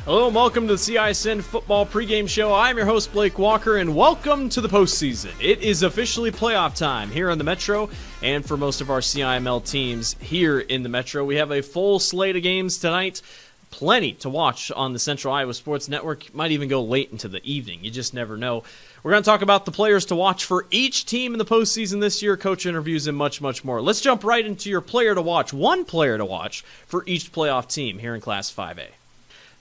Hello and welcome to the CISN Football Pregame Show. I'm your host, Blake Walker, and welcome to the postseason. It is officially playoff time here in the Metro, and for most of our CIML teams here in the Metro. We have a full slate of games tonight. Plenty to watch on the Central Iowa Sports Network. Might even go late into the evening. You just never know. We're going to talk about the players to watch for each team in the postseason this year, coach interviews, and much, much more. Let's jump right into your player to watch. One player to watch for each playoff team here in Class 5A.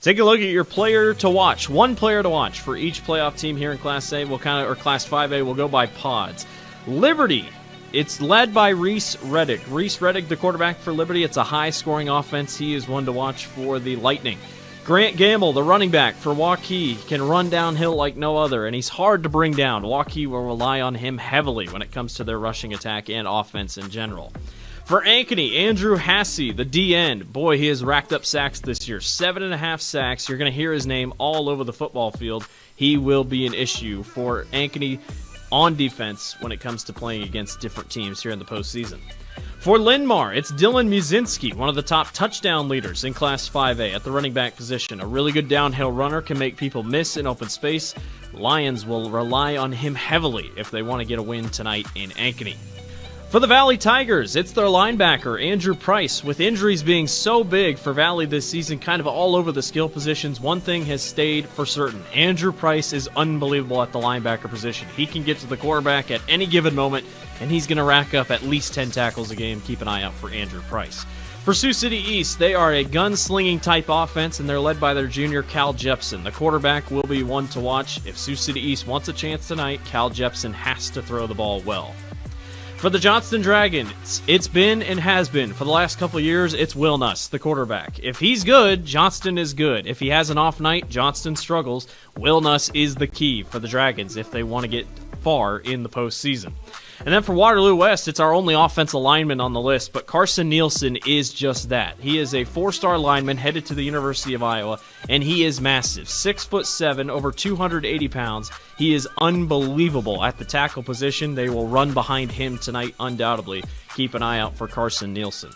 Take a look at your player to watch. One player to watch for each playoff team here in Class A. Or Class 5A. We'll go by pods. Liberty. It's led by Reese Reddick. Reese Reddick, the quarterback for Liberty. It's a high-scoring offense. He is one to watch for the Lightning. Grant Gamble, the running back for Waukee, can run downhill like no other, and he's hard to bring down. Waukee will rely on him heavily when it comes to their rushing attack and offense in general. For Ankeny, Andrew Hassey, the D-end. Boy, he has racked up sacks this year. 7.5 sacks. You're going to hear his name all over the football field. He will be an issue for Ankeny on defense when it comes to playing against different teams here in the postseason. For Linn-Mar, it's Dylan Muzinski, one of the top touchdown leaders in Class 5A at the running back position. A really good downhill runner, can make people miss in open space. Lions will rely on him heavily if they want to get a win tonight in Ankeny. For the Valley Tigers, it's their linebacker, Andrew Price. With injuries being so big for Valley this season, kind of all over the skill positions, one thing has stayed for certain. Andrew Price is unbelievable at the linebacker position. He can get to the quarterback at any given moment, and he's going to rack up at least 10 tackles a game. Keep an eye out for Andrew Price. For Sioux City East, they are a gunslinging type offense, and they're led by their junior, Cal Jepson. The quarterback will be one to watch. If Sioux City East wants a chance tonight, Cal Jepson has to throw the ball well. For the Johnston Dragons, it's been and has been for the last couple of years, it's Will Nuss, the quarterback. If he's good, Johnston is good. If he has an off night, Johnston struggles. Will Nuss is the key for the Dragons if they want to get far in the postseason. And then for Waterloo West, it's our only offensive lineman on the list, but Carson Nielsen is just that. He is a 4-star lineman headed to the University of Iowa, and he is massive. 6'7", over 280 pounds. He is unbelievable at the tackle position. They will run behind him tonight, undoubtedly. Keep an eye out for Carson Nielsen.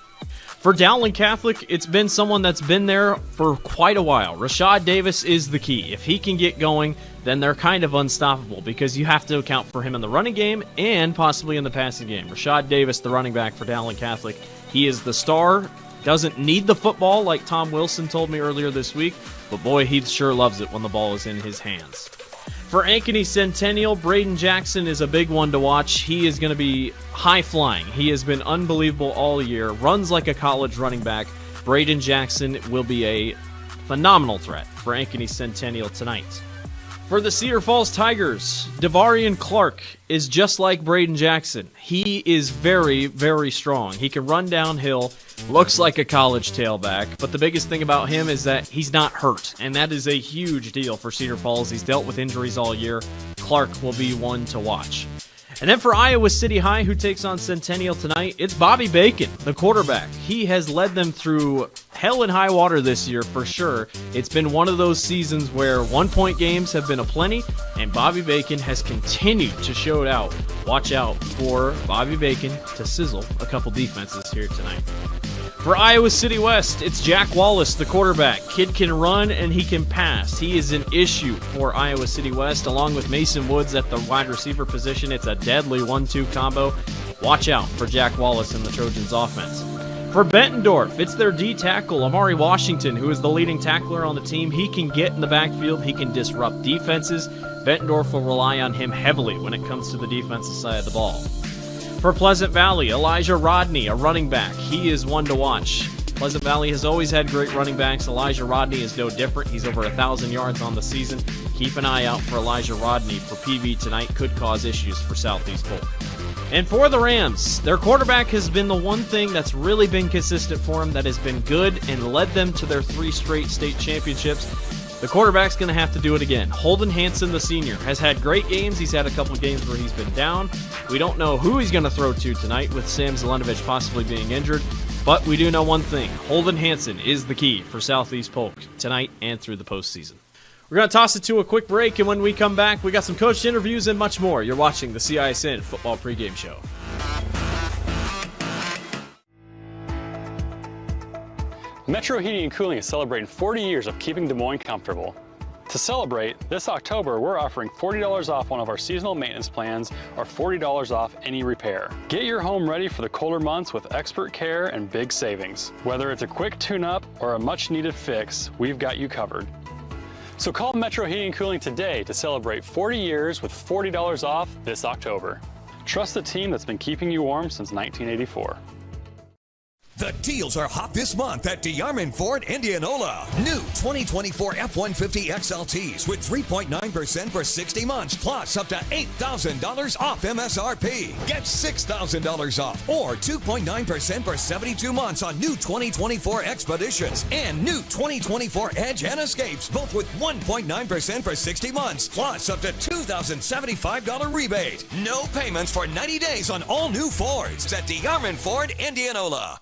For Dowling Catholic, it's been someone that's been there for quite a while. Rashad Davis is the key. If he can get going, then they're kind of unstoppable because you have to account for him in the running game and possibly in the passing game. Rashad Davis, the running back for Dowling Catholic, he is the star. Doesn't need the football like Tom Wilson told me earlier this week, but boy, he sure loves it when the ball is in his hands. For Ankeny Centennial, Braden Jackson is a big one to watch. He is going to be high-flying. He has been unbelievable all year, runs like a college running back. Braden Jackson will be a phenomenal threat for Ankeny Centennial tonight. For the Cedar Falls Tigers, Devarian Clark is just like Braden Jackson. He is very, very strong. He can run downhill, looks like a college tailback, but the biggest thing about him is that he's not hurt, and that is a huge deal for Cedar Falls. He's dealt with injuries all year. Clark will be one to watch. And then for Iowa City High, who takes on Centennial tonight, it's Bobby Bacon, the quarterback. He has led them through hell and high water this year for sure. It's been one of those seasons where one-point games have been aplenty, and Bobby Bacon has continued to show it out. Watch out for Bobby Bacon to sizzle a couple defenses here tonight. For Iowa City West, it's Jack Wallace, the quarterback. Kid can run and he can pass. He is an issue for Iowa City West, along with Mason Woods at the wide receiver position. It's a deadly 1-2 combo. Watch out for Jack Wallace in the Trojans' offense. For Bettendorf, it's their D tackle, Amari Washington, who is the leading tackler on the team. He can get in the backfield. He can disrupt defenses. Bettendorf will rely on him heavily when it comes to the defensive side of the ball. For Pleasant Valley, Elijah Rodney, a running back. He is one to watch. Pleasant Valley has always had great running backs. Elijah Rodney is no different. He's over 1,000 yards on the season. Keep an eye out for Elijah Rodney for PV tonight. Could cause issues for Southeast Polk. And for the Rams, their quarterback has been the one thing that's really been consistent for them, that has been good and led them to their 3 straight state championships. The quarterback's going to have to do it again. Holden Hanson, the senior, has had great games. He's had a couple of games where he's been down. We don't know who he's going to throw to tonight with Sam Zelenovich possibly being injured. But we do know one thing. Holden Hanson is the key for Southeast Polk tonight and through the postseason. We're going to toss it to a quick break, and when we come back, we got some coach interviews and much more. You're watching the CISN Football Pregame Show. Metro Heating and Cooling is celebrating 40 years of keeping Des Moines comfortable. To celebrate, this October we're offering $40 off one of our seasonal maintenance plans or $40 off any repair. Get your home ready for the colder months with expert care and big savings. Whether it's a quick tune-up or a much-needed fix, we've got you covered. So call Metro Heating and Cooling today to celebrate 40 years with $40 off this October. Trust the team that's been keeping you warm since 1984. The deals are hot this month at DeArmond Ford Indianola. New 2024 F-150 XLTs with 3.9% for 60 months, plus up to $8,000 off MSRP. Get $6,000 off or 2.9% for 72 months on new 2024 Expeditions and new 2024 Edge and Escapes, both with 1.9% for 60 months, plus up to $2,075 rebate. No payments for 90 days on all new Fords at DeArmond Ford Indianola.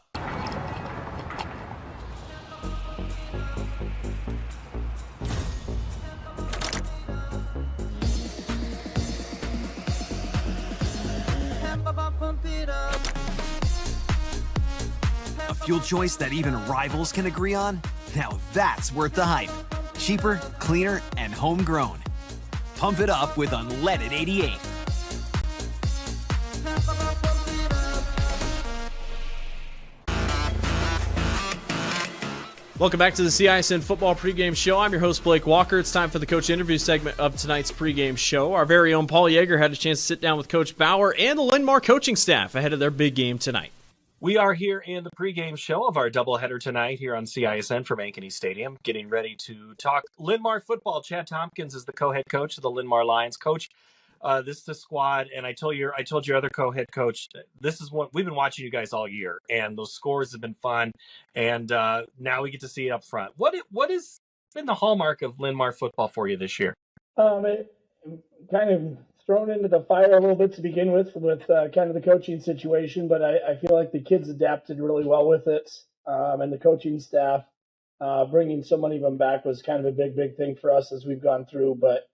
A fuel choice that even rivals can agree on? Now that's worth the hype. Cheaper, cleaner, and homegrown. Pump it up with unleaded 88. Welcome back to the CISN Football Pregame Show. I'm your host, Blake Walker. It's time for the coach interview segment of tonight's pregame show. Our very own Paul Yeager had a chance to sit down with Coach Bauer and the Linn-Mar coaching staff ahead of their big game tonight. We are here in the pregame show of our doubleheader tonight here on CISN from Ankeny Stadium, getting ready to talk Linn-Mar football. Chad Tompkins is the co-head coach of the Linn-Mar Lions. Coach, this is the squad, and I told your other co-head coach, this is what we've been watching you guys all year, and those scores have been fun, and now we get to see it up front. What has been the hallmark of Linn-Mar football for you this year? It kind of thrown into the fire a little bit to begin with kind of the coaching situation, but I feel like the kids adapted really well with it, and the coaching staff bringing so many of them back was kind of a big thing for us as we've gone through. But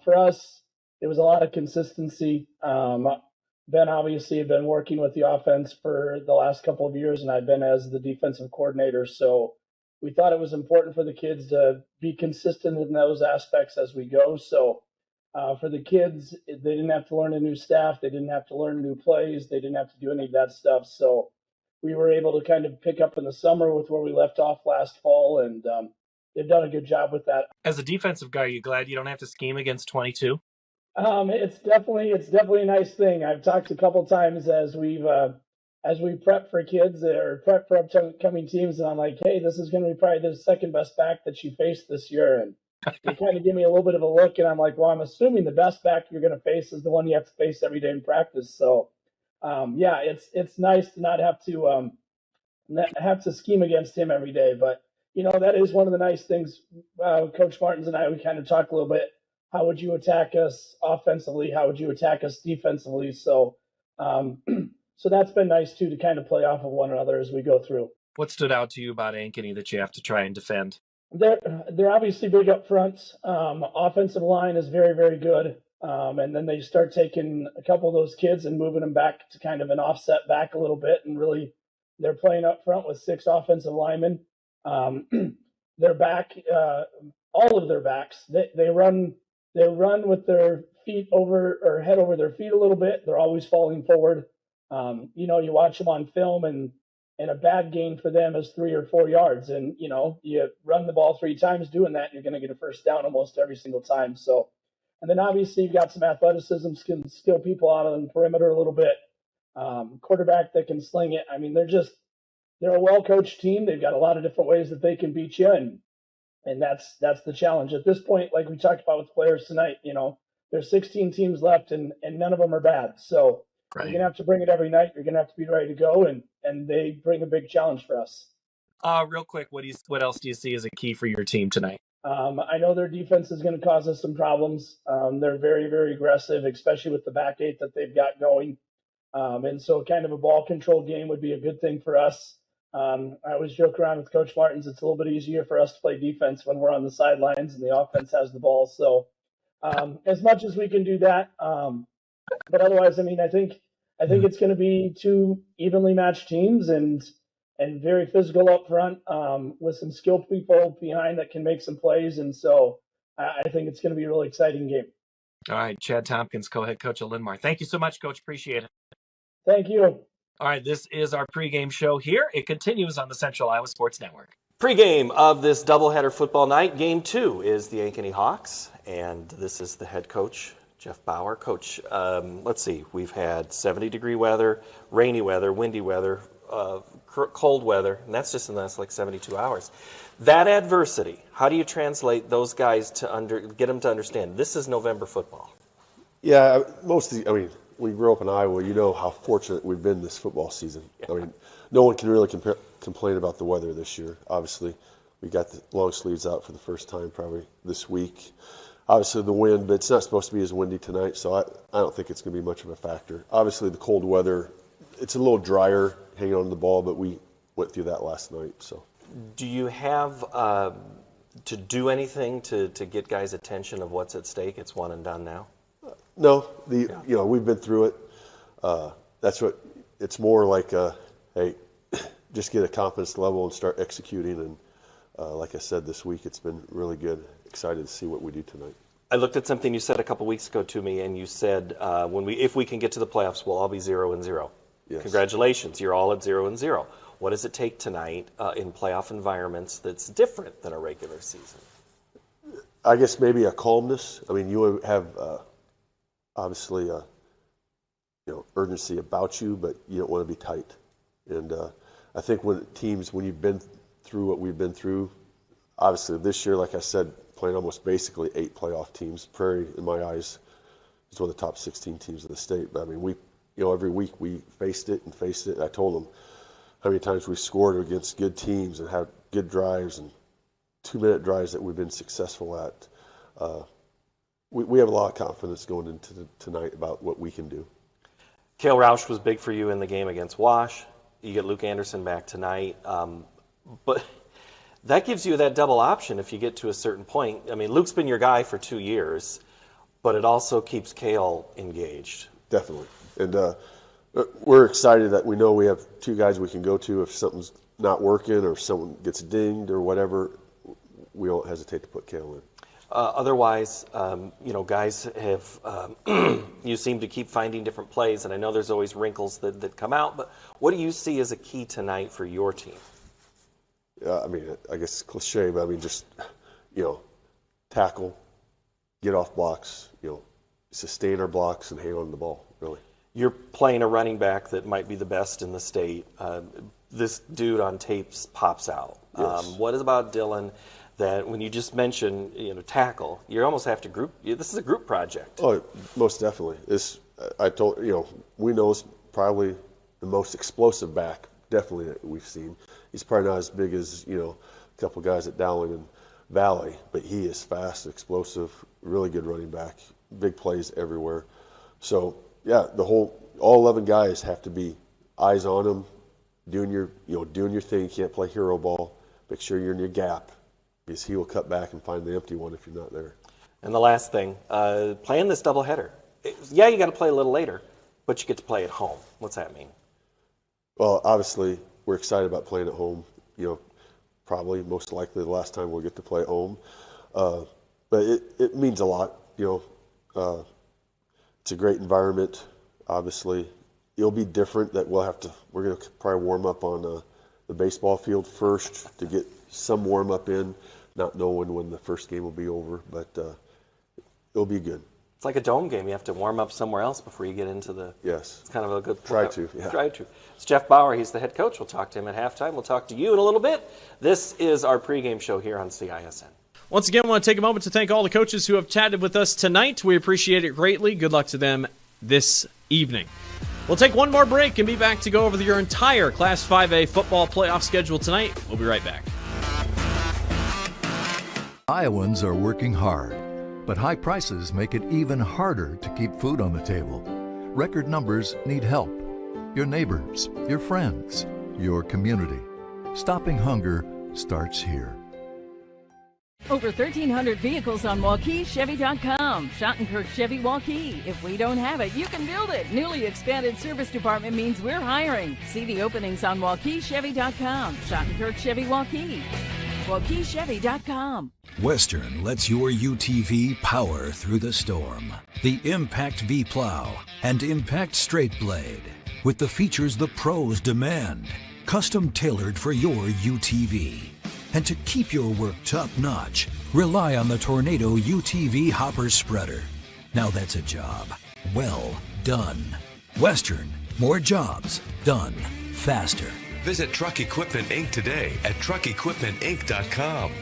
for us, it was a lot of consistency. Ben obviously had been working with the offense for the last couple of years, and I've been as the defensive coordinator. So we thought it was important for the kids to be consistent in those aspects as we go. So for the kids, they didn't have to learn a new staff. They didn't have to learn new plays. They didn't have to do any of that stuff. So we were able to kind of pick up in the summer with where we left off last fall, and they've done a good job with that. As a defensive guy, are you glad you don't have to scheme against 22? It's definitely a nice thing. I've talked a couple times as we prep for kids or prep for upcoming teams, and I'm like, hey, this is going to be probably the second best back that you faced this year, and they kind of give me a little bit of a look, and I'm like, well, I'm assuming the best back you're going to face is the one you have to face every day in practice. So, yeah, it's nice to not have to scheme against him every day, but that is one of the nice things. Coach Martins and I, we kind of talked a little bit. How would you attack us offensively? How would you attack us defensively? So, so that's been nice too, to kind of play off of one another as we go through. What stood out to you about Ankeny that you have to try and defend? They're obviously big up front. Offensive line is very good. And then they start taking a couple of those kids and moving them back to kind of an offset back a little bit. And really, they're playing up front with 6 offensive linemen. They're back, all of their backs. They run with their feet over or head over their feet a little bit. They're always falling forward. You watch them on film, and a bad gain for them is 3 or 4 yards. And, you run the ball 3 times doing that, you're going to get a first down almost every single time. So, and then obviously you've got some athleticism, can steal people out on the perimeter a little bit. Quarterback that can sling it. I mean, they're a well-coached team. They've got a lot of different ways that they can beat you. And that's the challenge at this point. Like we talked about with players tonight, there's 16 teams left, and none of them are bad. So Right. You're going to have to bring it every night. You're going to have to be ready to go, and they bring a big challenge for us. Real quick, what else do you see as a key for your team tonight? I know their defense is going to cause us some problems. They're very, very aggressive, especially with the back 8 that they've got going. And so kind of a ball control game would be a good thing for us. I always joke around with Coach Martins, it's a little bit easier for us to play defense when we're on the sidelines and the offense has the ball. So as much as we can do that, but otherwise, I mean, I think it's going to be 2 evenly matched teams, and and very physical up front, with some skilled people behind that can make some plays. And so I think it's going to be a really exciting game. All right, Chad Tompkins, co-head coach of Linn-Mar. Thank you so much, Coach. Appreciate it. Thank you. All right, this is our pregame show here. It continues on the Central Iowa Sports Network. Pregame of this doubleheader football night. Game 2 is the Ankeny Hawks, and this is the head coach, Jeff Bauer. Coach, let's see. We've had 70-degree weather, rainy weather, windy weather, cold weather, and that's just in the last 72 hours. That adversity, how do you translate those guys to get them to understand this is November football? Yeah, when you grow up in Iowa, you know how fortunate we've been this football season. Yeah. I mean, no one can really complain about the weather this year. Obviously, we got the long sleeves out for the first time probably this week. Obviously, the wind, but it's not supposed to be as windy tonight, so I don't think it's going to be much of a factor. Obviously, the cold weather, it's a little drier hanging on the ball, but we went through that last night. So, do you have to do anything to get guys' attention of what's at stake? It's one and done now. No, we've been through it. That's what it's more like. Hey, just get a confidence level and start executing. And like I said, this week it's been really good. Excited to see what we do tonight. I looked at something you said a couple weeks ago to me, and you said if we can get to the playoffs, we'll all be 0-0. Yes. Congratulations, you're all at 0-0. What does it take tonight in playoff environments that's different than a regular season? I guess maybe a calmness. I mean, you have obviously urgency about you, but you don't want to be tight. And I think when you've been through what we've been through, obviously this year, like I said, playing almost basically 8 playoff teams. Prairie, in my eyes, is one of the top 16 teams in the state. But I mean, every week we faced it. And I told them how many times we scored against good teams and had good drives and 2-minute drives that we've been successful at. We have a lot of confidence going into tonight about what we can do. Cale Roush was big for you in the game against Wash. You get Luke Anderson back tonight. But that gives you that double option if you get to a certain point. I mean, Luke's been your guy for 2 years, but it also keeps Cale engaged. Definitely. And we're excited that we know we have 2 guys we can go to if something's not working or if someone gets dinged or whatever. We won't hesitate to put Cale in. Otherwise, guys have, you seem to keep finding different plays, and I know there's always wrinkles that come out, but what do you see as a key tonight for your team? I guess it's cliche, but just, tackle, get off blocks, sustain our blocks and hang on to the ball, really. You're playing a running back that might be the best in the state. This dude on tapes pops out. Yes. What is about Dylan that when you just mention, tackle, you almost have to group. This is a group project. Oh, most definitely. We know it's probably the most explosive back, definitely, that we've seen. He's probably not as big as, a couple guys at Dowling and Valley, but he is fast, explosive, really good running back, big plays everywhere. So, yeah, all 11 guys have to be eyes on him, doing your thing. You can't play hero ball. Make sure you're in your gap, because he will cut back and find the empty one if you're not there. And the last thing, playing this doubleheader. Yeah, you got to play a little later, but you get to play at home. What's that mean? Well, obviously, we're excited about playing at home. Probably most likely the last time we'll get to play at home. But it means a lot. It's a great environment. Obviously, it'll be different. We're going to probably warm up on the baseball field first to get some warm up in, not knowing when the first game will be over. But it'll be good. It's like a dome game. You have to warm up somewhere else before you get into the. Yes. It's kind of a good. Try to. Yeah. Try to. It's Jeff Bauer. He's the head coach. We'll talk to him at halftime. We'll talk to you in a little bit. This is our pregame show here on CISN. Once again, I want to take a moment to thank all the coaches who have chatted with us tonight. We appreciate it greatly. Good luck to them this evening. We'll take one more break and be back to go over your entire Class 5A football playoff schedule tonight. We'll be right back. Iowans are working hard, but high prices make it even harder to keep food on the table. Record numbers need help. Your neighbors, your friends, your community. Stopping hunger starts here. Over 1,300 vehicles on WaukeeChevy.com. Schottenkirk Chevy Waukee. If we don't have it, you can build it. Newly expanded service department means we're hiring. See the openings on WaukeeChevy.com. Schottenkirk Chevy Waukee. WaukeeChevy.com. Western lets your UTV power through the storm. The Impact V-Plow and Impact Straight Blade. With the features the pros demand. Custom tailored for your UTV. And to keep your work top-notch, rely on the Tornado UTV Hopper Spreader. Now that's a job well done. Western, more jobs done faster. Visit Truck Equipment Inc. today at truckequipmentinc.com.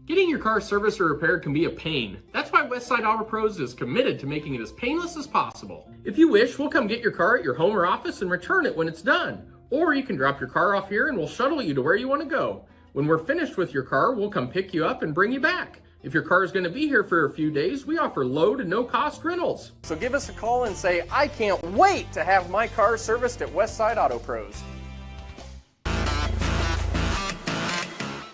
Getting your car serviced or repaired can be a pain. That's why Westside Auto Pros is committed to making it as painless as possible. If you wish, we'll come get your car at your home or office and return it when it's done. Or you can drop your car off here and we'll shuttle you to where you want to go. When we're finished with your car, we'll come pick you up and bring you back. If your car is going to be here for a few days, we offer low to no cost rentals. So give us a call and say, I can't wait to have my car serviced at Westside Auto Pros.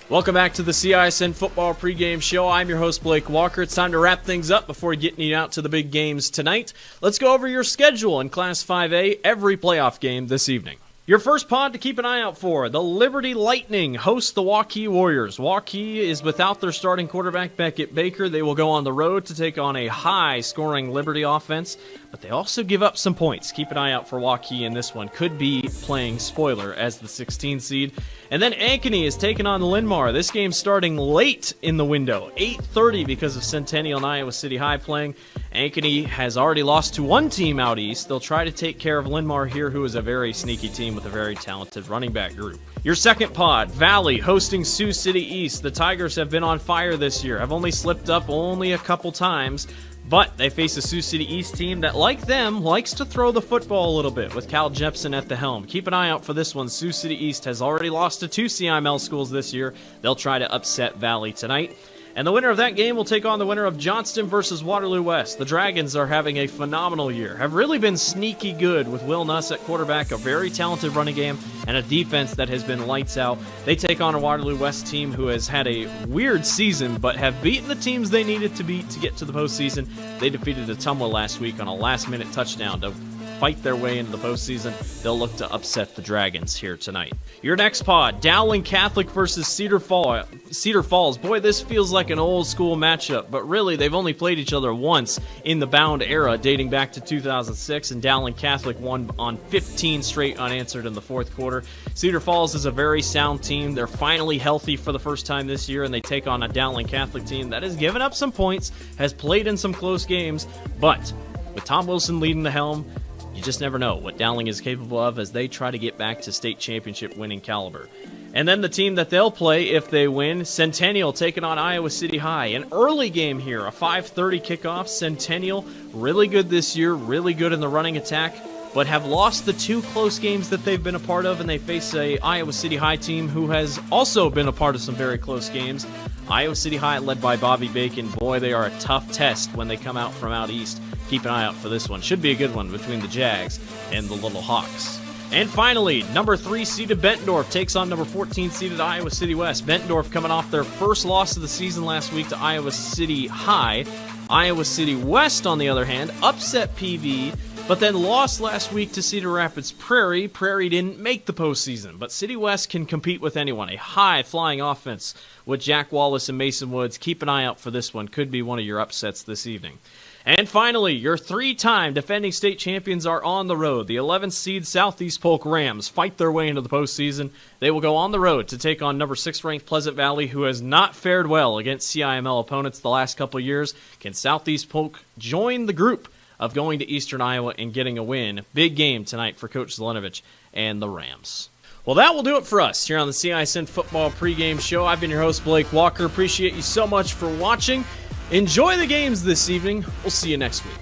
Welcome back to the CISN Football Pregame Show. I'm your host, Blake Walker. It's time to wrap things up before getting you out to the big games tonight. Let's go over your schedule in Class 5A, every playoff game this evening. Your first pod to keep an eye out for, the Liberty Lightning host the Waukee Warriors. Waukee is without their starting quarterback, Beckett Baker. They will go on the road to take on a high-scoring Liberty offense, but they also give up some points. Keep an eye out for Waukee in this one. Could be playing spoiler as the 16 seed. And then Ankeny is taking on Linn-Mar. This game's starting late in the window, 8:30 because of Centennial and Iowa City High playing. Ankeny has already lost to one team out east. They'll try to take care of Linn-Mar here, who is a very sneaky team with a very talented running back group. Your second pod, Valley hosting Sioux City East. The Tigers have been on fire this year, have only slipped up only a couple times, but they face a Sioux City East team that, like them, likes to throw the football a little bit with Cal Jepson at the helm. Keep an eye out for this one. Sioux City East has already lost to two CIML schools this year. They'll try to upset Valley tonight. And the winner of that game will take on the winner of Johnston versus Waterloo West. The Dragons are having a phenomenal year, have really been sneaky good with Will Nuss at quarterback, a very talented running game, and a defense that has been lights out. They take on a Waterloo West team who has had a weird season, but have beaten the teams they needed to beat to get to the postseason. They defeated Ottumwa last week on a last-minute touchdown to fight their way into the postseason. They'll look to upset the Dragons here tonight. Your next pod, Dowling Catholic versus Cedar Falls. Boy, this feels like an old school matchup, but really they've only played each other once in the Bound era, dating back to 2006, and Dowling Catholic won on 15 straight unanswered in the fourth quarter. Cedar Falls is a very sound team. They're finally healthy for the first time this year, and they take on a Dowling Catholic team that has given up some points, has played in some close games, but with Tom Wilson leading the helm, you just never know what Dowling is capable of as they try to get back to state championship winning caliber. And then the team that they'll play if they win, Centennial taking on Iowa City High. An early game here, a 5:30 kickoff. Centennial, really good this year, really good in the running attack, but have lost the two close games that they've been a part of, and they face a Iowa City High team who has also been a part of some very close games. Iowa City High led by Bobby Bacon. Boy, they are a tough test when they come out from out east. Keep an eye out for this one. Should be a good one between the Jags and the Little Hawks. And finally, number 3 seeded Bettendorf takes on number 14 seeded Iowa City West. Bettendorf coming off their first loss of the season last week to Iowa City High. Iowa City West, on the other hand, upset PV, but then lost last week to Cedar Rapids Prairie. Prairie didn't make the postseason, but City West can compete with anyone. A high-flying offense with Jack Wallace and Mason Woods. Keep an eye out for this one. Could be one of your upsets this evening. And finally, your 3-time defending state champions are on the road. The 11th seed Southeast Polk Rams fight their way into the postseason. They will go on the road to take on number 6 ranked Pleasant Valley, who has not fared well against CIML opponents the last couple of years. Can Southeast Polk join the group of going to Eastern Iowa and getting a win? Big game tonight for Coach Zelenovich and the Rams. Well, that will do it for us here on the CISN Football Pregame Show. I've been your host, Blake Walker. Appreciate you so much for watching. Enjoy the games this evening. We'll see you next week.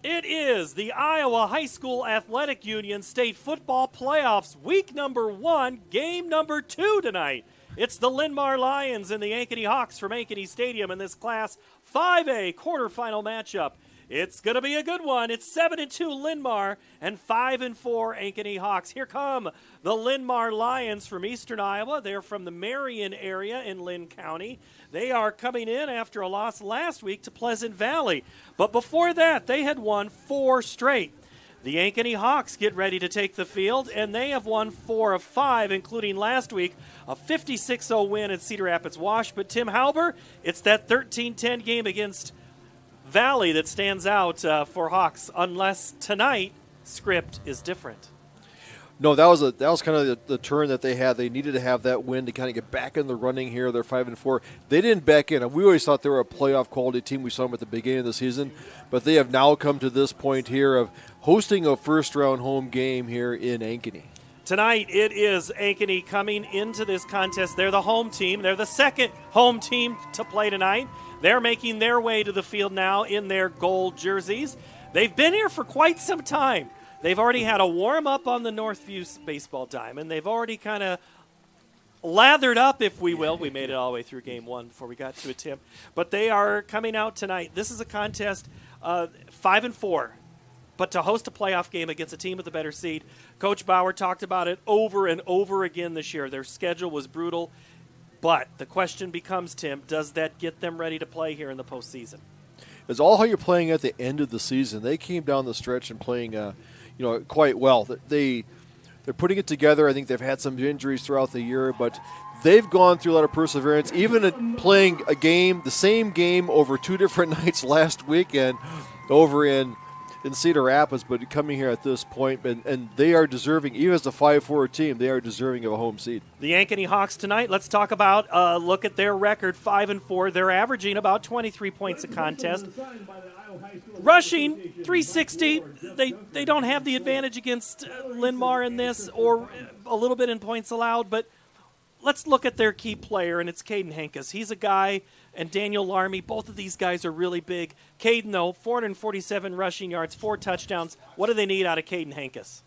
It is the Iowa High School Athletic Union State Football Playoffs, week number 1, game number 2 tonight. It's the Linn-Mar Lions and the Ankeny Hawks from Ankeny Stadium in this Class 5A quarterfinal matchup. It's going to be a good one. It's 7-2 Linn-Mar and 5-4 Ankeny Hawks. Here come the Linn-Mar Lions from Eastern Iowa. They're from the Marion area in Linn County. They are coming in after a loss last week to Pleasant Valley. But before that, they had won 4 straight. The Ankeny Hawks get ready to take the field, and they have won 4 of 5, including last week, a 56-0 win at Cedar Rapids Wash. But Tim Halber, it's that 13-10 game against Valley that stands out for Hawks, unless tonight script is different. No, that was kind of the turn that they had. They needed to have that win to kind of get back in the running here. They're 5-4. They didn't back in. We always thought they were a playoff quality team. We saw them at the beginning of the season, but they have now come to this point here of hosting a first-round home game here in Ankeny. Tonight it is Ankeny coming into this contest. They're the home team. They're the second home team to play tonight. They're making their way to the field now in their gold jerseys. They've been here for quite some time. They've already had a warm-up on the Northview baseball diamond. They've already kind of lathered up, if we will. We made it all the way through game 1 before we got to a tip. But they are coming out tonight. This is a contest 5-4. But to host a playoff game against a team with a better seed, Coach Bauer talked about it over and over again this year. Their schedule was brutal. But the question becomes, Tim, does that get them ready to play here in the postseason? It's all how you're playing at the end of the season. They came down the stretch and playing, quite well. They're putting it together. I think they've had some injuries throughout the year, but they've gone through a lot of perseverance. Even at playing the same game over 2 different nights last weekend, over in Cedar Rapids, but coming here at this point, and they are deserving, even as a 5-4 team, they are deserving of a home seed. The Ankeny Hawks tonight, let's talk about, look at their record, 5-4. They're averaging about 23 points a contest. Rushing, 360. They don't have the advantage against Linn-Mar in this, or a little bit in points allowed, but let's look at their key player, and it's Caden Hankus. He's a guy, and Daniel Larmy, both of these guys are really big. Caden, though, 447 rushing yards, 4 touchdowns. What do they need out of Caden Hankus?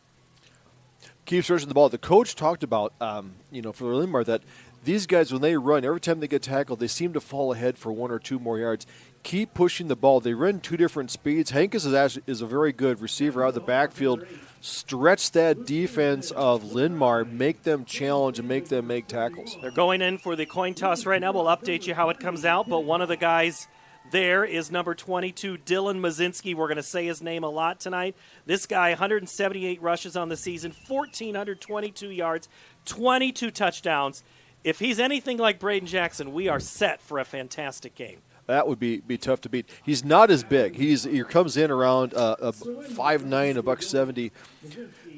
Keep searching the ball. The coach talked about, for Linn-Mar, that these guys, when they run, every time they get tackled, they seem to fall ahead for 1 or 2 more yards. Keep pushing the ball. They run 2 different speeds. Hankus is a very good receiver out of the backfield. Stretch that defense of Linn-Mar, make them challenge and make them make tackles. They're going in for the coin toss right now. We'll update you how it comes out, but one of the guys there is number 22, Dylan Mazinski. We're going to say his name a lot tonight. This guy, 178 rushes on the season, 1,422 yards, 22 touchdowns. If he's anything like Braden Jackson, we are set for a fantastic game. That would be tough to beat. He's not as big. He comes in around 5'9", $170,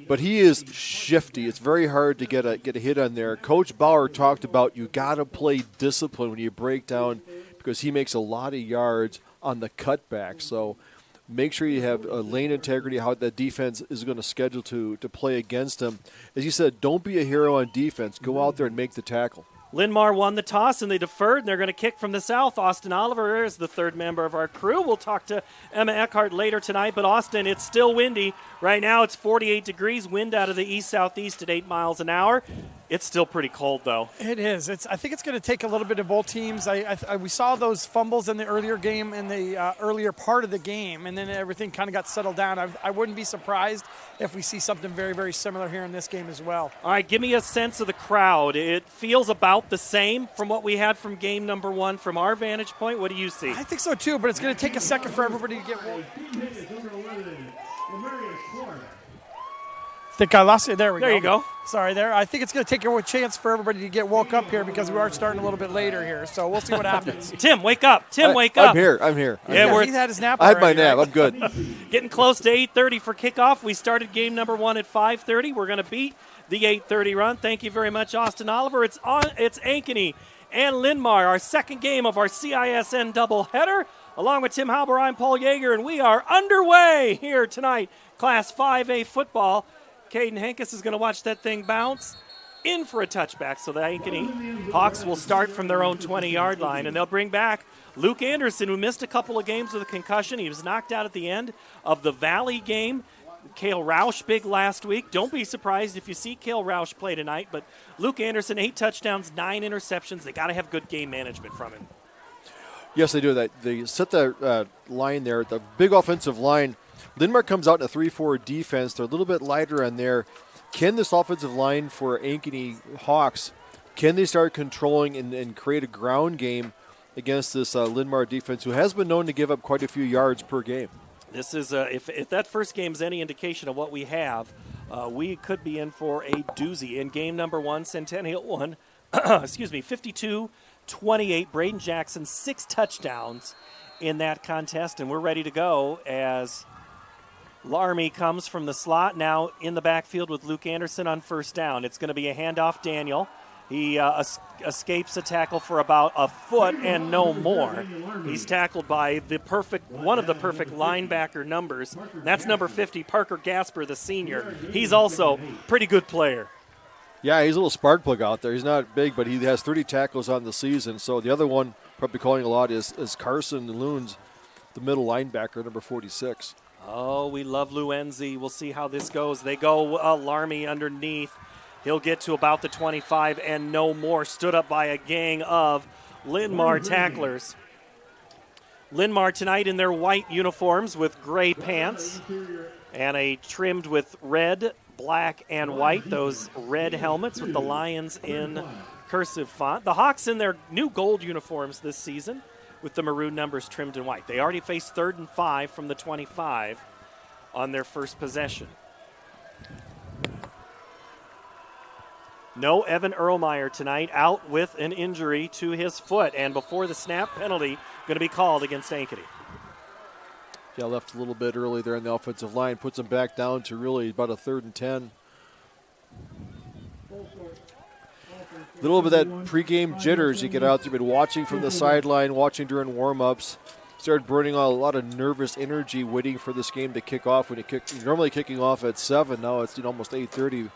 but he is shifty. It's very hard to get a hit on there. Coach Bauer talked about you got to play discipline when you break down, because he makes a lot of yards on the cutback. So make sure you have lane integrity, how that defense is going to schedule to play against him. As you said, don't be a hero on defense. Go out there and make the tackle. Linn-Mar won the toss, and they deferred, and they're going to kick from the south. Austin Oliver is the 3rd member of our crew. We'll talk to Emma Eckhart later tonight, but Austin, it's still windy. Right now it's 48 degrees, wind out of the east-southeast at 8 miles an hour. It's still pretty cold, though. It is. I think it's going to take a little bit of both teams. We saw those fumbles in the earlier game, in the earlier part of the game, and then everything kind of got settled down. I wouldn't be surprised if we see something very, very similar here in this game as well. All right, give me a sense of the crowd. It feels about the same from what we had from game number 1 from our vantage point. What do you see? I think so, too, but it's going to take a second for everybody to get woke. I think I lost it. There we go. There you go. Sorry there. I think it's going to take a chance for everybody to get woke up here, because we are starting a little bit later here. So we'll see what happens. Tim, wake up. Wake up. I'm here. He's had his nap I had my already, nap. right? I'm good. Getting close to 8:30 for kickoff. We started game number 1 at 5:30. We're going to beat the 8:30 run. Thank you very much, Austin Oliver. It's Ankeny and Linn-Mar, our second game of our CISN doubleheader. Along with Tim Halber, I'm Paul Yeager, and we are underway here tonight. Class 5A football. Caden Hankus is going to watch that thing bounce in for a touchback. So the Ankeny Hawks will start from their own 20-yard line, and they'll bring back Luke Anderson, who missed a couple of games with a concussion. He was knocked out at the end of the Valley game. Cale Roush big last week. Don't be surprised if you see Cale Roush play tonight. But Luke Anderson, 8 touchdowns, 9 interceptions. They got to have good game management from him. Yes, they do. They set the line there, the big offensive line. Linn-Mar comes out in a 3-4 defense. They're a little bit lighter on there. Can this offensive line for Ankeny Hawks, can they start controlling and create a ground game against this Linn-Mar defense, who has been known to give up quite a few yards per game? This is if that first game is any indication of what we have, we could be in for a doozy. In game number 1, Centennial won, 52-28. Braden Jackson, 6 touchdowns in that contest, and we're ready to go as Larmy comes from the slot, now in the backfield with Luke Anderson on first down. It's going to be a handoff. Daniel. He escapes a tackle for about a foot and no more. He's tackled by one of the perfect linebacker numbers. That's number 50, Parker Gasper, the senior. He's also a pretty good player. Yeah, he's a little spark plug out there. He's not big, but he has 30 tackles on the season. So the other one probably calling a lot is Carson Loons, the middle linebacker, number 46. Oh, we love Luenzi. We'll see how this goes. They go Larmy underneath. He'll get to about the 25 and no more. Stood up by a gang of Linn-Mar tacklers. Linn-Mar tonight in their white uniforms with gray pants and trimmed with red, black, and white. Those red helmets with the Lions in cursive font. The Hawks in their new gold uniforms this season with the maroon numbers trimmed in white. They already faced 3rd and 5 from the 25 on their first possession. No Evan Erlmeyer tonight, out with an injury to his foot, and before the snap, penalty going to be called against Ankeny. Yeah, left a little bit early there on the offensive line, puts them back down to really about a 3rd and 10. A little bit of that pregame jitters you get out there. You've been watching from the sideline, watching during warm-ups. Started burning a lot of nervous energy waiting for this game to kick off. When you're normally kicking off at 7, now it's almost 8:30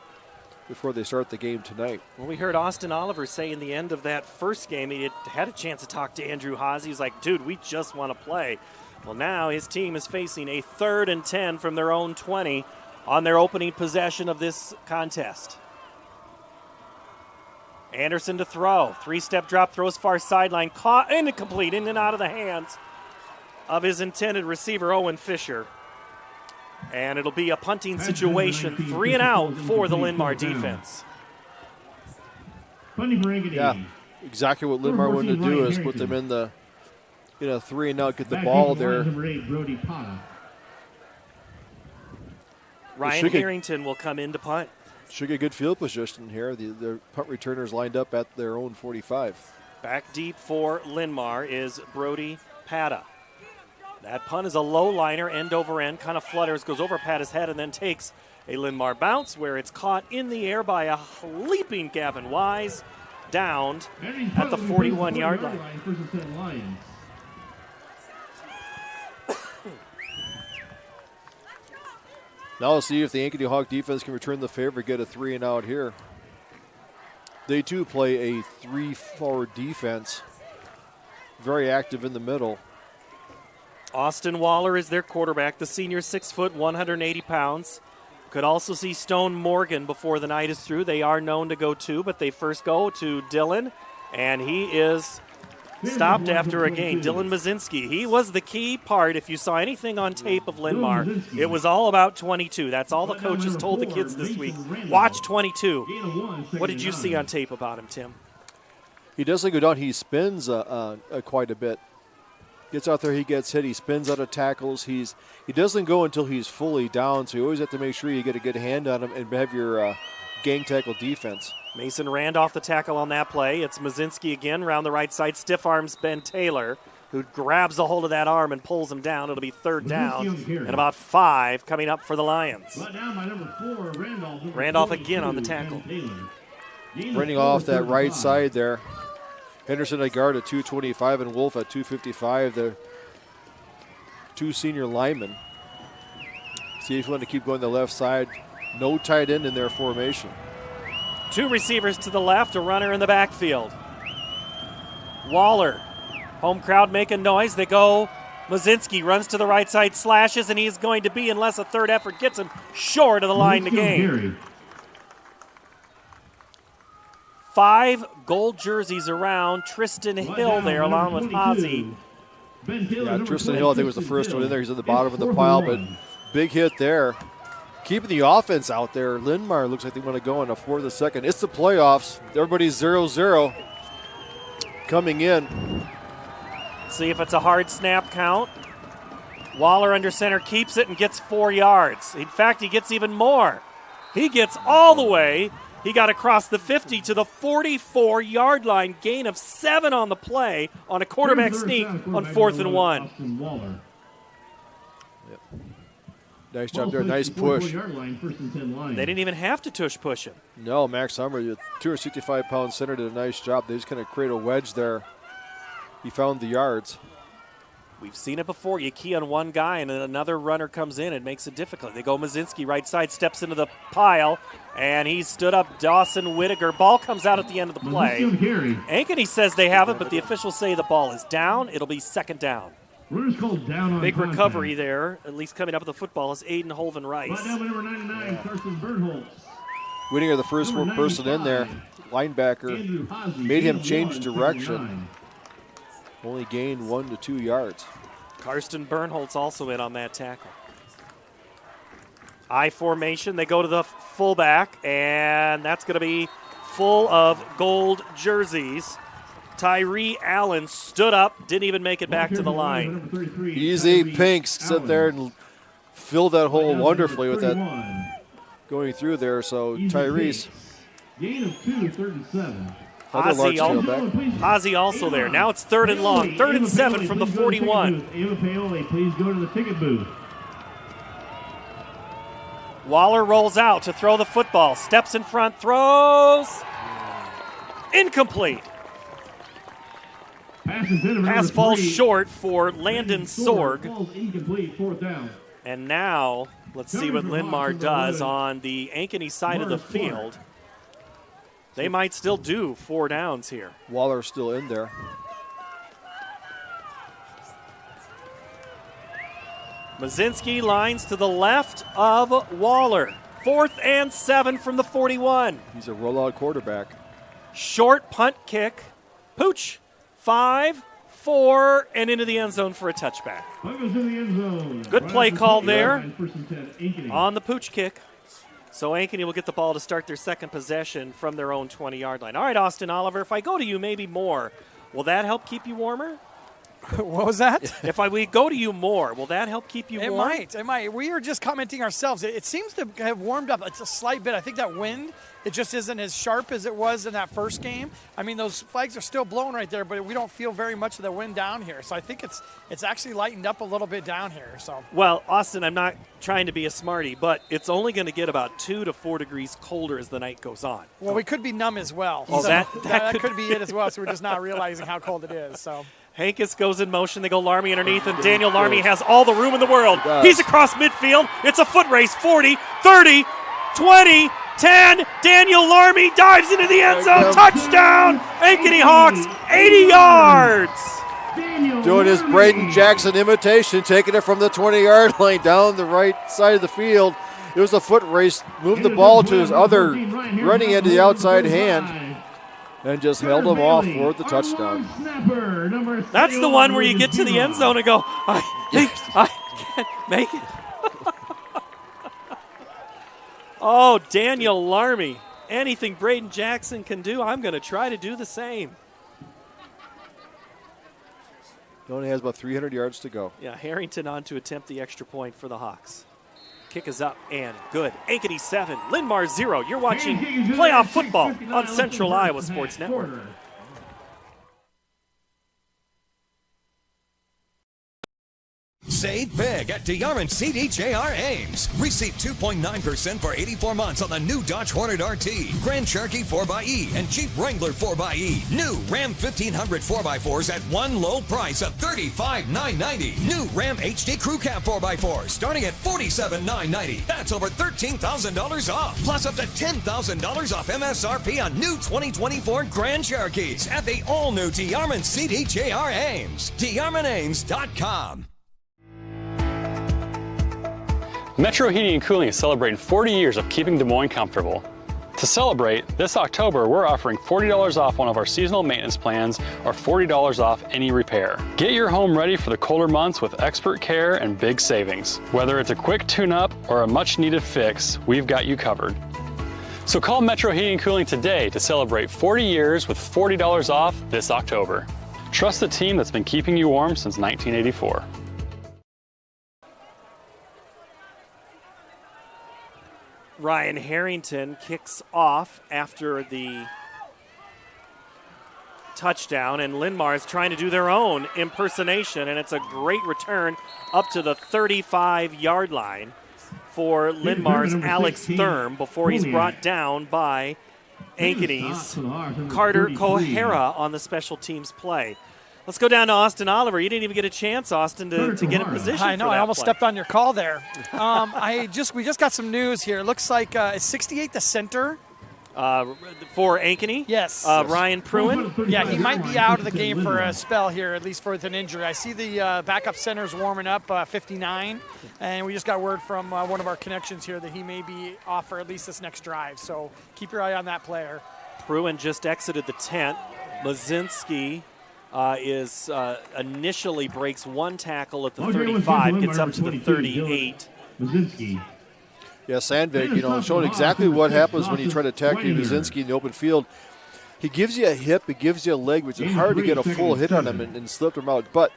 before they start the game tonight. Well, we heard Austin Oliver say in the end of that first game, he had a chance to talk to Andrew Haase. He's like, dude, we just want to play. Well, now his team is facing a 3rd and 10 from their own 20 on their opening possession of this contest. Anderson to throw. 3-step drop, throws far sideline, caught and incomplete, in and out of the hands of his intended receiver, Owen Fisher. And it'll be a punting situation, 3 and out for the Linn-Mar defense. Yeah, exactly what Linn-Mar wanted to do is put them in a 3 and out, get the ball there. Ryan Harrington will come in to punt. Should get good field position here. The punt returners lined up at their own 45. Back deep for Linn-Mar is Brody Pata. That punt is a low liner, end over end, kind of flutters, goes over Pata's head, and then takes a Linn-Mar bounce where it's caught in the air by a leaping Gavin Wise, downed at the 41-yard line. Now we'll see if the Ankeny Hawk defense can return the favor, get a 3 and out here. They too play a 3-4 defense, very active in the middle. Austin Waller is their quarterback, the senior, 6 foot, 180 pounds. Could also see Stone Morgan before the night is through. They are known to go 2, but they first go to Dylan, and he is stopped after a gain. Dylan Mazinski, he was the key part. If you saw anything on tape of Linn-Mar, it was all about 22. That's all the coaches told the kids this week. Watch 22. What did you see on tape about him, Tim? He doesn't go down. He spins quite a bit. Gets out there, he gets hit, he spins out of tackles. He doesn't go until he's fully down, so you always have to make sure you get a good hand on him and have your gang tackle defense. Mason Randolph the tackle on that play. It's Mazinski again around the right side. Stiff arms Ben Taylor, who grabs a hold of that arm and pulls him down. It'll be 3rd down and about 5 coming up for the Lions. Randolph again on the tackle. Running off that right side there. Henderson at guard at 225 and Wolf at 255. The 2 senior linemen. See if you want to keep going the left side. No tight end in their formation. 2 receivers to the left, a runner in the backfield. Waller, home crowd making noise. They go. Mazinski runs to the right side, slashes, and he's going to be, unless a third effort gets him, short of the line to gain. 5 gold jerseys around Tristan Hill there, along with Haase Yeah, Tristan Hill, I think, was the first one in there. He's at the bottom of the pile, but big hit there. Keeping the offense out there. Linn-Mar looks like they want to go on a 4th and second. It's the playoffs. Everybody's 0-0 coming in. See if it's a hard snap count. Waller under center keeps it and gets 4 yards. In fact, he gets even more. He gets all the way. He got across the 50 to the 44-yard line. Gain of 7 on the play on a quarterback sneak on 4th and 1. Yep. Nice job there. Nice push. They didn't even have to push him. No, Max Hummer, 265-pound center, did a nice job. They just kind of create a wedge there. He found the yards. We've seen it before. You key on one guy, and then another runner comes in and makes it difficult. They go Mazinski, right side, steps into the pile, and he stood up Dawson Whittaker. Ball comes out at the end of the play. Ankeny says they have it, but the officials say the ball is down. It'll be 2nd down. Runners called down on Big contact. recovery there, at least coming up with the football, is Aiden Holven Rice. Number 99, Carson Bernholtz. Whittaker, the first person in there, linebacker, made him change direction. Only gained 1 to 2 yards. Karsten Bernholtz also in on that tackle. I formation, they go to the fullback, and that's going to be full of gold jerseys. Tyree Allen stood up, didn't even make it back to the line. Easy Pinks sit there and fill that hole wonderfully with that going through there. So Tyrese. Gain of 2, 3rd and 7. Ozzie also there. Now it's 3rd and long. 3rd and 7 from the 41. Ava Paoli, please go to the ticket booth. Waller rolls out to throw the football. Steps in front, throws. Incomplete. Pass falls short for Landon Sorg. Incomplete, 4th down. And now, let's see what Linn-Mar does on the Ankeny side of the field. They might still do 4 downs here. Waller's still in there. Mazinski lines to the left of Waller. 4th and 7 from the 41. He's a rollout quarterback. Short punt kick. Pooch. 5, 4, and into the end zone for a touchback. Good play call there on the Pooch kick. So Ankeny will get the ball to start their 2nd possession from their own 20-yard line. All right, Austin Oliver, if I go to you maybe more, will that help keep you warmer? What was that? If we go to you more, will that help keep you warm? It might. We were just commenting ourselves. It seems to have warmed up. It's a slight bit. I think that wind, it just isn't as sharp as it was in that first game. I mean, those flags are still blowing right there, but we don't feel very much of the wind down here. So I think it's actually lightened up a little bit down here. So. Well, Austin, I'm not trying to be a smarty, but it's only going to get about 2 to 4 degrees colder as the night goes on. Well, we could be numb as well. Oh, so that could be it as well, so we're just not realizing how cold it is. So. Hankis goes in motion. They go Larmy underneath, and Daniel Larmy has all the room in the world. He's across midfield. It's a foot race. 40, 30, 20, 10. Daniel Larmy dives into the end zone. Touchdown! Ankeny Hawks, 80 yards. Doing his Braden Jackson imitation, taking it from the 20-yard line down the right side of the field. It was a foot race. Moved the ball to his other running end of the outside hand. And just held him off for the touchdown. That's the one where you get to the end zone and go, I can't make it. Oh, Daniel Larmy. Anything Braden Jackson can do, I'm going to try to do the same. He only has about 300 yards to go. Yeah, Harrington on to attempt the extra point for the Hawks. Kick is up and good. Ankeny 7, Linn-Mar 0. You're watching playoff football on Central Iowa Sports Network. Save big at DeArmond CDJR Ames. Receive 2.9% for 84 months on the new Dodge Hornet RT, Grand Cherokee 4xE, and Jeep Wrangler 4xE. New Ram 1500 4x4s at one low price of $35,990. New Ram HD Crew Cab 4x4 starting at $47,990. That's over $13,000 off. Plus up to $10,000 off MSRP on new 2024 Grand Cherokees at the all-new DeArmond CDJR Ames. DeArmondAmes.com. Metro Heating and Cooling is celebrating 40 years of keeping Des Moines comfortable. To celebrate, this October we're offering $40 off one of our seasonal maintenance plans or $40 off any repair. Get your home ready for the colder months with expert care and big savings. Whether it's a quick tune-up or a much-needed fix, we've got you covered. So call Metro Heating and Cooling today to celebrate 40 years with $40 off this October. Trust the team that's been keeping you warm since 1984. Ryan Harrington kicks off after the touchdown, and Linn-Mar is trying to do their own impersonation, and it's a great return up to the 35-yard line for Linn-Mar's Alex Thurm before he's brought down by Ankeny's Carter Kohara on the special teams play. Let's go down to Austin Oliver. You didn't even get a chance, Austin, to get in position. I know. For that I almost play. stepped on your call there. We just got some news here. It looks like it's 68 the center. For Ankeny? Yes. Ryan Pruin? Yeah, he might be out of the game for a spell here, at least with an injury. I see the backup center's warming up, 59, and we just got word from one of our connections here that he may be off for at least this next drive. So keep your eye on that player. Pruin just exited the tent. Mazinski initially breaks one tackle at the 35, gets up to the 38. Mazinski. Yeah, Sandvik, showing exactly what happens when you try to tackle Mazinski in the open field. He gives you a hip, he gives you a leg, which is hard to get a full hit on him and slip him out. But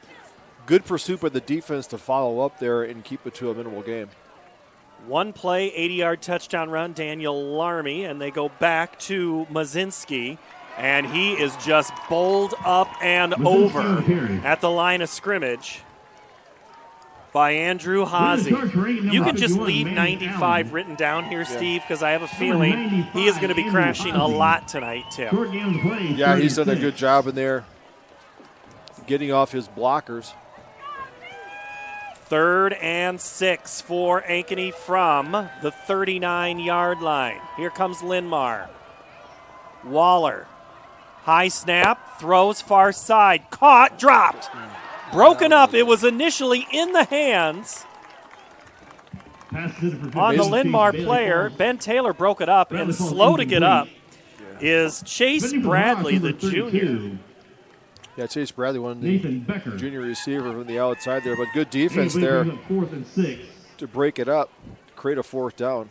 good pursuit by the defense to follow up there and keep it to a minimal game. One play, 80-yard touchdown run, Daniel Larmy, and they go back to Mazinski, and he is just bowled up and over at the line of scrimmage by Andrew Haase. You can just leave 95 written down here, Steve, because I have a feeling he is going to be crashing a lot tonight, Tim. Yeah, he's done a good job in there getting off his blockers. 3rd and 6 for Ankeny from the 39-yard line. Here comes Linn-Mar. Waller. High snap, throws far side. Caught, dropped. Broken up. It was initially in the hands on the Linn-Mar player. Ben Taylor broke it up, and slow to get up is Chase Bradley, the junior. Yeah, Chase Bradley, one of the junior receiver from the outside there, but good defense there to break it up, create a 4th down.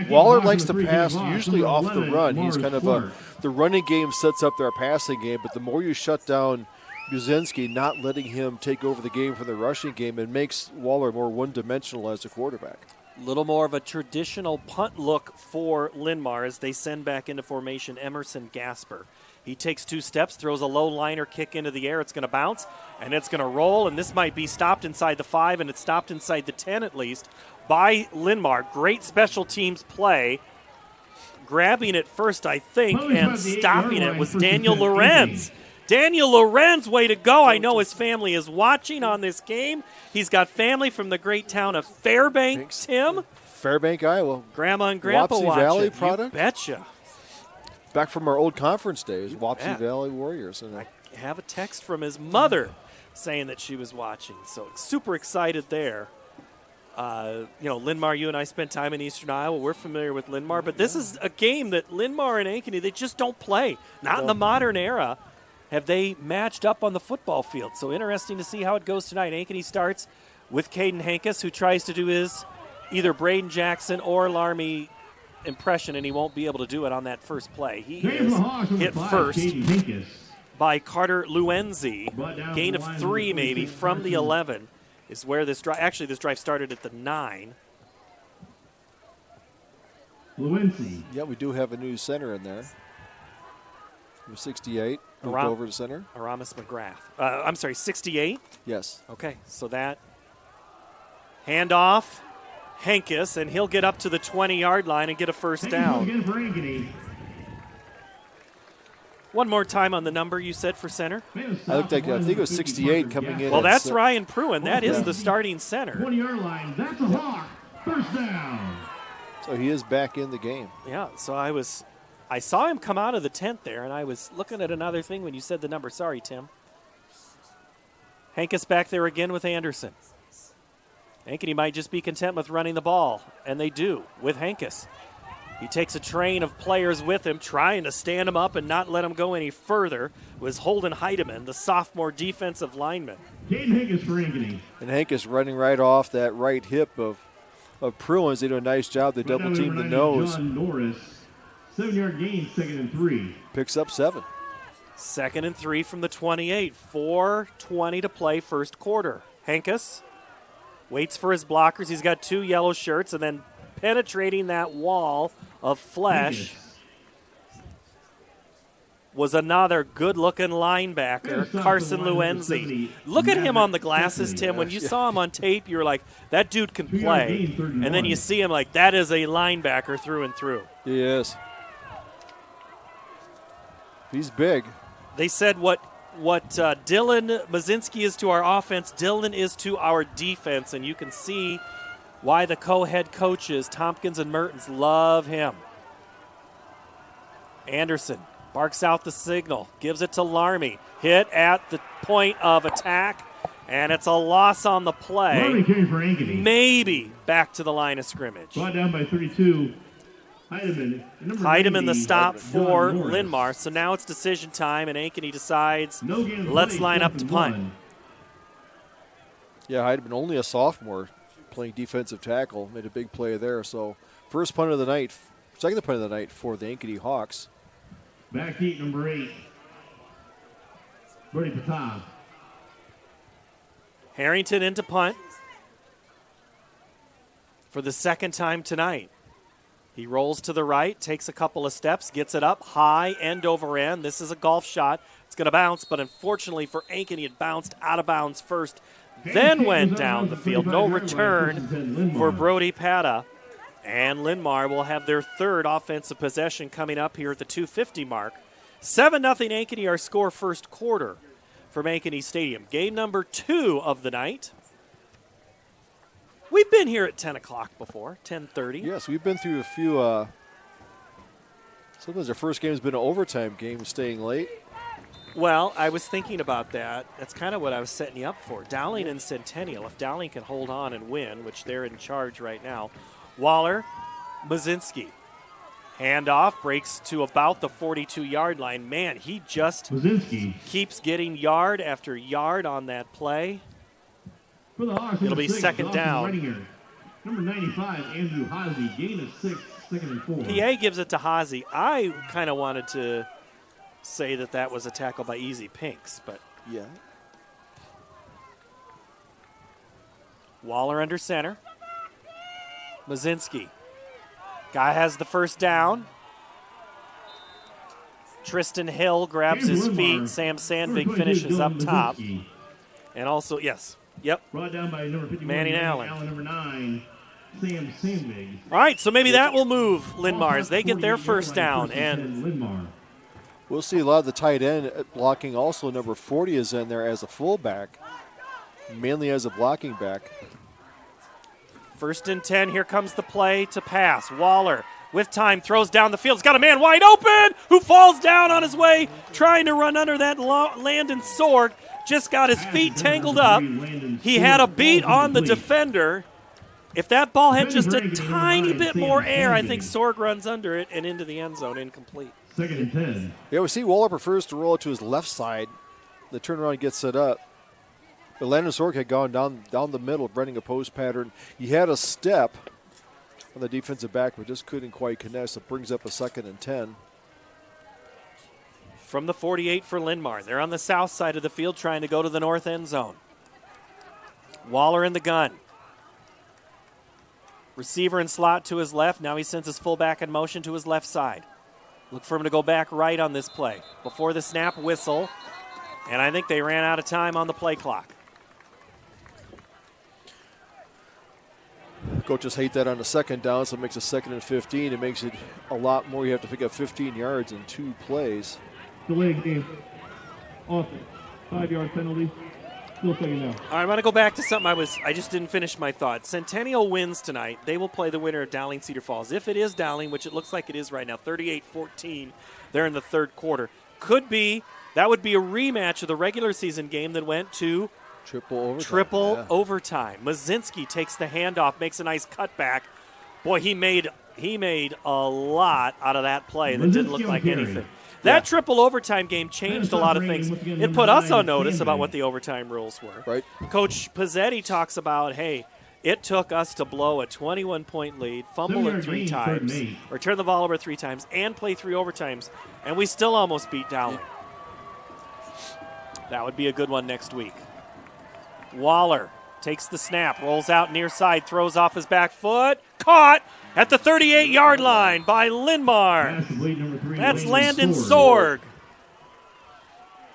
Waller likes to pass usually off the run. He's kind of the running game sets up their passing game, but the more you shut down Buzinski, not letting him take over the game from the rushing game, it makes Waller more one-dimensional as a quarterback. Little more of a traditional punt look for Linn-Mar as they send back into formation Emerson Gasper. He takes 2 steps, throws a low liner kick into the air. It's going to bounce, and it's going to roll, and this might be stopped inside the 5, and it's stopped inside the 10 at least by Linn-Mar. Great special teams play. Grabbing it first, I think, and stopping it was Daniel Lorenz. Daniel Lorenz, way to go. I know his family is watching on this game. He's got family from the great town of Fairbank, Tim. Fairbank, Iowa. Grandma and Grandpa Wapsie watch Valley it. product? You betcha. Back from our old conference days, Wapsie Valley Warriors. And I have a text from his mother saying that she was watching, so super excited there. Linn-Mar, you and I spent time in Eastern Iowa. We're familiar with Linn-Mar, but this is a game that Linn-Mar and Ankeny, they just don't play. Not in the modern era have they matched up on the football field. So interesting to see how it goes tonight. Ankeny starts with Caden Hankus, who tries to do his either Braden Jackson or Larmy impression, and he won't be able to do it on that first play. He is hit first by Carter Luenzi. Gain of 3 maybe from the 11 is where this drive, actually this drive started at the 9. Luenzi. Yeah, we do have a new center in there. Number 68, moved over to center. Aramis McGrath. 68? Yes. Okay, so that handoff. Hankus, and he'll get up to the 20-yard line and get a first down. One more time on the number you said for center. I think it was 68 coming in. Well, that's Ryan Pruin. That is the starting center. 20-yard line. That's a Hawk. First down. So he is back in the game. Yeah, so I saw him come out of the tent there, and I was looking at another thing when you said the number. Sorry, Tim. Hankus back there again with Anderson. Ankeny might just be content with running the ball, and they do with Hankus. He takes a train of players with him, trying to stand him up and not let him go any further, was Holden Heidemann, the sophomore defensive lineman. Caden Hankins for Ankeny. And Hankins running right off that right hip of Pruins. They do a nice job. They double team the nose. John Norris, 7-yard gain, 2nd and 3. Picks up 7. 2nd and 3 from the 28. 4:20 to play first quarter. Hankins waits for his blockers. He's got 2 yellow shirts, and then penetrating that wall of flesh was another good-looking linebacker, Carson Luenzi. Look at him on the glasses, Tim. When you saw him on tape, you were like, that dude can play. And then you see him like, that is a linebacker through and through. He is. He's big. They said what Dylan Mazinski is to our offense, Dylan is to our defense, and you can see why the co-head coaches, Tompkins and Mertens, love him. Anderson barks out the signal, gives it to Larmy. Hit at the point of attack, and it's a loss on the play. Larmy carrying for Ankeny. Maybe back to the line of scrimmage. Brought down by 32. Heidemann the stop for Linn-Mar. So now it's decision time, and Ankeny decides, let's line up to punt. Yeah, Heidemann, only a sophomore, playing defensive tackle, made a big play there. So first punt of the night, second punt of the night for the Ankeny Hawks. Back heat number 8. Brody Pataz. Harrington into punt for the second time tonight. He rolls to the right, takes a couple of steps, gets it up high, end over end. This is a golf shot. It's going to bounce, but unfortunately for Ankeny, it bounced out of bounds first, then went down the field. No return for Brody Pata. And Linn-Mar will have their third offensive possession coming up here at the 2:50 mark. 7-0 Ankeny, our score first quarter from Ankeny Stadium. Game number 2 of the night. We've been here at 10 o'clock before, 10:30. Yes, we've been through a few. Sometimes our first game has been an overtime game, staying late. Well, I was thinking about that. That's kind of what I was setting you up for. Dowling and Centennial. If Dowling can hold on and win, which they're in charge right now. Waller, Mazinski. Handoff, breaks to about the 42-yard line. Man, he just keeps getting yard after yard on that play. For the Hawks, it'll be 2nd down. Number 95, Andrew Hazy, gain of 6, 2nd and 4. PA gives it to Hazy. I kind of wanted to say that was a tackle by Easy Pinks, but yeah. Waller under center. Mazinski. Guy has the first down. Tristan Hill grabs his feet. Sam Sandvig finishes up top. And also, yes. Yep. Brought down by number 51, Manning Allen. Number 9, Sam Sandvig. All right, so maybe that will move Linn-Mar as they get their first down. And we'll see a lot of the tight end blocking. Also, number 40 is in there as a fullback, mainly as a blocking back. 1st and 10, here comes the play to pass. Waller, with time, throws down the field. He's got a man wide open who falls down on his way, trying to run under that Landon Sorg. Just got his feet tangled up. He had a beat on the defender. If that ball had just a tiny bit more air, I think Sorg runs under it and into the end zone, incomplete. 2nd and 10. Yeah, we see Waller prefers to roll it to his left side. The turnaround gets set up. But Landon Sorg had gone down the middle, running a post pattern. He had a step on the defensive back, but just couldn't quite connect. So it brings up a 2nd and 10. From the 48 for Linn-Mar. They're on the south side of the field trying to go to the north end zone. Waller in the gun. Receiver in slot to his left. Now he sends his fullback in motion to his left side. Look for him to go back right on this play. Before the snap whistle. And I think they ran out of time on the play clock. Coaches hate that on the 2nd down, so it makes it 2nd and 15. It makes it a lot more. You have to pick up 15 yards in 2 plays. Delayed game. Off. 5-yard penalty. Still 2nd down. All right, I'm going to go back to something I just didn't finish my thought. Centennial wins tonight. They will play the winner of Dowling Cedar Falls. If it is Dowling, which it looks like it is right now, 38-14, they're in the 3rd quarter. That would be a rematch of the regular season game that went to triple overtime. Mazinski takes the handoff, makes a nice cutback. Boy, he made a lot out of that play that didn't look like anything. That triple overtime game changed a lot of things. It put us on notice about what the overtime rules were. Right. Coach Pizzetti talks about, hey, it took us to blow a 21-point lead, fumble it 3 times, or turn the ball over 3 times, and play 3 overtimes, and we still almost beat Dowling. That would be a good one next week. Waller takes the snap, rolls out near side, throws off his back foot, caught at the 38-yard line by Linn-Mar. That's Landon Sorg.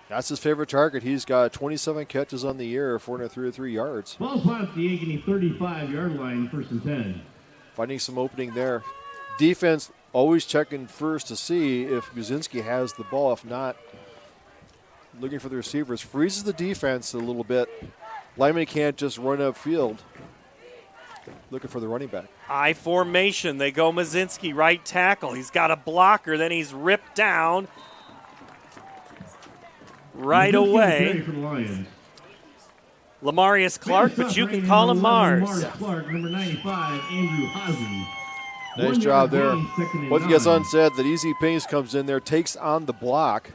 That's his favorite target. He's got 27 catches on the year, 433 yards. Ball past the Ankeny 35-yard line, 1st and 10. Finding some opening there. Defense always checking first to see if Muzinski has the ball. If not, looking for the receivers. Freezes the defense a little bit. Lyman can't just run upfield. Looking for the running back. I formation. They go Muzinski, right tackle. He's got a blocker. Then he's ripped down right away. Lamarius Clark, but you can call him Mars. Clark, number 95, Andrew Hazen. Nice job there. What gets unsaid, that Easy Pace comes in there, takes on the block,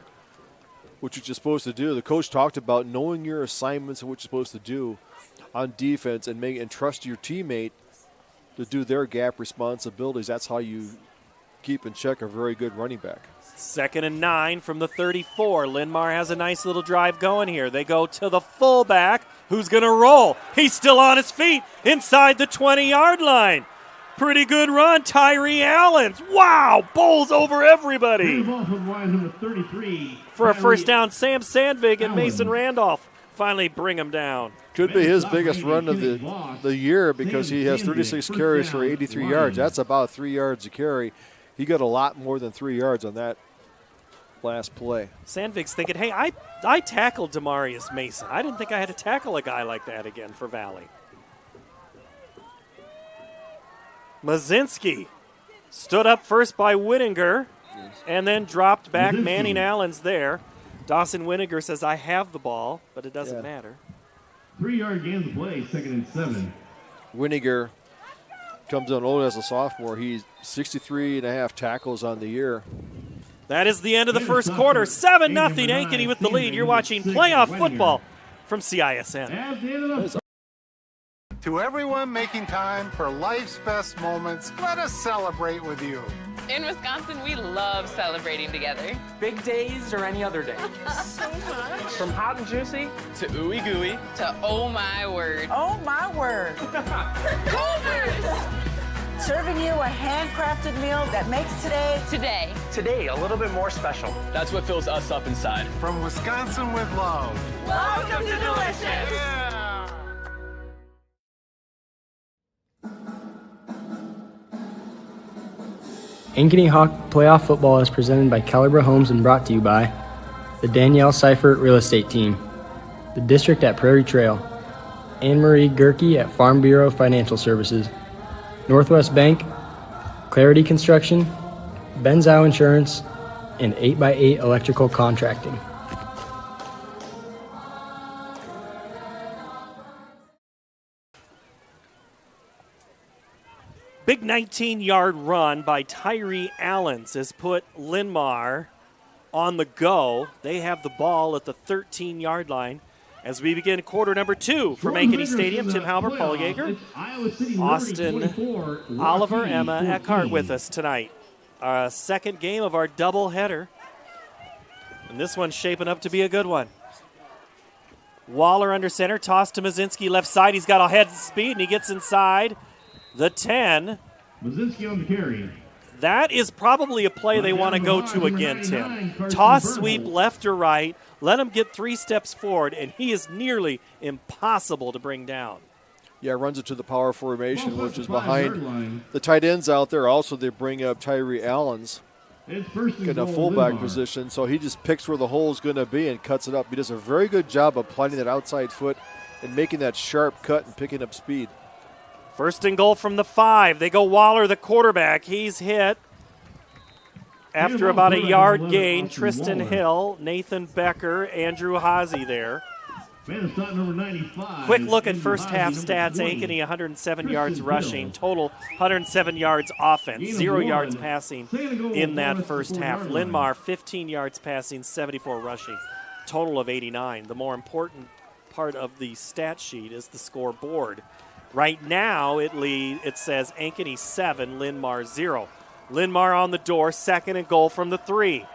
which you're supposed to do. The coach talked about knowing your assignments and what you're supposed to do on defense and trust your teammate to do their gap responsibilities. That's how you keep in check a very good running back. 2nd and 9 from the 34. Linn-Mar has a nice little drive going here. They go to the fullback, who's going to roll. He's still on his feet inside the 20-yard line. Pretty good run, Tyree Allens. Wow, bowls over everybody. For a first down, Sam Sandvig and Mason Randolph finally bring him down. Could be his biggest run of the year because he has 36 carries for 83 yards. That's about 3 yards a carry. He got a lot more than 3 yards on that last play. Sandvik's thinking, hey, I tackled Demarius Mason. I didn't think I had to tackle a guy like that again for Valley. Muzinski stood up first by Whittinger and then dropped back. Manning Allen's there. Dawson Whittinger says, I have the ball, but it doesn't matter. 3-yard gain of play, 2nd and 7. Whittinger comes on old as a sophomore. He's 63.5 tackles on the year. That is the end of the first quarter. 7-0 Ankeny with the lead. You're watching playoff football from CISN. To everyone making time for life's best moments, let us celebrate with you. In Wisconsin, we love celebrating together. Big days or any other day. So much. From hot and juicy to ooey gooey to oh my word. Oh my word. Cougars! Serving you a handcrafted meal that makes today a little bit more special. That's what fills us up inside. From Wisconsin with love. Welcome to Delicious. Yeah. Ankeny Hawk Playoff Football is presented by Calibra Homes and brought to you by the Danielle Seifert Real Estate Team, the District at Prairie Trail, Anne-Marie Gerke at Farm Bureau Financial Services, Northwest Bank, Clarity Construction, Benzow Insurance, and 8x8 Electrical Contracting. Big 19-yard run by Tyree Allens has put Linn-Mar on the go. They have the ball at the 13-yard line as we begin quarter number 2 from Ankeny Stadium. Tim Halber, Paul Yeager, Austin Oliver, Emma Eckhart with us tonight. Our second game of our doubleheader. And this one's shaping up to be a good one. Waller under center, toss to Muzinski left side. He's got a head speed and he gets inside the 10. Muzinski on the carry. That is probably a play they want to go to again, Tim. Toss sweep left or right. Let him get 3 steps forward, and he is nearly impossible to bring down. Yeah, runs it to the power formation, which is behind the tight ends out there. Also, they bring up Tyree Allens in a fullback position, so he just picks where the hole is going to be and cuts it up. He does a very good job of planting that outside foot and making that sharp cut and picking up speed. First and goal from the 5. They go Waller, the quarterback. He's hit after about a yard gain. Tristan Hill, Nathan Becker, Andrew Hazy there. Man of start number 95. Quick look at first half stats. Ankeny 107 yards rushing, total 107 yards offense, 0 yards passing in that first half. Linn-Mar 15 yards passing, 74 rushing, total of 89. The more important part of the stat sheet is the scoreboard. Right now it says Ankeny 7, Linn-Mar 0. Linn-Mar on the door, 2nd and goal from the 3.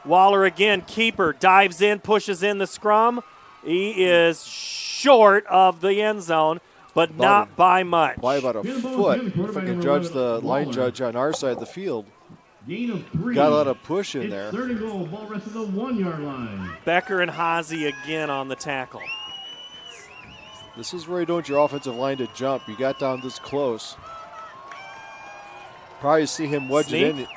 Waller again, keeper, dives in, pushes in the scrum. He is short of the end zone, but not by much. By about a foot. If I can judge the line judge on our side of the field. Got a lot of push in there. 3rd and goal, ball rest of the 1-yard line. Becker and Haase again on the tackle. This is where you don't want your offensive line to jump. You got down this close. Probably see him wedge it in.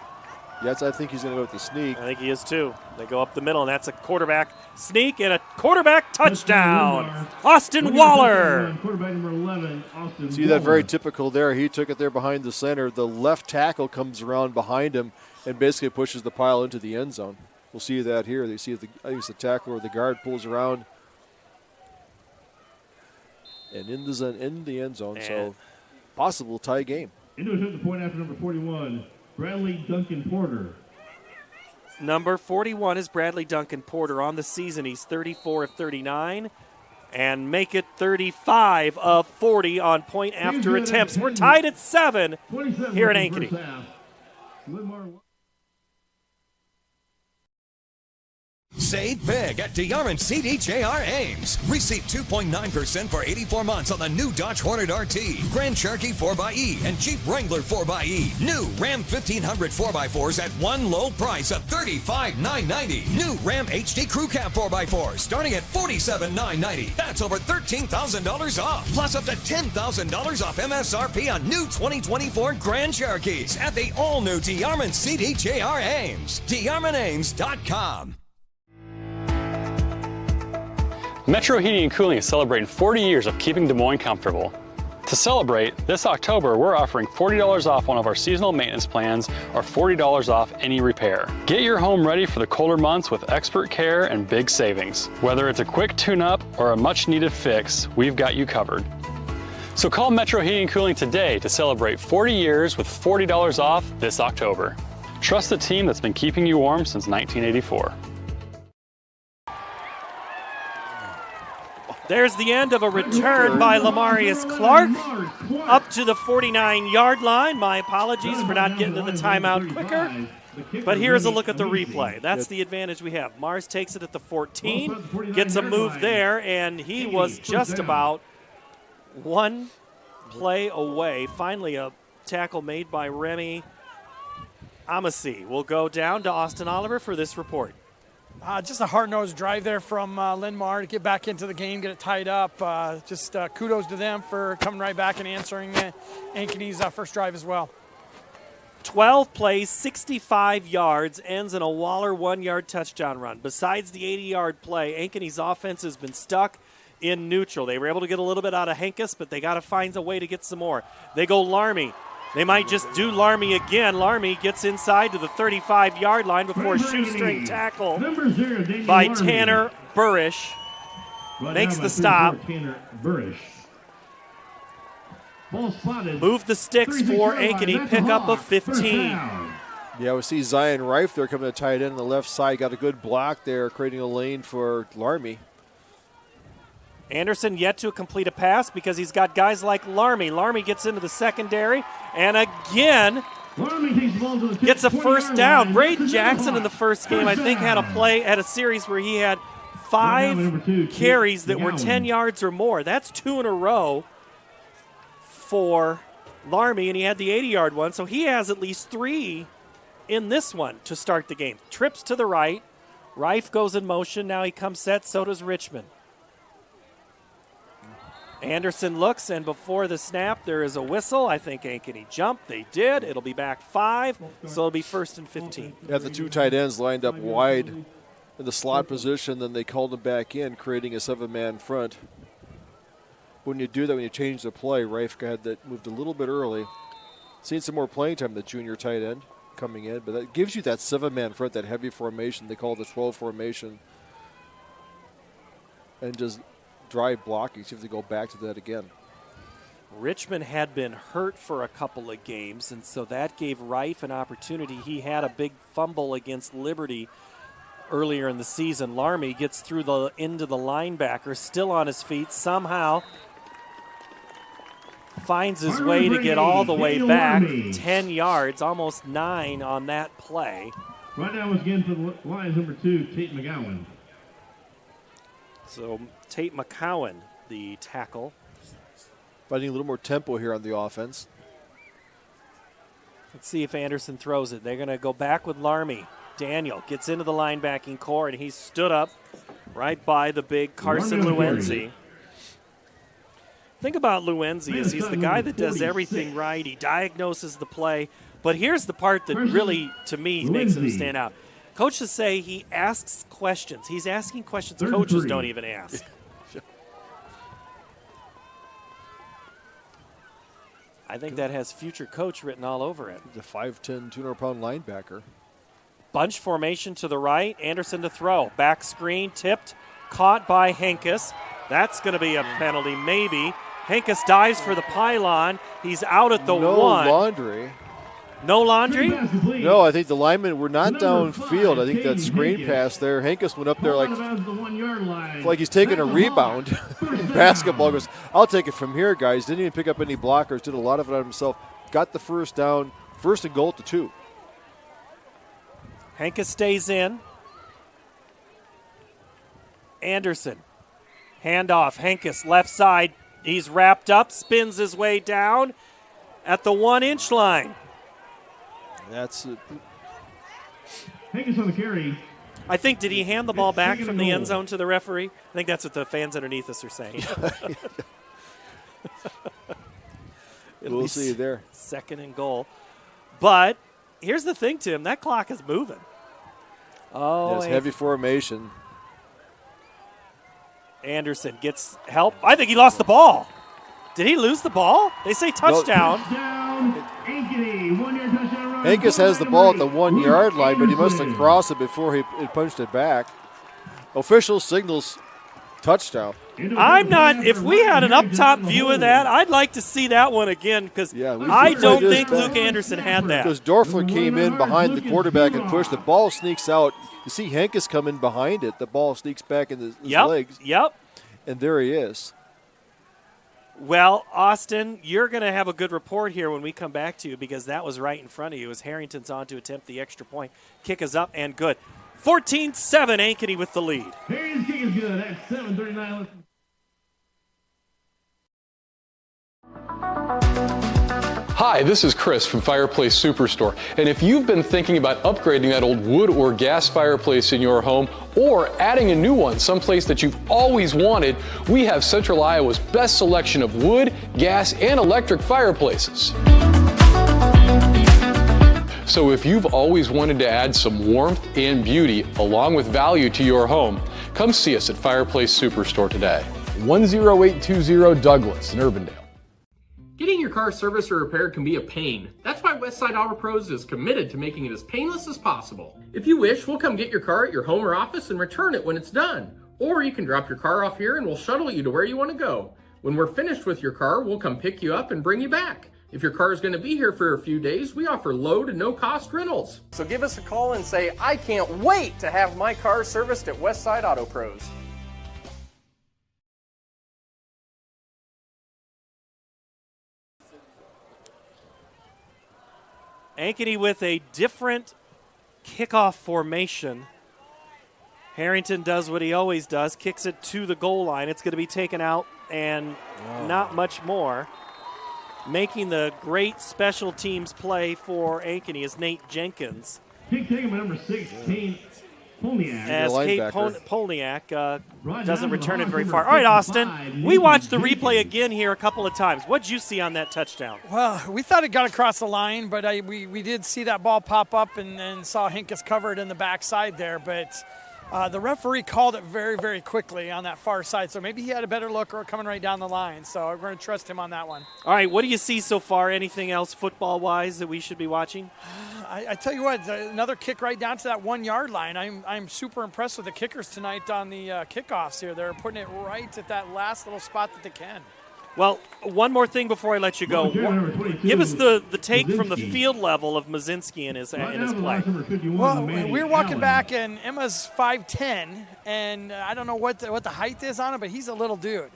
Yes, I think he's going to go with the sneak. I think he is too. They go up the middle, and that's a quarterback sneak and a quarterback touchdown. Austin Waller. Quarterback number 11, Austin See that very typical there. He took it there behind the center. The left tackle comes around behind him and basically pushes the pile into the end zone. We'll see that here. They see I think it's the tackle or the guard pulls around and in the end zone. So possible tie game. Into the point after number 41. Bradley Duncan Porter. Number 41 is Bradley Duncan Porter. On the season, he's 34 of 39 and make it 35 of 40 on point after attempts. We're tied at 7 here at Ankeny. Save big at DeYarman CDJR Ames. Receive 2.9% for 84 months on the new Dodge Hornet RT, Grand Cherokee 4xE, and Jeep Wrangler 4xE. New Ram 1500 4x4s at one low price of $35,990. New Ram HD Crew Cab 4x4 starting at $47,990. That's over $13,000 off. Plus up to $10,000 off MSRP on new 2024 Grand Cherokees at the all-new DeYarman CDJR Ames. DeYarmanAmes.com. Metro Heating and Cooling is celebrating 40 years of keeping Des Moines comfortable. To celebrate, this October we're offering $40 off one of our seasonal maintenance plans or $40 off any repair. Get your home ready for the colder months with expert care and big savings. Whether it's a quick tune-up or a much-needed fix, we've got you covered. So call Metro Heating and Cooling today to celebrate 40 years with $40 off this October. Trust the team that's been keeping you warm since 1984. There's the end of a return by Lamarius Clark up to the 49-yard line. My apologies for not getting to the timeout quicker. But here's a look at the replay. That's the advantage we have. Mars takes it at the 14, gets a move there, and he was just about one play away. Finally, a tackle made by Remy Amassi. We'll go down to Austin Oliver for this report. Just a hard-nosed drive there from Linn-Mar to get back into the game, get it tied up. Kudos to them for coming right back and answering Ankeny's first drive as well. 12 plays, 65 yards, ends in a Waller 1-yard touchdown run. Besides the 80-yard play, Ankeny's offense has been stuck in neutral. They were able to get a little bit out of Henkes, but they got to find a way to get some more. They go Larmy. They might just do Larmy again. Larmy gets inside to the 35-yard line before a shoestring tackle by Tanner Burrish. Makes the stop. Move the sticks for Ankeny. Pick up a 15. Yeah, we see Zion Reif there coming to tight end on the left side. Got a good block there, creating a lane for Larmy. Anderson yet to complete a pass because he's got guys like Larmy. Larmy gets into the secondary and again gets a first down. Braden Jackson in the first game, I think, had a series where he had 5 carries that were 10 yards or more. That's 2 in a row for Larmy, and he had the 80-yard one, so he has at least 3 in this one to start the game. Trips to the right. Reif goes in motion. Now he comes set. So does Richmond. Anderson looks, and before the snap, there is a whistle. I think Ankeny jumped. They did. It'll be back 5, so it'll be 1st and 15. Yeah, the 2 tight ends lined up wide in the slot position, then they called them back in, creating a 7-man front. When you do that, when you change the play, Reif had that moved a little bit early. Seen some more playing time, the junior tight end coming in, but that gives you that 7-man front, that heavy formation. They call it the 12 formation. And just drive blocking. See if they go back to that again. Richmond had been hurt for a couple of games, and so that gave Reif an opportunity. He had a big fumble against Liberty earlier in the season. Larmy gets through into the linebacker, still on his feet, somehow finds his way to get all the way back, 10 yards, almost 9 on that play. Right now is again for the Lions, number 2, Tate McGowan. So Tate McCowan, the tackle. Finding a little more tempo here on the offense. Let's see if Anderson throws it. They're going to go back with Larmy. Daniel gets into the linebacking core, and he stood up right by the big Carson Luenzi. Think about Luenzi is he's the guy that does everything right. He diagnoses the play. But here's the part that really, to me, makes him stand out. Coaches say he asks questions. He's asking questions coaches don't even ask. I think that has future coach written all over it. The 5'10", 200-pound linebacker. Bunch formation to the right. Anderson to throw. Back screen, tipped, caught by Henkes. That's going to be a penalty, maybe. Henkes dives for the pylon. He's out at the one. No laundry. No laundry? No, I think the linemen were not downfield. I think that screen pass there, Henkes went up there like he's taking a rebound in basketball. Goes, I'll take it from here, guys. Didn't even pick up any blockers. Did a lot of it on himself. Got the first down. First and goal to 2. Henkes stays in. Anderson. Handoff. Henkes left side. He's wrapped up. Spins his way down at the 1-inch line. That's it. Henkes on the carry. I think, did he hand the ball back from the end zone to the referee? I think that's what the fans underneath us are saying. We'll see you there. 2nd and goal. But here's the thing, Tim. That clock is moving. Oh, yes, heavy formation. Anderson gets help. I think he lost the ball. Did he lose the ball? They say touchdown. Ankeny, 1-yard touchdown run. Henkes has the ball at the 1-yard line, but he must have crossed it before he punched it back. Official signals touchdown. I'm not, if we had an up-top view of that, I'd like to see that one again because I don't think Luke Anderson had that. Because Dorfler came in behind the quarterback and pushed. The ball sneaks out. You see Henkes come in behind it. The ball sneaks back in his legs. Yep. And there he is. Well, Austin, you're going to have a good report here when we come back to you because that was right in front of you as Harrington's on to attempt the extra point. Kick is up and good. 14-7, Ankeny with the lead. Harrington's kick is good at 7:39. Hi, this is Chris from Fireplace Superstore, and if you've been thinking about upgrading that old wood or gas fireplace in your home or adding a new one someplace that you've always wanted, we have Central Iowa's best selection of wood, gas, and electric fireplaces. So if you've always wanted to add some warmth and beauty along with value to your home, come see us at Fireplace Superstore today. 10820 Douglas in Urbandale. Getting your car serviced or repaired can be a pain. That's why Westside Auto Pros is committed to making it as painless as possible. If you wish, we'll come get your car at your home or office and return it when it's done. Or you can drop your car off here and we'll shuttle you to where you want to go. When we're finished with your car, we'll come pick you up and bring you back. If your car is going to be here for a few days, we offer low to no cost rentals. So give us a call and say, I can't wait to have my car serviced at Westside Auto Pros. Ankeny with a different kickoff formation. Harrington does what he always does, kicks it to the goal line. It's going to be taken out and not much more. Making the great special teams play for Ankeny is Nate Jenkins. Kick taken by number 16, Polniak. As Kate Polniak doesn't return it very far. All right, Austin, we watched the replay again here a couple of times. What did you see on that touchdown? Well, we thought it got across the line, but we did see that ball pop up and saw Henkes covered in the backside there. But The referee called it very, very quickly on that far side, so maybe he had a better look or coming right down the line. So we're going to trust him on that one. All right, what do you see so far? Anything else football-wise that we should be watching? I tell you what, another kick right down to that 1 yard line. I'm super impressed with the kickers tonight on the kickoffs here. They're putting it right at that last little spot that they can. Well, one more thing before I let you go. Give us the take from the field level of Mazinski in his play. Well, we were walking back, and Emma's 5'10", and I don't know what the height is on him, but he's a little dude.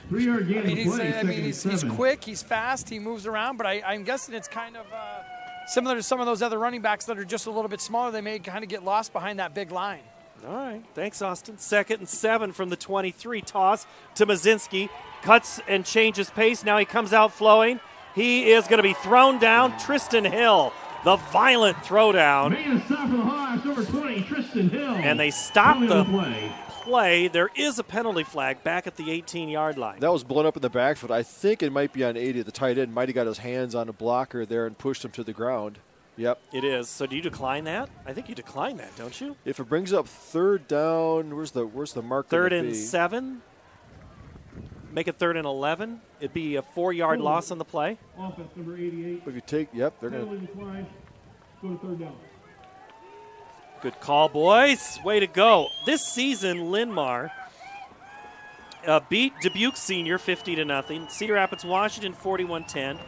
3 yard gain. He's quick, he's fast, he moves around, but I'm guessing it's kind of similar to some of those other running backs that are just a little bit smaller. They may kind of get lost behind that big line. All right, thanks, Austin. 2nd and 7 from the 23. Toss to Mazinski. Cuts and changes pace. Now he comes out flowing. He is going to be thrown down. Tristan Hill, the violent throwdown. Making a stop for the Hawks, number 20, Tristan Hill. And they stop the play. There is a penalty flag back at the 18-yard line. That was blown up in the backfield. I think it might be on 80. The tight end might have got his hands on a blocker there and pushed him to the ground. Yep. It is. So do you decline that? I think you decline that, don't you? If it brings up 3rd down, where's the mark? 3rd and 7. Make it 3rd and 11. It'd be a 4-yard loss on the play. Offense number 88. If you take, they're going to go to 3rd down. Good call, boys. Way to go. This season, Linn-Mar beat Dubuque Senior 50-0. Cedar Rapids, Washington 41-10.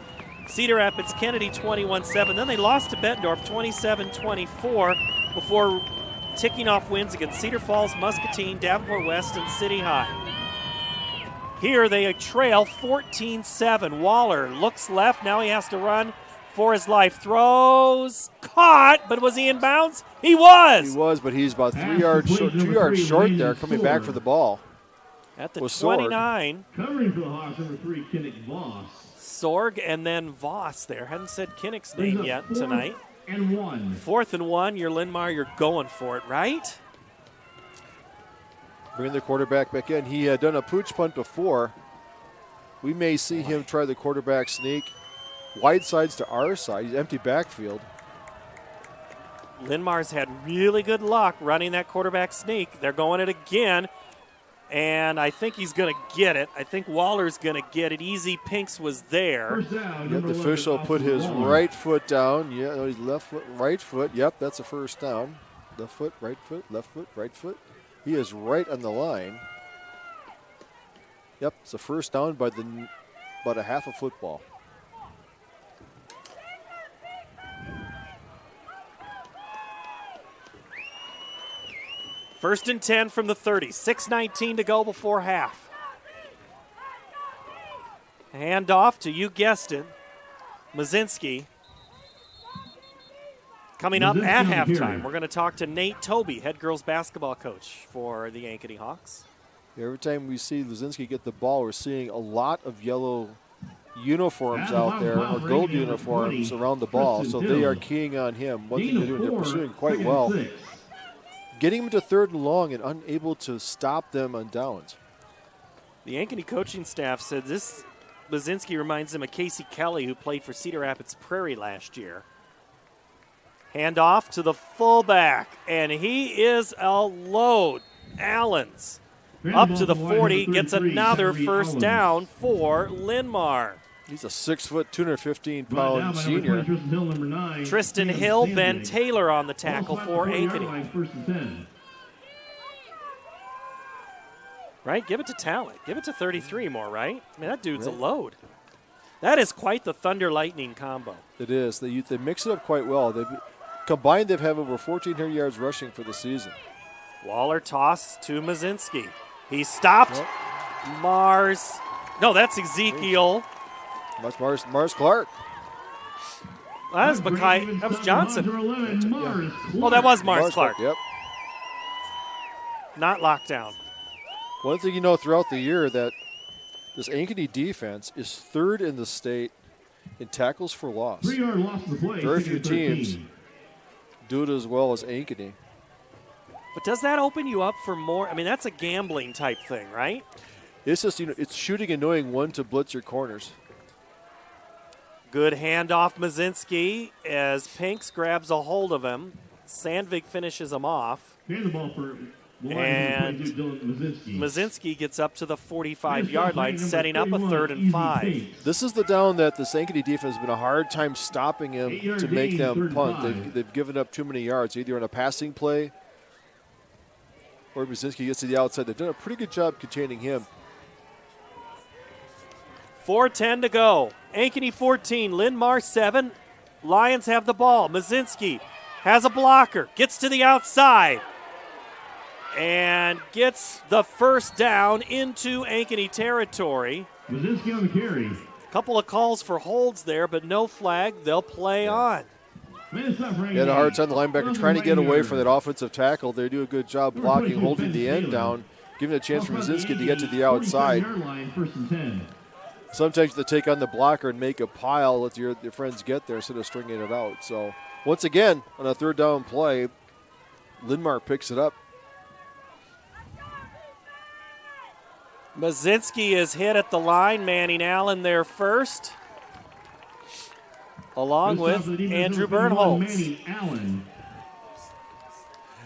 Cedar Rapids, Kennedy 21-7. Then they lost to Bettendorf 27-24 before ticking off wins against Cedar Falls, Muscatine, Davenport West, and City High. Here they trail 14-7. Waller looks left. Now he has to run for his life. Throws. Caught. But was he in bounds? He was. He was, but he's about 2 yards short there coming back for the ball. At the 29. Covering for the Hawks, number 3, Kinnick Voss. Sorg and then Voss there. Hadn't said Kinnick's name yet tonight. 4th and 1. 4th and 1. You're Linn-Mar. You're going for it, right? Bringing the quarterback back in. He had done a pooch punt before. We may see him try the quarterback sneak. Wide sides to our side. He's empty backfield. Linn-Mar's had really good luck running that quarterback sneak. They're going it again, and I think he's going to get it. I think Waller's going to get it. Easy Pinks was there. Yep, the official put his right foot down. Yeah, no, his left foot, right foot. Yep, that's a first down. Left foot, right foot, left foot, right foot. He is right on the line. Yep, it's a first down by about a half a football. First and 10 from the 30. 6:19 to go before half. Handoff to, you guessed it, Mazinski. Coming up at halftime, we're going to talk to Nate Toby, head girls basketball coach for the Ankeny Hawks. Every time we see Lazinski get the ball, we're seeing a lot of yellow uniforms out there, or gold uniforms around the ball, so they are keying on him. One thing they're doing, they're pursuing quite well. Getting him to 3rd and long and unable to stop them on downs. The Ankeny coaching staff said this Lazinski reminds them of Casey Kelly, who played for Cedar Rapids Prairie last year. Handoff to the fullback, and he is a load. Allens up to the 40, gets another first down for Linn-Mar. He's a 6 foot, 215-pound senior. Tristan Hill, Ben Taylor on the tackle for Ankeny. Right? Give it to talent. Give it to 33 more, right? I mean, that dude's a load. That is quite the Thunder Lightning combo. It is. They mix it up quite well. Combined, they've had over 1,400 yards rushing for the season. Waller toss to Mazinski. He stopped. Yep. Mars. No, that's Ezekiel. That's Mars Clark. That was Mackay. That was Johnson. Oh, that was Mars Clark. Yep. Not lockdown. One thing you know throughout the year that this Ankeny defense is 3rd in the state in tackles for loss. 3-yard loss of the play. Very few teams do it as well as Ankeny. But does that open you up for more? I mean, that's a gambling type thing, right? It's just, it's shooting and knowing when to blitz your corners. Good handoff, Mazinski, as Pinks grabs a hold of him. Sandvik finishes him off. Hand the ball for And Mazinski gets up to the 45-yard line, setting up a 3rd and 5. This is the down that the Ankeny defense has been a hard time stopping him to make them punt. They've given up too many yards, either on a passing play or Mazinski gets to the outside. They've done a pretty good job containing him. 4:10 to go. Ankeny 14, Linn-Mar 7. Lions have the ball. Mazinski has a blocker, gets to the outside, and gets the first down into Ankeny territory. Mazinski on the carry. A couple of calls for holds there, but no flag. They'll play on. He had a hard time, the linebacker, trying to get away from that offensive tackle. They do a good job blocking, holding the end down, giving a chance for Mazinski to get to the outside. Sometimes they take on the blocker and make a pile, let your friends get there instead of stringing it out. So once again, on a 3rd down play, Linn-Mar picks it up. Mazinski is hit at the line. Manning Allen there first, along with Andrew Bernholtz.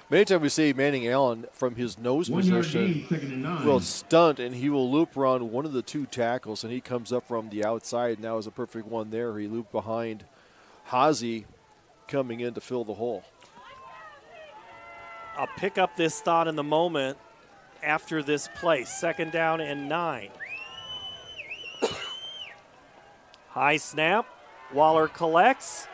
Many times we see Manning Allen from his nose position will stunt, and he will loop around one of the 2 tackles, and he comes up from the outside. Now is a perfect one there. He looped behind IHSAA coming in to fill the hole. I'll pick up this thought in the moment after this play. 2nd down and 9. High snap. Waller collects.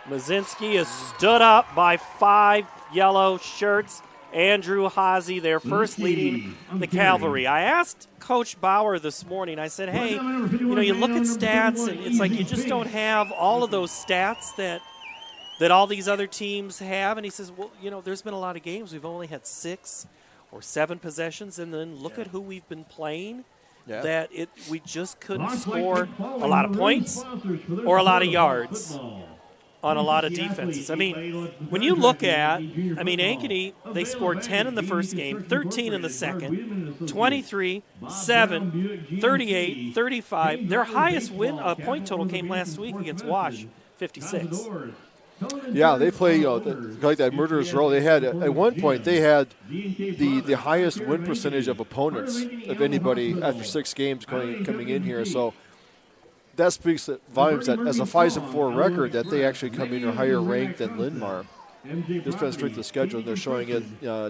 Mazinski is stood up by 5 yellow shirts. Andrew IHSAA there first, leading the cavalry. I asked Coach Bauer this morning, I said, hey, you look at stats, and it's like you just don't have all of those stats that all these other teams have. And he says, well, there's been a lot of games. We've only had 6 or 7 possessions, and then look at who we've been playing. That we just couldn't score a lot of points or a lot of yards on a lot of defenses. I mean, when you look at, Ankeny, they scored 10 in the first game, 13 in the second, 23, 7, 38, 35. Their highest point total came last week against Wash, 56. Yeah, they play like that murderer's row. They had at one point they had the highest win percentage of opponents of anybody after 6 games coming in here. So that speaks volumes that as a 5-4 record that they actually come in a higher rank than Linn-Mar. Just been straight to the schedule, and they're showing it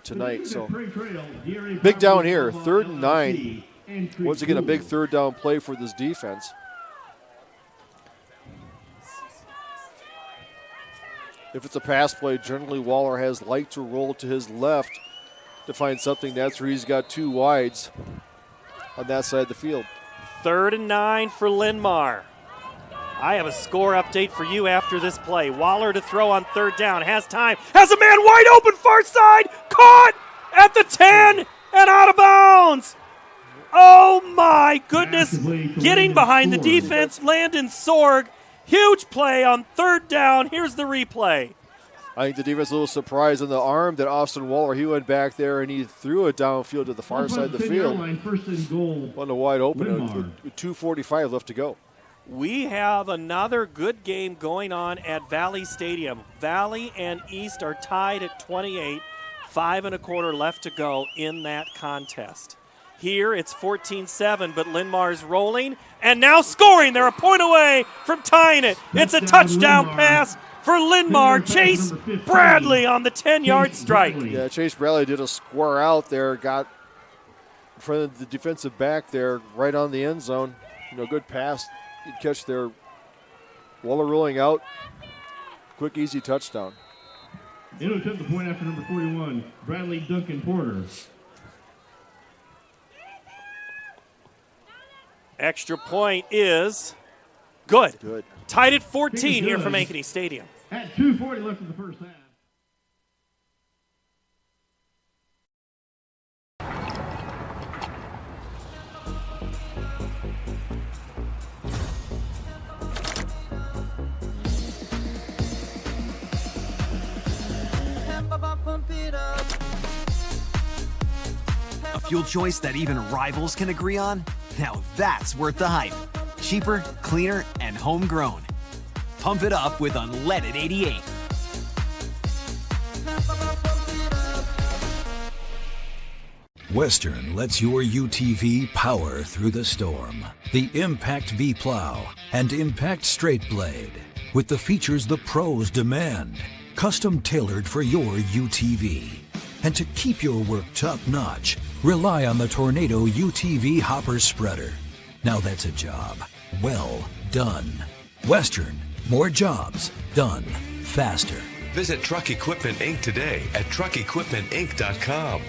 tonight. So big down here, 3rd and 9. Once again, a big 3rd down play for this defense. If it's a pass play, generally Waller has liked to roll to his left to find something. That's where he's got 2 wides on that side of the field. 3rd and 9 for Linn-Mar. I have a score update for you after this play. Waller to throw on 3rd down. Has time. Has a man wide open far side. Caught at the 10 and out of bounds. Oh, my goodness. Getting behind the defense, Landon Sorg. Huge play on 3rd down. Here's the replay. I think the defense a little surprised on the arm that Austin Waller, he went back there and he threw it downfield to the far side of the field. On the wide open, with 2:45 left to go. We have another good game going on at Valley Stadium. Valley and East are tied at 28, 5 1/4 left to go in that contest. Here it's 14-7, but Linn-Mar's rolling and now scoring. They're a point away from tying it. It's a touchdown pass for Linn-Mar. Chase Bradley on the 10-yard strike. Yeah, Chase Bradley did a square out there, got in front of the defensive back there, right on the end zone. Good pass. Good catch there. Waller rolling out. Quick, easy touchdown. It'll attempt the point after number 41, Bradley Duncan Porter. Extra point is good. Good. Tied at 14 here from Ankeny Stadium. At 2:40 left in the first half. A fuel choice that even rivals can agree on? Now that's worth the hype. Cheaper, cleaner, and homegrown. Pump it up with unleaded 88. Western lets your UTV power through the storm. The Impact V Plow and Impact Straight Blade, with the features the pros demand, custom tailored for your UTV. And to keep your work top-notch, rely on the Tornado UTV Hopper Spreader. Now that's a job well done. Western, more jobs done faster. Visit Truck Equipment Inc. today at truckequipmentinc.com.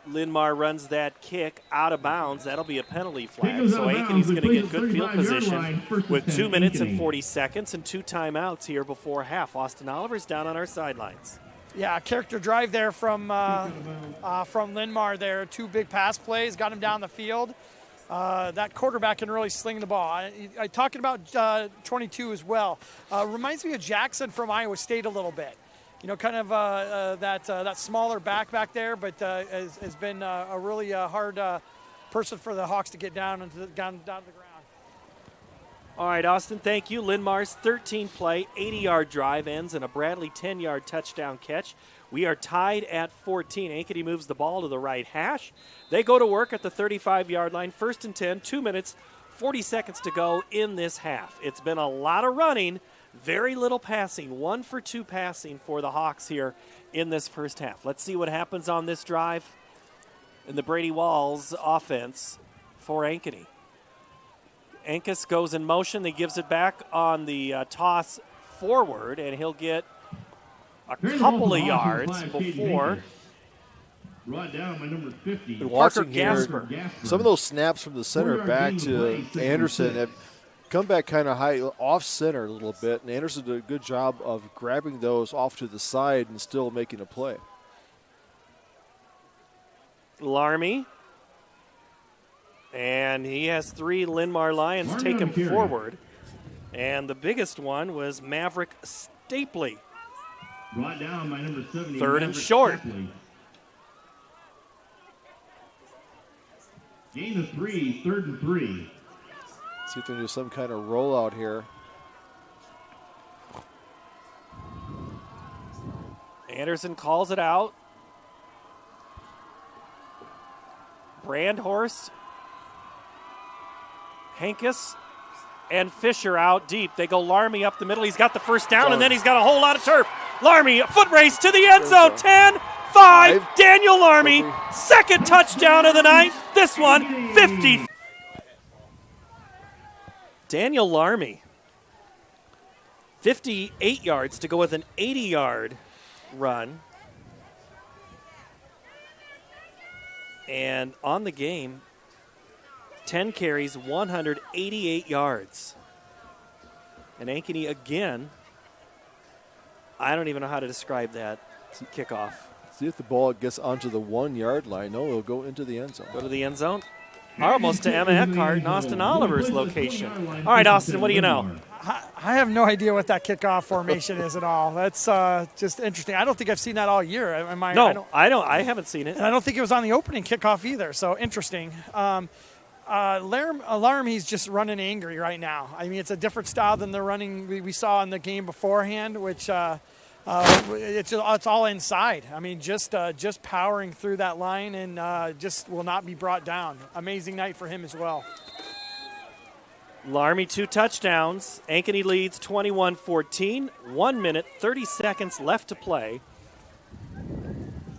Linn-Mar runs that kick out of bounds. That'll be a penalty flag. So Ankeny's going to get good field position with 2 minutes and 40 seconds and 2 timeouts here before half. Austin Oliver's down on our sidelines. Yeah, character drive there from Linn-Mar there. 2 big pass plays, got him down the field. That quarterback can really sling the ball. I talking about 22 as well. Reminds me of Jackson from Iowa State a little bit. You know, kind of that smaller back there, but has been a really hard person for the Hawks to get down to the ground. All right, Austin, thank you. Linn-Mar's 13-play, 80-yard drive ends in a Bradley 10-yard touchdown catch. We are tied at 14. Ankeny moves the ball to the right hash. They go to work at the 35-yard line. 1st and 10, 2 minutes, 40 seconds to go in this half. It's been a lot of running, very little passing. 1 for 2 passing for the Hawks here in this first half. Let's see what happens on this drive in the Brady Walls offense for Ankeny. Ankes goes in motion. He gives it back on the toss forward, and he'll get a couple of yards before brought down by number 50. Parker Gasper. Some of those snaps from the center back to Anderson have come back kind of high, off center a little bit, and Anderson did a good job of grabbing those off to the side and still making a play. Larmy. And he has 3 Linn-Mar Lions take him forward. And the biggest one was Maverick Stapley. Brought down by number 70. 3rd and short. Stapley. Gain of 3, 3rd and 3. See if they do some kind of rollout here. Anderson calls it out. Brandhorst, Hankes, and Fisher out deep. They go Larmy up the middle. He's got the first down, and then he's got a whole lot of turf. Larmy, a foot race to the end zone. 10, 5. Daniel Larmy, 2nd touchdown of the night. This one, 50. Daniel Larmy, 58 yards to go with an 80-yard run. And on the game, 10 carries, 188 yards. And Ankeny again, I don't even know how to describe that kickoff. See if the ball gets onto the 1-yard line. No, it'll go into the end zone. Go to the end zone. Almost to Emma Eckhart and Austin Oliver's location. All right, Austin, what do you know? I have no idea what that kickoff formation is at all. That's just interesting. I don't think I've seen that all year. I haven't seen it. And I don't think it was on the opening kickoff either, so interesting. Alarm, he's just running angry right now. I mean, it's a different style than the running we saw in the game beforehand, which it's all inside. I mean, just powering through that line and just will not be brought down. Amazing night for him as well. Larmy 2 touchdowns. Ankeny leads 21-14. 1 minute, 30 seconds left to play.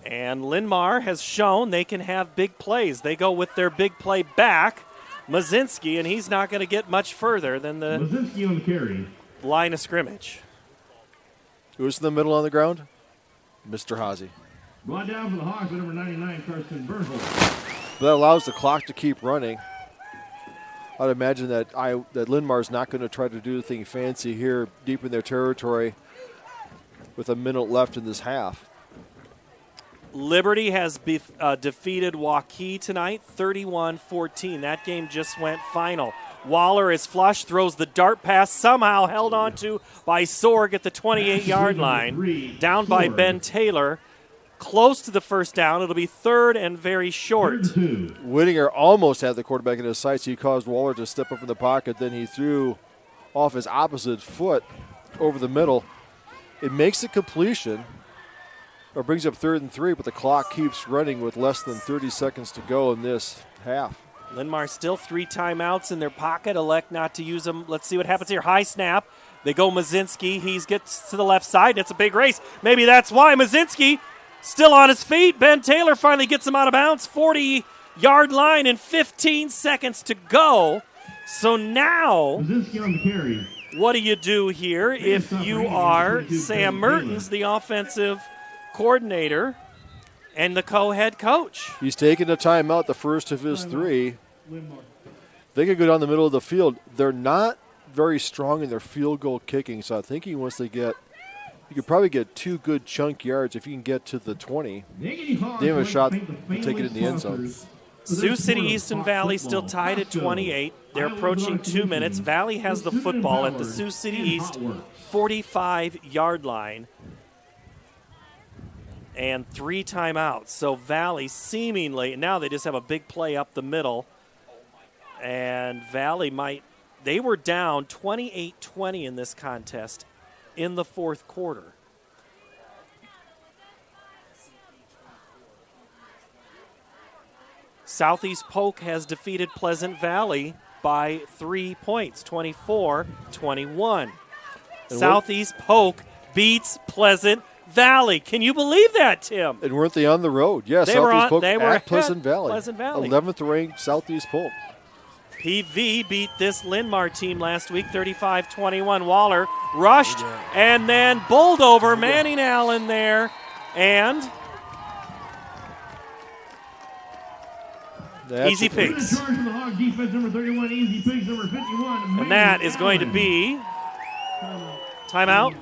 And Linn-Mar has shown they can have big plays. They go with their big play back, Mazinski, and he's not going to get much further than the Mazinski on the carry. Line of scrimmage. Who's in the middle on the ground? Mr. Haase. Brought down for the Hawks at number 99, Carson Bernhold. That allows the clock to keep running. I'd imagine that Linn-Mar's not going to try to do anything fancy here deep in their territory with a minute left in this half. Liberty has defeated Waukee tonight, 31-14. That game just went final. Waller is flush, throws the dart pass, somehow held on to by Sorg at the 28-yard line. Down by Ben Taylor. Close to the first down. It'll be 3rd and very short. Whittinger almost had the quarterback in his sights. He caused Waller to step up in the pocket. Then he threw off his opposite foot over the middle It makes a completion, or brings up 3rd and 3, but the clock keeps running with less than 30 seconds to go in this half. Linn-Mar still 3 timeouts in their pocket, elect not to use them. Let's see what happens here. High snap. They go Mazinski. He gets to the left side, and it's a big race. Maybe that's why Mazinski still on his feet. Ben Taylor finally gets him out of bounds. 40-yard line and 15 seconds to go. So now, what do you do here if you are Sam Mertens, the offensive coordinator and the co-head coach? He's taking a timeout, the first of his 3. They could go down the middle of the field. They're not very strong in their field goal kicking, so I think once they get, you could probably get 2 good chunk yards if you can get to the 20. They have a shot to take it in the end zone. Sioux City East and Valley still tied at 28. They're approaching 2 minutes. Valley has the football at the Sioux City East 45-yard line and 3 timeouts. So Valley seemingly, now they just have a big play up the middle, and Valley they were down 28-20 in this contest in the 4th quarter. Southeast Polk has defeated Pleasant Valley by 3 points, 24-21. Southeast Polk beats Pleasant Valley. Can you believe that, Tim? And weren't they on the road? Yes, they Southeast Polk they were at Pleasant Valley. 11th ranked Southeast Polk. PV beat this Linn-Mar team last week, 35-21. Waller rushed and then bowled over Manning Allen there, and Easy Pigs. And that is going to be timeout,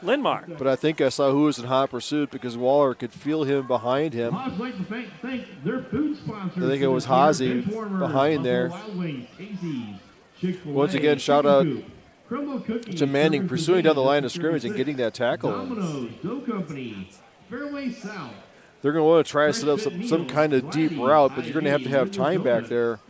Linn-Mar. But I think I saw who was in hot pursuit because Waller could feel him behind him. I think it was Hazy behind there. Once again, shout out to Manning pursuing down the line of scrimmage and getting that tackle in. They're going to want to try to set up some kind of deep route, but you're going to have time back there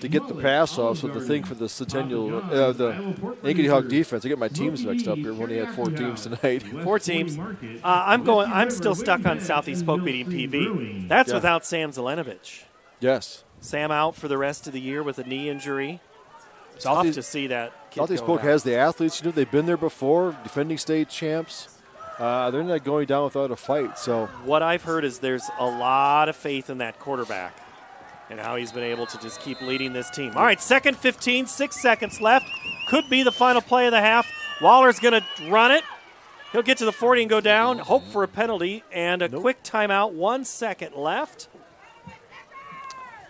to get the pass off. So the thing for the Centennial, the Ankeny Hawk defense, I get my teams mixed up here. We only had 4 teams tonight. 4 teams. I'm still stuck on Southeast Polk beating PV. That's without Sam Zelenovich. Yes. Sam out for the rest of the year with a knee injury. It's tough to see that kid Southeast Polk has the athletes. They've been there before, defending state champs. They're not going down without a fight. So what I've heard is there's a lot of faith in that quarterback and how he's been able to just keep leading this team. All right, 2nd 15, 6 seconds left. Could be the final play of the half. Waller's going to run it. He'll get to the 40 and go down. Hope for a penalty and a quick timeout. 1 second left.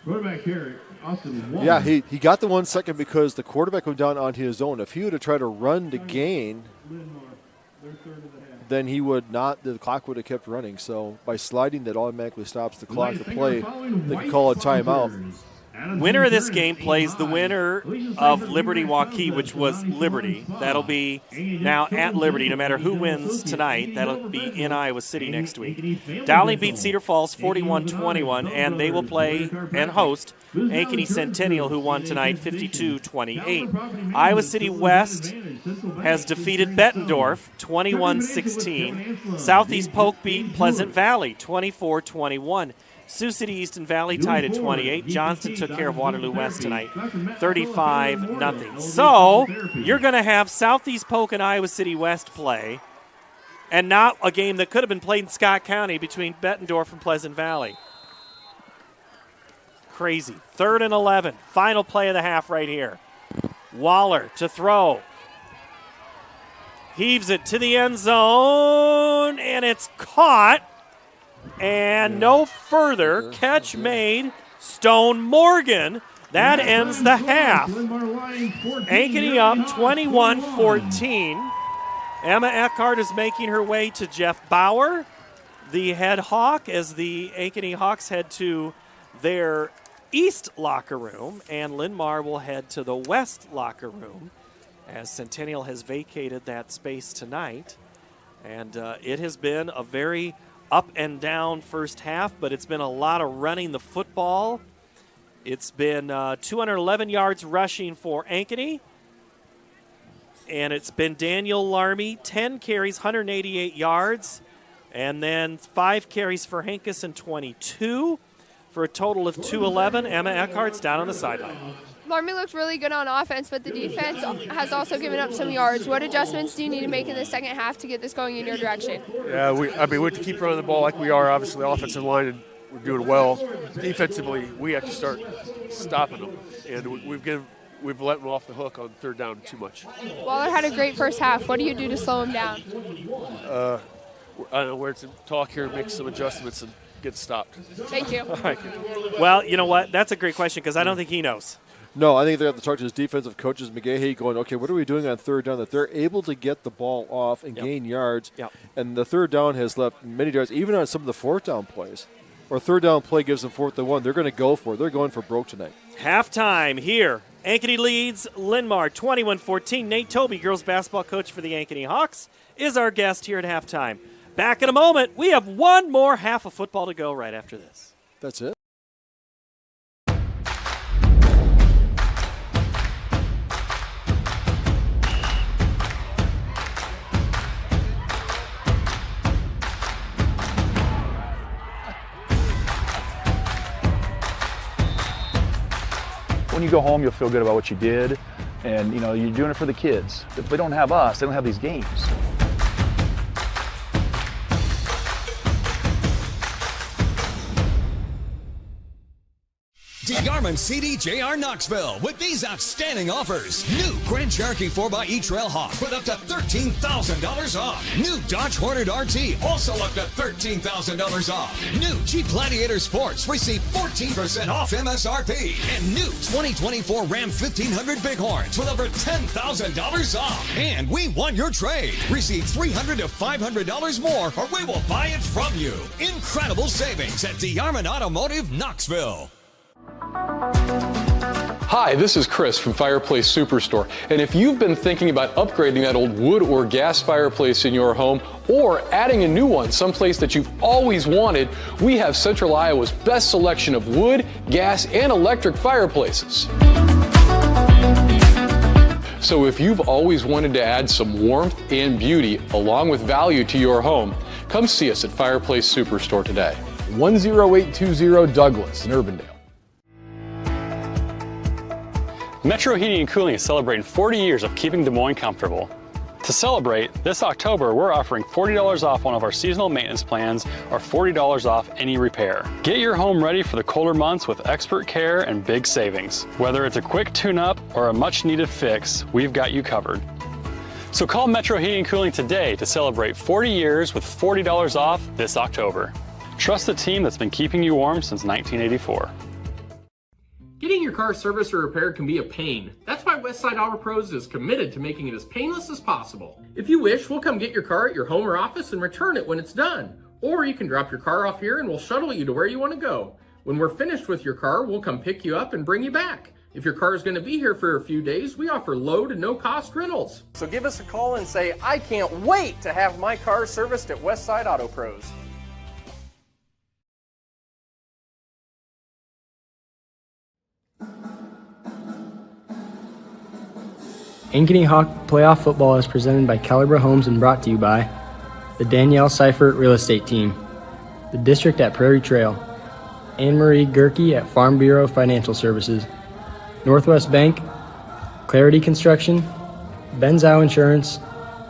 Quarterback here, Austin. Yeah, he got the 1 second because the quarterback went down on his own. If he would have tried to run to gain, then he would not, the clock would have kept running. So by sliding, that automatically stops the clock to play. They can call a timeout. Winner of this game plays the winner of Liberty Waukee, which was Liberty. That'll be now at Liberty. No matter who wins tonight, that'll be in Iowa City next week. Dowling beat Cedar Falls 41-21, and they will play and host Ankeny Centennial, who won tonight 52-28. Iowa City West has defeated Bettendorf 21-16. Southeast Polk beat Pleasant Valley 24-21. Sioux City East and Valley tied at 28. Johnston took care of Waterloo West tonight, 35-0. So you're going to have Southeast Polk and Iowa City West play, and not a game that could have been played in Scott County between Bettendorf and Pleasant Valley. Crazy. 3rd and 11. Final play of the half right here. Waller to throw. Heaves it to the end zone, and it's caught. And no further. Catch made. Stone Morgan. That ends the half. Ankeny up 21-14. Emma Eckhart is making her way to Jeff Bauer, the head Hawk, as the Ankeny Hawks head to their east locker room, and Linn-Mar will head to the west locker room as Centennial has vacated that space tonight. And it has been a very up and down first half, but it's been a lot of running the football. It's been 211 yards rushing for Ankeny and it's been Daniel Larmy, 10 carries, 188 yards, and then 5 carries for Hankus 22 for a total of 211. Emma Eckhart's down on the sideline. Larmy looked really good on offense, but the defense has also given up some yards. What adjustments do you need to make in the second half to get this going in your direction? Yeah, we have to keep running the ball like we are. Obviously, offensive line, and we're doing well. Defensively, we have to start stopping them, and we've let them off the hook on third down too much. Waller had a great first half. What do you do to slow him down? I don't know where to talk here, make some adjustments, and get stopped. Thank you. All right. Well, you know what? That's a great question because I don't think he knows. No, I think they have to talk to his defensive coaches, McGahey, going, okay, what are we doing on third down? That they're able to get the ball off and gain yards. And the third down has left many yards, even on some of the fourth down plays. Or third down play gives them 4th and 1. They're going to go for it. They're going for broke tonight. Halftime here. Ankeny leads Linn-Mar 21-14. Nate Toby, girls basketball coach for the Ankeny Hawks, is our guest here at halftime. Back in a moment. We have one more half of football to go right after this. That's it. When you go home, you'll feel good about what you did, and you're doing it for the kids. If they don't have us, they don't have these games. DeArmond CDJR Knoxville with these outstanding offers. New Grand Cherokee 4xe Trailhawk with up to $13,000 off. New Dodge Hornet RT also up to $13,000 off. New Jeep Gladiator Sports receive 14% off MSRP. And new 2024 Ram 1500 Bighorns with over $10,000 off. And we want your trade. Receive $300 to $500 more or we will buy it from you. Incredible savings at DeArmond Automotive Knoxville. Hi, this is Chris from Fireplace Superstore, and if you've been thinking about upgrading that old wood or gas fireplace in your home or adding a new one someplace that you've always wanted, we have Central Iowa's best selection of wood, gas, and electric fireplaces. So if you've always wanted to add some warmth and beauty along with value to your home, come see us at Fireplace Superstore today. 10820 Douglas in Urbandale. Metro Heating and Cooling is celebrating 40 years of keeping Des Moines comfortable. To celebrate, this October we're offering $40 off one of our seasonal maintenance plans or $40 off any repair. Get your home ready for the colder months with expert care and big savings. Whether it's a quick tune-up or a much-needed fix, we've got you covered. So call Metro Heating and Cooling today to celebrate 40 years with $40 off this October. Trust the team that's been keeping you warm since 1984. Getting your car serviced or repaired can be a pain. That's why Westside Auto Pros is committed to making it as painless as possible. If you wish, we'll come get your car at your home or office and return it when it's done. Or you can drop your car off here and we'll shuttle you to where you want to go. When we're finished with your car, we'll come pick you up and bring you back. If your car is going to be here for a few days, we offer low to no cost rentals. So give us a call and say, I can't wait to have my car serviced at Westside Auto Pros. Ankeny Hawk Playoff Football is presented by Caliber Homes and brought to you by the Danielle Seifert Real Estate Team, the District at Prairie Trail, Anne-Marie Gerke at Farm Bureau Financial Services, Northwest Bank, Clarity Construction, Benzow Insurance,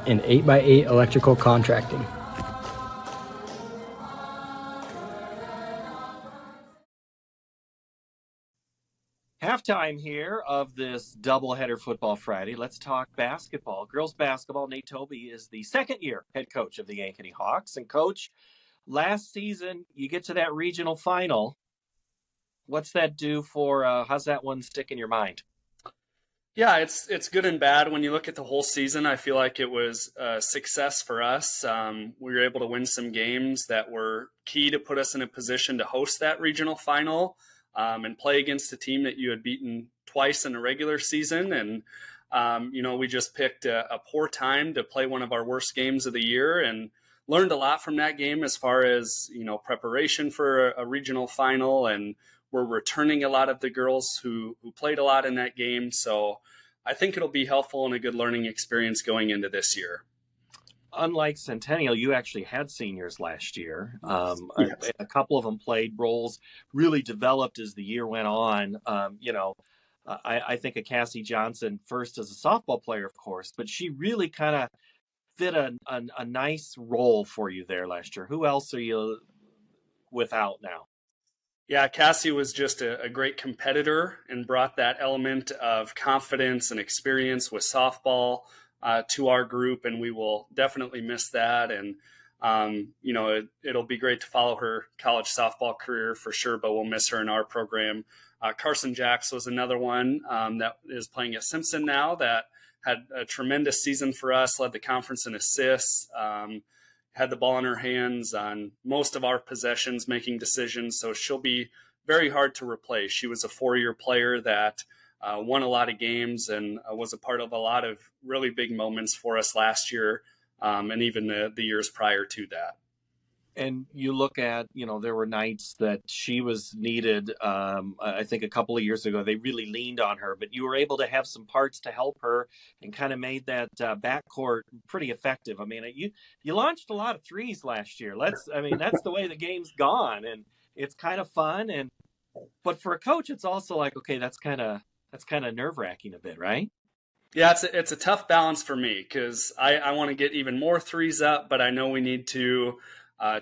and 8x8 Electrical Contracting. Halftime here of this doubleheader Football Friday. Let's talk basketball. Girls basketball, Nate Toby is the second-year head coach of the Ankeny Hawks. And, Coach, last season you get to that regional final. What's that do for how's that one stick in your mind? Yeah, it's good and bad. When you look at the whole season, I feel like it was a success for us. We were able to win some games that were key to put us in a position to host that regional final. And play against a team that you had beaten twice in the regular season. And, we just picked a poor time to play one of our worst games of the year and learned a lot from that game as far as, preparation for a regional final. And we're returning a lot of the girls who played a lot in that game. So I think it'll be helpful and a good learning experience going into this year. Unlike Centennial, you actually had seniors last year. Yes. A couple of them played roles, really developed as the year went on. I think of Cassie Johnson first as a softball player, of course, but she really kind of fit a nice role for you there last year. Who else are you without now? Yeah, Cassie was just a great competitor and brought that element of confidence and experience with softball to our group, and we will definitely miss that. And, it'll be great to follow her college softball career for sure, but we'll miss her in our program. Carson Jacks was another one that is playing at Simpson now that had a tremendous season for us, led the conference in assists, had the ball in her hands on most of our possessions, making decisions. So she'll be very hard to replace. She was a 4-year player that won a lot of games and was a part of a lot of really big moments for us last year and even the years prior to that. And you look at, there were nights that she was needed. I think a couple of years ago, they really leaned on her, but you were able to have some parts to help her and kind of made that backcourt pretty effective. I mean, you launched a lot of threes last year. That's the way the game's gone, and it's kind of fun. But for a coach, it's also like, okay, that's kind of nerve-wracking a bit, right? Yeah, it's a tough balance for me because I want to get even more threes up, but I know we need to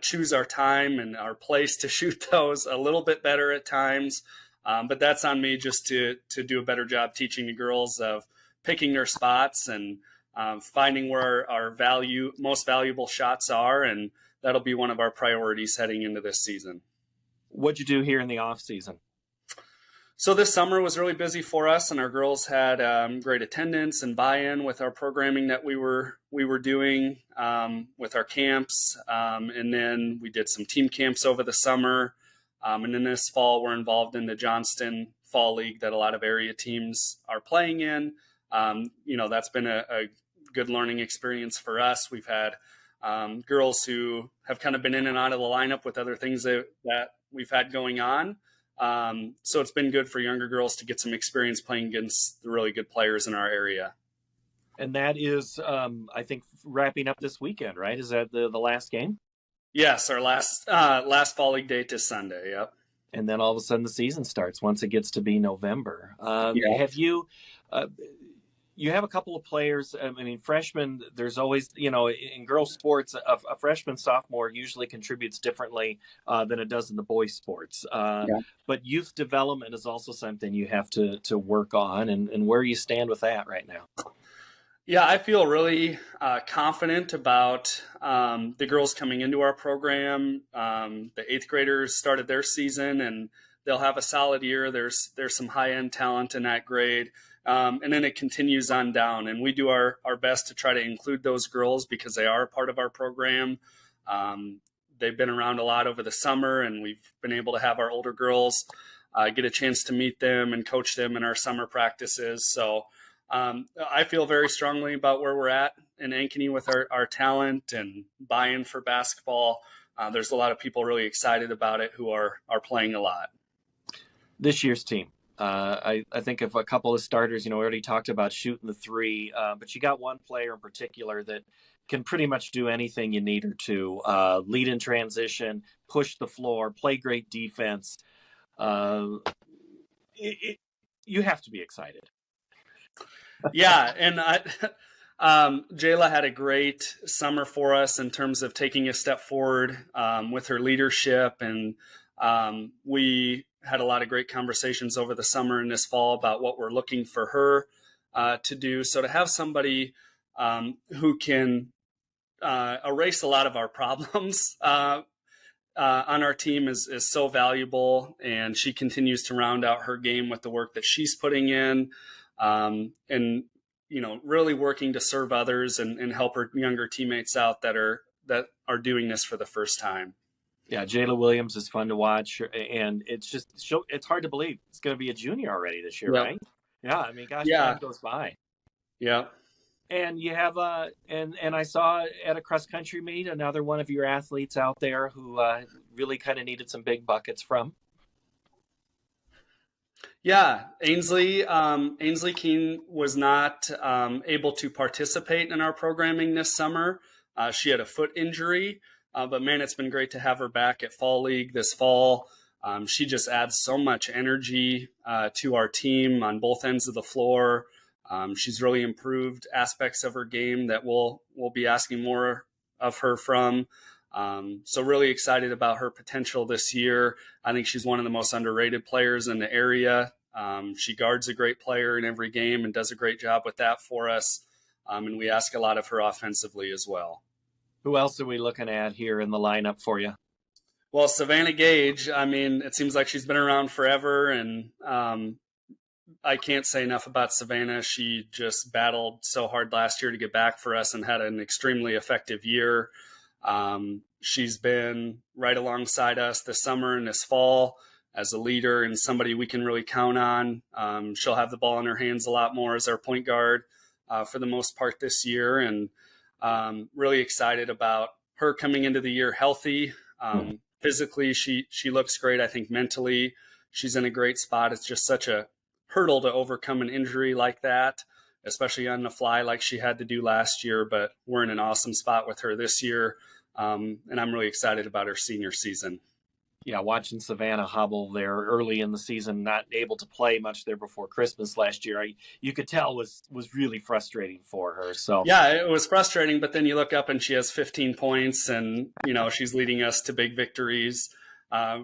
choose our time and our place to shoot those a little bit better at times. But that's on me just to do a better job teaching the girls of picking their spots and finding where our most valuable shots are. And that'll be one of our priorities heading into this season. What'd you do here in the off season? So this summer was really busy for us, and our girls had great attendance and buy-in with our programming that we were doing with our camps, and then we did some team camps over the summer, and then this fall we're involved in the Johnston Fall League that a lot of area teams are playing in. That's been a good learning experience for us. We've had girls who have kind of been in and out of the lineup with other things that we've had going on. So it's been good for younger girls to get some experience playing against the really good players in our area. And that is, I think, wrapping up this weekend, right? Is that the last game? Yes, our last Fall League date is Sunday, yep. And then all of a sudden the season starts once it gets to be November. Yeah. Have you... you have a couple of players. I mean, freshmen, there's always, in girls sports, a freshman, sophomore usually contributes differently than it does in the boys sports. But youth development is also something you have to work on. And where you stand with that right now? Yeah, I feel really confident about the girls coming into our program. The 8th graders started their season and they'll have a solid year. There's some high-end talent in that grade. And then it continues on down, and we do our best to try to include those girls because they are a part of our program. They've been around a lot over the summer, and we've been able to have our older girls get a chance to meet them and coach them in our summer practices. So I feel very strongly about where we're at in Ankeny with our talent and buy-in for basketball. There's a lot of people really excited about it who are playing a lot. This year's team. I think of a couple of starters, we already talked about shooting the three, but you got one player in particular that can pretty much do anything you need her to, lead in transition, push the floor, play great defense. You have to be excited. Yeah. And Jayla had a great summer for us in terms of taking a step forward with her leadership. And we had a lot of great conversations over the summer and this fall about what we're looking for her to do. So to have somebody who can erase a lot of our problems on our team is so valuable. And she continues to round out her game with the work that she's putting in and, really working to serve others and help her younger teammates out that are doing this for the first time. Yeah, Jayla Williams is fun to watch, and it's hard to believe it's going to be a junior already this year, right? Yeah, I mean, gosh, time goes by. Yeah. And you have and I saw at a cross country meet another one of your athletes out there who really kind of needed some big buckets from. Yeah, Ainsley Keene was not able to participate in our programming this summer. She had a foot injury, but man, it's been great to have her back at Fall League this fall. She just adds so much energy to our team on both ends of the floor. She's really improved aspects of her game that we'll be asking more of her from. So really excited about her potential this year. I think she's one of the most underrated players in the area. She guards a great player in every game and does a great job with that for us. And we ask a lot of her offensively as well. Who else are we looking at here in the lineup for you? Well, Savannah Gage, I mean, it seems like she's been around forever, and I can't say enough about Savannah. She just battled so hard last year to get back for us and had an extremely effective year. She's been right alongside us this summer and this fall as a leader and somebody we can really count on. She'll have the ball in her hands a lot more as our point guard for the most part this year, and really excited about her coming into the year healthy. Physically, she looks great. I think mentally she's in a great spot. It's just such a hurdle to overcome an injury like that, especially on the fly like she had to do last year, but we're in an awesome spot with her this year. And I'm really excited about her senior season. Yeah, watching Savannah hobble there early in the season, not able to play much there before Christmas last year, you could tell was really frustrating for her. So yeah, it was frustrating, but then you look up and she has 15 points and, she's leading us to big victories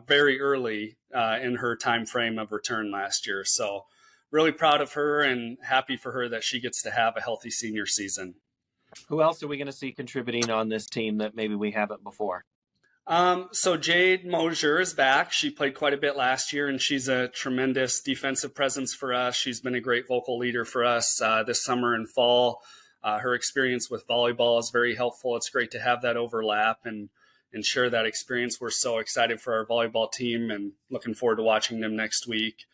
very early in her time frame of return last year. So really proud of her and happy for her that she gets to have a healthy senior season. Who else are we going to see contributing on this team that maybe we haven't before? So Jade Mosier is back. She played quite a bit last year, and she's a tremendous defensive presence for us. She's been a great vocal leader for us this summer and fall. Her experience with volleyball is very helpful. It's great to have that overlap and share that experience. We're so excited for our volleyball team and looking forward to watching them next week.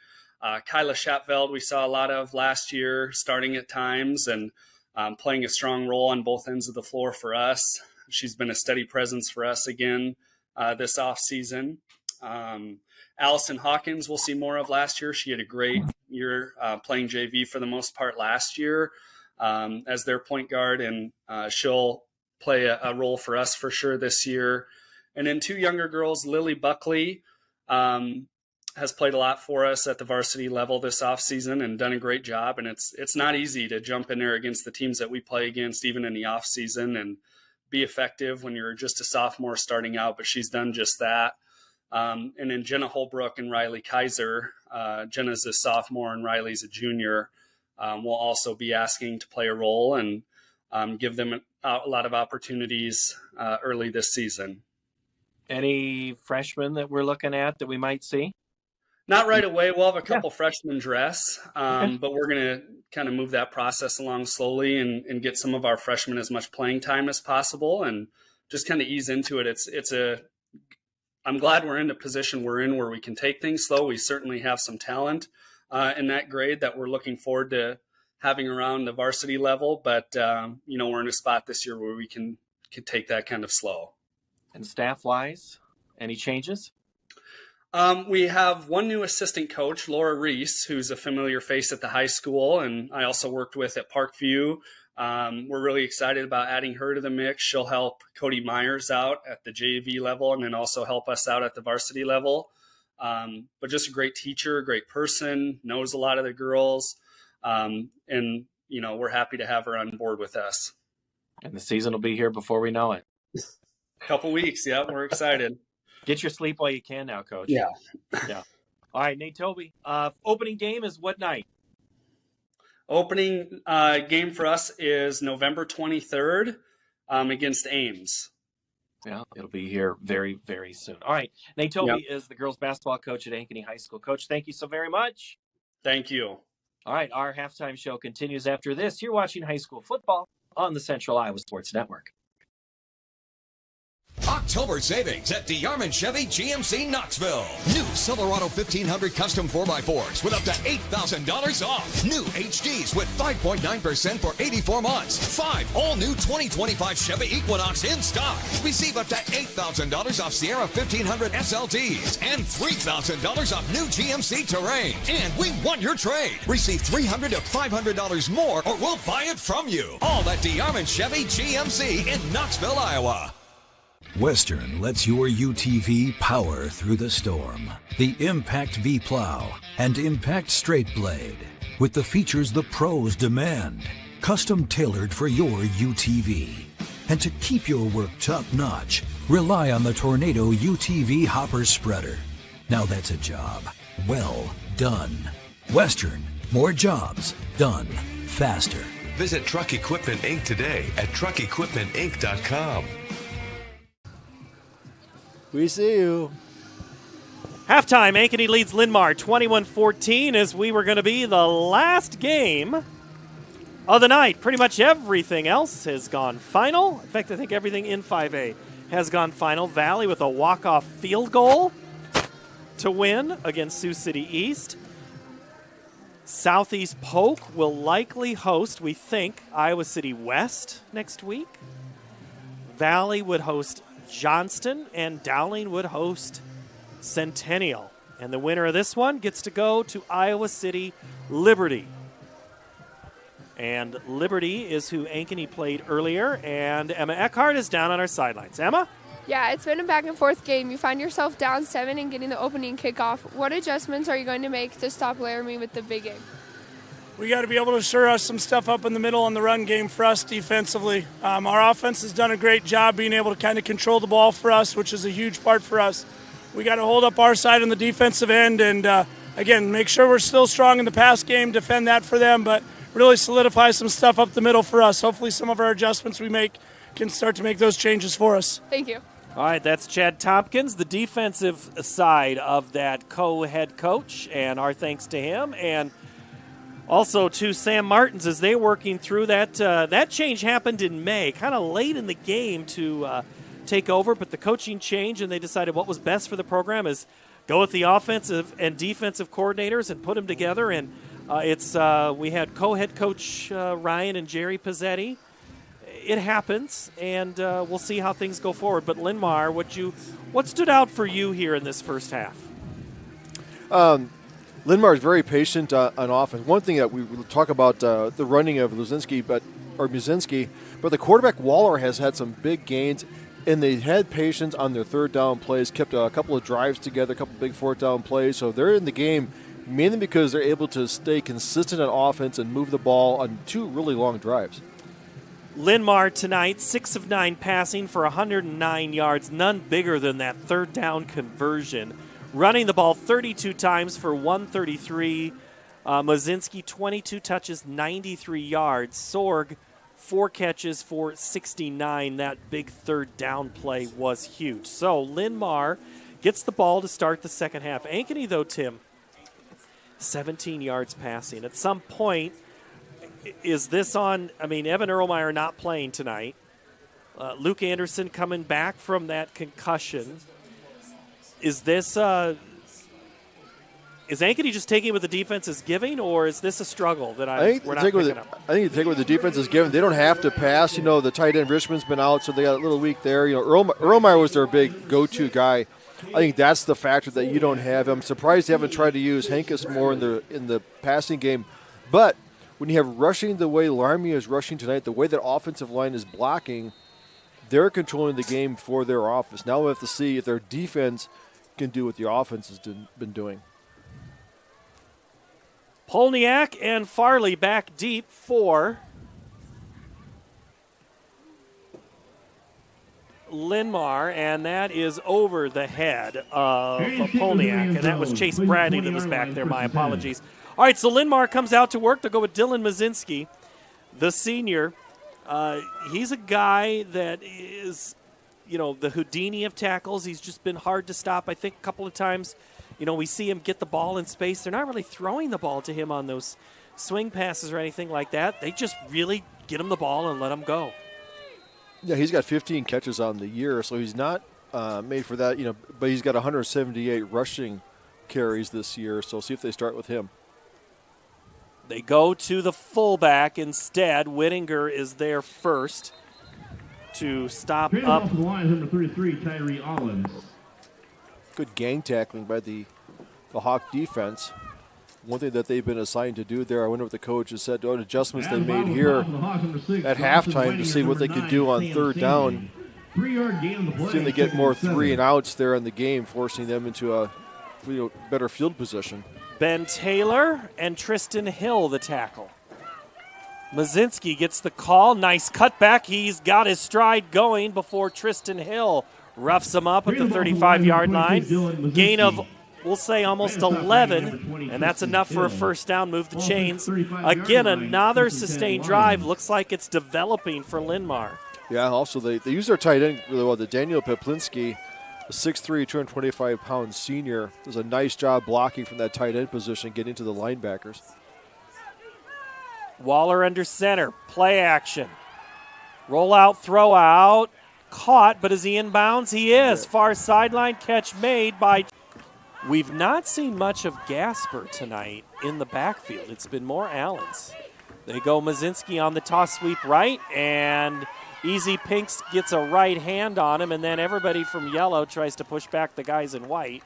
Kyla Schapveld, we saw a lot of last year, starting at times and playing a strong role on both ends of the floor for us. She's been a steady presence for us again this offseason. Allison Hawkins we'll see more of last year. She had a great year playing JV for the most part last year as their point guard, and she'll play a role for us for sure this year. And then two younger girls, Lily Buckley has played a lot for us at the varsity level this offseason and done a great job. And it's not easy to jump in there against the teams that we play against, even in the offseason, and be effective when you're just a sophomore starting out, but she's done just that. And then Jenna Holbrook and Riley Kaiser, Jenna's a sophomore and Riley's a junior, will also be asking to play a role and give them a lot of opportunities early this season. Any freshmen that we're looking at that we might see? Not right away. We'll have a couple freshmen dress, but we're going to kind of move that process along slowly and get some of our freshmen as much playing time as possible and just kind of ease into it. I'm glad we're in the position we're in where we can take things slow. We certainly have some talent in that grade that we're looking forward to having around the varsity level, but we're in a spot this year where we can take that kind of slow. And staff-wise, any changes? We have one new assistant coach, Laura Reese, who's a familiar face at the high school, and I also worked with at Parkview. We're really excited about adding her to the mix. She'll help Cody Myers out at the JV level and then also help us out at the varsity level. But just a great teacher, a great person, knows a lot of the girls, and we're happy to have her on board with us. And the season will be here before we know it. Couple weeks, yeah, we're excited. Get your sleep while you can now, Coach. Yeah. All right, Nate Toby. Opening game is what night? Opening game for us is November 23rd against Ames. Yeah, it'll be here very, very soon. All right, Nate Toby is the girls basketball coach at Ankeny High School. Coach, thank you so very much. Thank you. All right, our halftime show continues after this. You're watching high school football on the Central Iowa Sports Network. October savings at DeArmond Chevy GMC Knoxville. New Silverado 1500 Custom 4x4s with up to $8,000 off. New HDs with 5.9% for 84 months. 5 all-new 2025 Chevy Equinox in stock. Receive up to $8,000 off Sierra 1500 SLTs and $3,000 off new GMC Terrain. And we want your trade. Receive $300 to $500 more or we'll buy it from you. All at DeArmond Chevy GMC in Knoxville, Iowa. Western lets your UTV power through the storm. The Impact V Plow and Impact Straight Blade, with the features the pros demand, custom tailored for your UTV. And to keep your work top-notch, rely on the Tornado UTV Hopper Spreader. Now that's a job well done. Western, more jobs done faster. Visit Truck Equipment Inc. today at truckequipmentinc.com. We see you. Halftime, Ankeny leads Linn-Mar 21-14 as we were going to be the last game of the night. Pretty much everything else has gone final. In fact, I think everything in 5A has gone final. Valley with a walk-off field goal to win against Sioux City East. Southeast Polk will likely host, we think, Iowa City West next week. Valley would host Johnston, and Dowling would host Centennial. And the winner of this one gets to go to Iowa City Liberty. And Liberty is who Ankeny played earlier, and Emma Eckhart is down on our sidelines. Emma? Yeah, it's been a back-and-forth game. You find yourself down 7 and getting the opening kickoff. What adjustments are you going to make to stop Laramie with the big game? We got to be able to stir us some stuff up in the middle on the run game for us defensively. Our offense has done a great job being able to kind of control the ball for us, which is a huge part for us. We got to hold up our side on the defensive end and, again, make sure we're still strong in the pass game, defend that for them, but really solidify some stuff up the middle for us. Hopefully some of our adjustments we make can start to make those changes for us. Thank you. All right, that's Chad Tompkins, the defensive side of that co-head coach, and our thanks to him. And also to Sam Martins as they're working through that. That change happened in May, kind of late in the game to take over, but the coaching changed, and they decided what was best for the program is go with the offensive and defensive coordinators and put them together. And we had co-head coach Ryan and Jerry Pizzetti. It happens, and we'll see how things go forward. But Linn-Mar, what stood out for you here in this first half? Linn-Mar is very patient on offense. One thing that we talk about the running of Muzinski, but the quarterback Waller has had some big gains, and they had patience on their third down plays, kept a couple of drives together, a couple of big fourth down plays. So they're in the game mainly because they're able to stay consistent on offense and move the ball on 2 really long drives. Linn-Mar tonight, 6 of 9 passing for 109 yards, none bigger than that third down conversion. Running the ball 32 times for 133. Muzinski, 22 touches, 93 yards. Sorg, 4 catches for 69. That big third down play was huge. So Linn-Mar gets the ball to start the second half. Ankeny, though, Tim, 17 yards passing. At some point, is this on? I mean, Evan Erlmeyer not playing tonight. Luke Anderson coming back from that concussion. Is this is Ankeny just taking what the defense is giving, or is this a struggle that we're not picking up? I think you take what the defense is giving. They don't have to pass. You know, the tight end Richmond's been out, so they got a little weak there. You know, Erlmeyer was their big go-to guy. I think that's the factor that you don't have. I'm surprised they haven't tried to use Hankus more in the passing game. But when you have rushing the way Laramie is rushing tonight, the way that offensive line is blocking, they're controlling the game for their offense. Now we have to see if their defense can do what the offense has been doing. Polniak and Farley back deep for Linn-Mar, and that is over the head of Polniak, and that was Chase Bradley that was back there. My apologies. All right, so Linn-Mar comes out to work. They'll go with Dylan Muzinski, the senior. He's a guy that is, the Houdini of tackles. He's just been hard to stop. I think a couple of times, we see him get the ball in space. They're not really throwing the ball to him on those swing passes or anything like that. They just really get him the ball and let him go. Yeah, he's got 15 catches on the year, so he's not made for that, but he's got 178 rushing carries this year, so see if they start with him. They go to the fullback instead. Whittinger is there first to stop up. Off the line, number 33, Tyree Allens. Good gang tackling by the Hawk defense. One thing that they've been assigned to do there, I wonder what the coach has said, adjustments they made here at halftime to see what they could do on third down. 3-yard gain on the play. See if they get more 3-and-outs there in the game, forcing them into a better field position. Ben Taylor and Tristan Hill, the tackle. Mazinski gets the call. Nice cutback. He's got his stride going before Tristan Hill roughs him up at the 35-yard line. Gain of, we'll say, almost 11, and that's enough for a first down. Move the chains. Again, another sustained drive. Looks like it's developing for Linn-Mar. Yeah, also they use their tight end really well. The Daniel Peplinski, a 6'3", 225-pound senior, does a nice job blocking from that tight end position, getting to the linebackers. Waller under center. Play action. Roll out, throw out. Caught, but is he inbounds? He is. Far sideline catch made by... We've not seen much of Gasper tonight in the backfield. It's been more Allens. They go Mazinski on the toss sweep right, and Easy Pinks gets a right hand on him, and then everybody from yellow tries to push back the guys in white.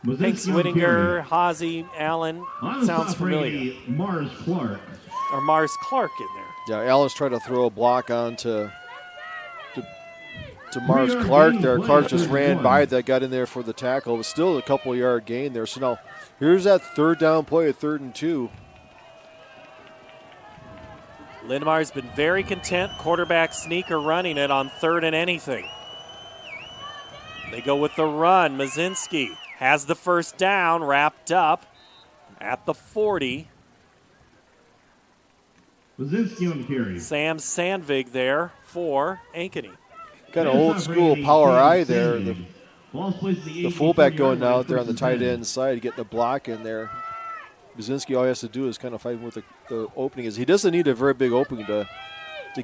Pinks, Whittinger, Haase, Allen. Sounds familiar. Mars Clark. Or Mars Clark in there. Yeah, Allen's trying to throw a block on to Mars Clark there. Clark just ran by that, got in there for the tackle. It was still a couple-yard gain there. So now here's that third down play at 3rd and 2. Linn-Mar's been very content. Quarterback sneaker running it on 3rd and anything. They go with the run. Mazinski has the first down wrapped up at the 40. Mazinski on the carry. Sam Sandvig there for Ankeny. Kind of old school power eye there. The fullback going out there on the tight end side, getting a block in there. Mazinski, all he has to do is kind of fight with the opening. He doesn't need a very big opening to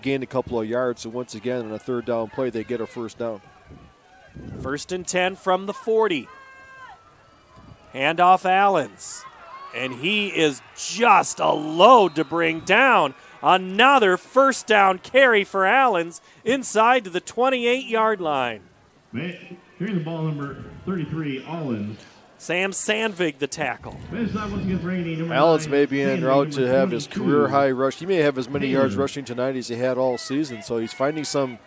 gain a couple of yards. So once again, on a 3rd down play, they get a first down. 1st and 10 from the 40. Handoff Allens. And he is just a load to bring down. Another first down carry for Allens inside to the 28-yard line. Here's the ball, number 33, Allens. Sam Sandvig, the tackle. Allens may be en route to have his career-high rush. He may have as many yards rushing tonight as he had all season, so he's finding some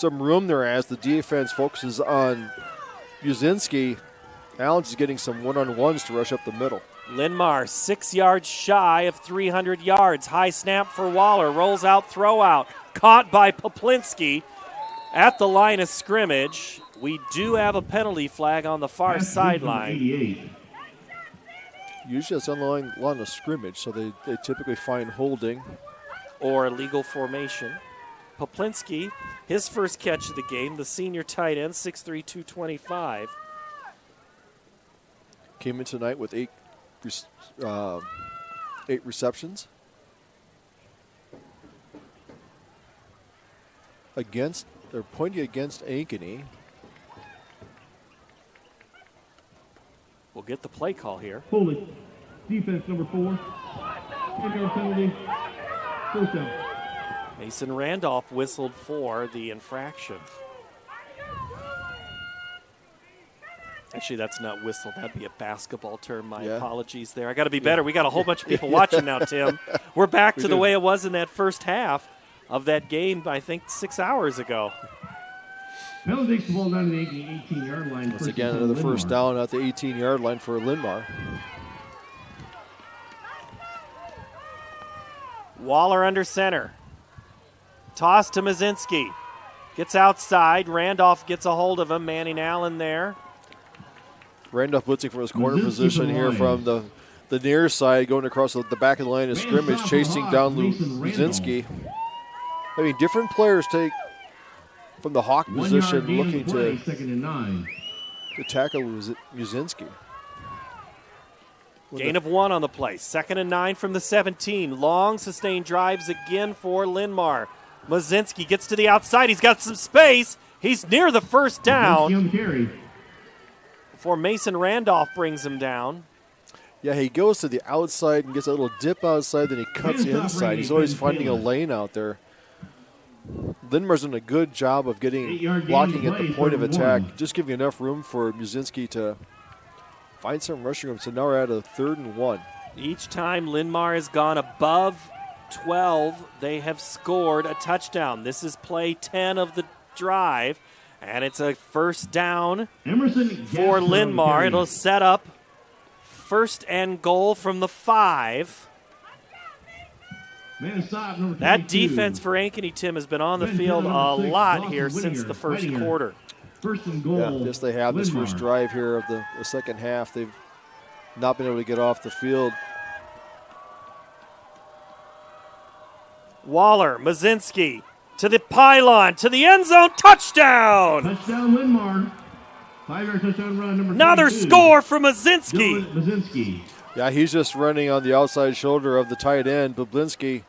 room there as the defense focuses on Buzinski. Allens is getting some one-on-ones to rush up the middle. Linn-Mar 6 yards shy of 300 yards. High snap for Waller. Rolls out, throw out. Caught by Poplinski at the line of scrimmage. We do have a penalty flag on the far sideline. Usually it's on the line of scrimmage, so they typically find holding. Or illegal formation. Poplinski, his first catch of the game, the senior tight end, 6'3", 225. Came in tonight with 8 receptions. They're pointing against Ankeny. We'll get the play call here. Holy. Defense number 4. 10-yard penalty. First down. Mason Randolph whistled for the infraction. Actually, that's not whistle. That'd be a basketball term. My apologies there. I got to be better. We got a whole bunch of people watching now, Tim. We're back to the way it was in that first half of that game, I think, 6 hours ago. Mel takes the ball down to the 18-yard line. Once again, another first down at the 18-yard line for Linn-Mar. Waller under center. Toss to Mazinski. Gets outside. Randolph gets a hold of him. Manning Allen there. Randolph blitzing for his corner position here from the near side, going across the back of the line of scrimmage, chasing down Luzinski. I mean, different players take from the Hawk position looking to tackle Luzinski. Gain of 1 on the play. 2nd and 9 from the 17. Long sustained drives again for Linn-Mar. Mazinski gets to the outside. He's got some space. He's near the first down On the carry. before Mason Randolph brings him down. Yeah, he goes to the outside and gets a little dip outside, then he cuts inside. He's always finding a lane out there. Linn-Mar's done a good job of blocking at the point of attack, just giving enough room for Muzinski to find some rushing room. So now we're at a 3rd and 1. Each time Linn-Mar has gone above 12, they have scored a touchdown. This is play 10 of the drive, and it's a first down for Linn-Mar. It'll set up 1st and goal from the 5. That defense for Ankeny, Tim, has been on the field a lot here since the first quarter. First and goal. Yeah, yes, they have. This first drive here of the second half, they've not been able to get off the field. Waller, Muzinski, to the pylon, to the end zone, touchdown! Touchdown Linn-Mar. 5-yard touchdown run, number Another 22. score for Muzinski. Muzinski. Yeah, he's just running on the outside shoulder of the tight end, Bublinski,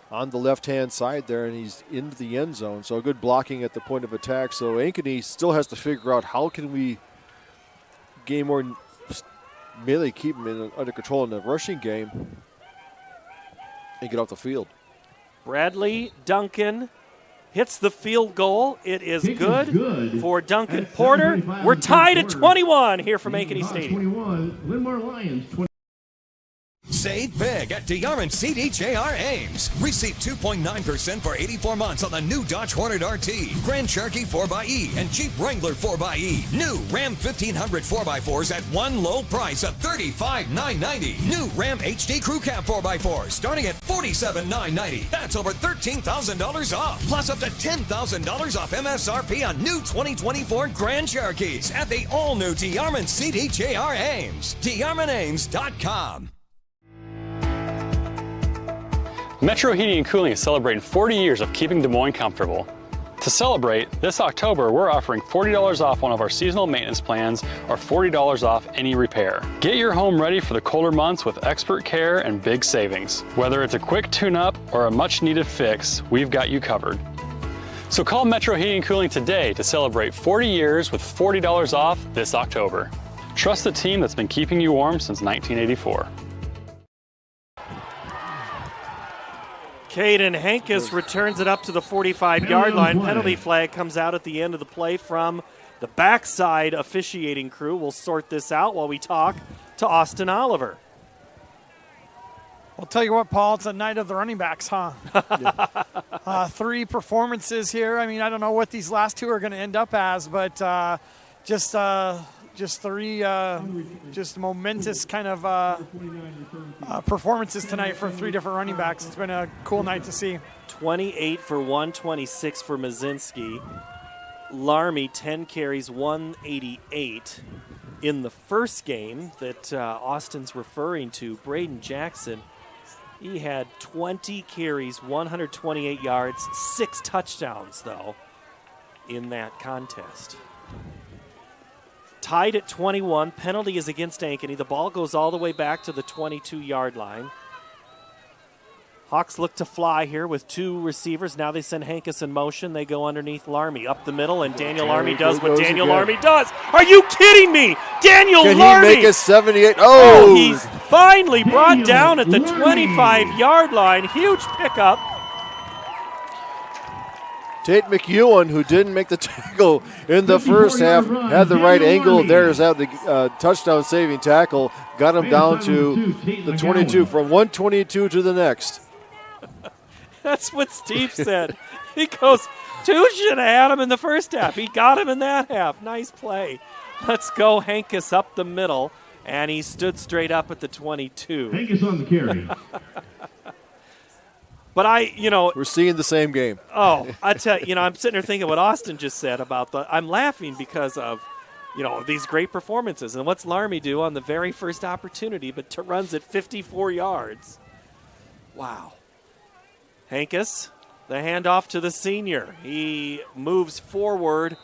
on the left-hand side there, and he's into the end zone. So good blocking at the point of attack. So Ankeny still has to figure out how can we gain more, merely keep him under control in the rushing game and get off the field. Bradley Duncan hits the field goal. It is good for Duncan Porter. We're tied at 21 here from Ankeny Stadium. 21, Linn-Mar Lions 20. Save big at DeArmond CDJR Ames. Receive 2.9% for 84 months on the new Dodge Hornet RT, Grand Cherokee 4xE, and Jeep Wrangler 4xE. New Ram 1500 4x4s at one low price of $35,990. New Ram HD Crew Cab 4x4 starting at $47,990. That's over $13,000 off, plus up to $10,000 off MSRP on new 2024 Grand Cherokees at the all-new DeArmond CDJR Ames. DeArmondAmes.com. Metro Heating and Cooling is celebrating 40 years of keeping Des Moines comfortable. To celebrate, this October we're offering $40 off one of our seasonal maintenance plans or $40 off any repair. Get your home ready for the colder months with expert care and big savings. Whether it's a quick tune-up or a much-needed fix, we've got you covered. So call Metro Heating and Cooling today to celebrate 40 years with $40 off this October. Trust the team that's been keeping you warm since 1984. Caden Hankes returns it up to the 45-yard line. Penalty flag comes out at the end of the play from the backside officiating crew. We'll sort this out while we talk to Austin Oliver. I'll tell you what, Paul, it's a night of the running backs, huh? 3 performances here. I mean, I don't know what these last 2 are going to end up as, but just 3 just momentous kind of performances tonight from 3 different running backs. It's been a cool night to see. 28 for 126 for Muzinski. Larmy, 10 carries, 188. In the first game that Austin's referring to, Braden Jackson, he had 20 carries, 128 yards, 6 touchdowns, though, in that contest. Tied at 21. Penalty is against Ankeny. The ball goes all the way back to the 22-yard line. Hawks look to fly here with 2 receivers. Now they send Hankes in motion. They go underneath Larmy up the middle, and Daniel Larmy does what Daniel Larmy does. Are you kidding me? Daniel Larmy! Can he make it 78? Oh! He's finally brought down at the 25-yard line. Huge pickup. Tate McEwen, who didn't make the tackle in the first half, had the right angle. There's out the touchdown-saving tackle. Got him down to the 22, from 122 to the next. That's what Steve said. He goes, 2 should have had him in the first half. He got him in that half. Nice play. Let's go Hankes up the middle, and he stood straight up at the 22. Hankes on the carry. But we're seeing the same game. Oh, I tell you, I'm sitting there thinking what Austin just said about I'm laughing because of, these great performances. And what's Larmy do on the very first opportunity, but runs at 54 yards. Wow. Hankes, the handoff to the senior. He moves forward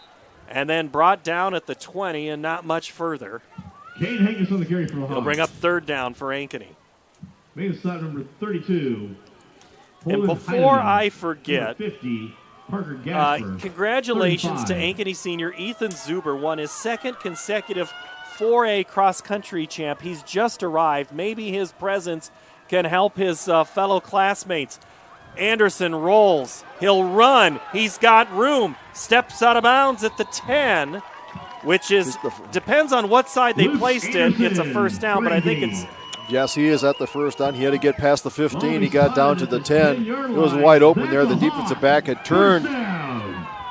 and then brought down at the 20 and not much further. Cade Hankes on the carry for the Hawks. He'll bring up 3rd down for Ankeny. Main stop number 32. And before I forget, Parker Gasper. Congratulations 35. to Ankeny senior Ethan Zuber, won his second consecutive 4A cross-country champ. He's just arrived. Maybe his presence can help his fellow classmates. Anderson rolls. He'll run. He's got room. Steps out of bounds at the 10, which is depends on what side they placed it. It's a first down, but I think it's... Yes, he is at the first down. He had to get past the 15. He got down to the 10. It was wide open there. The defensive back had turned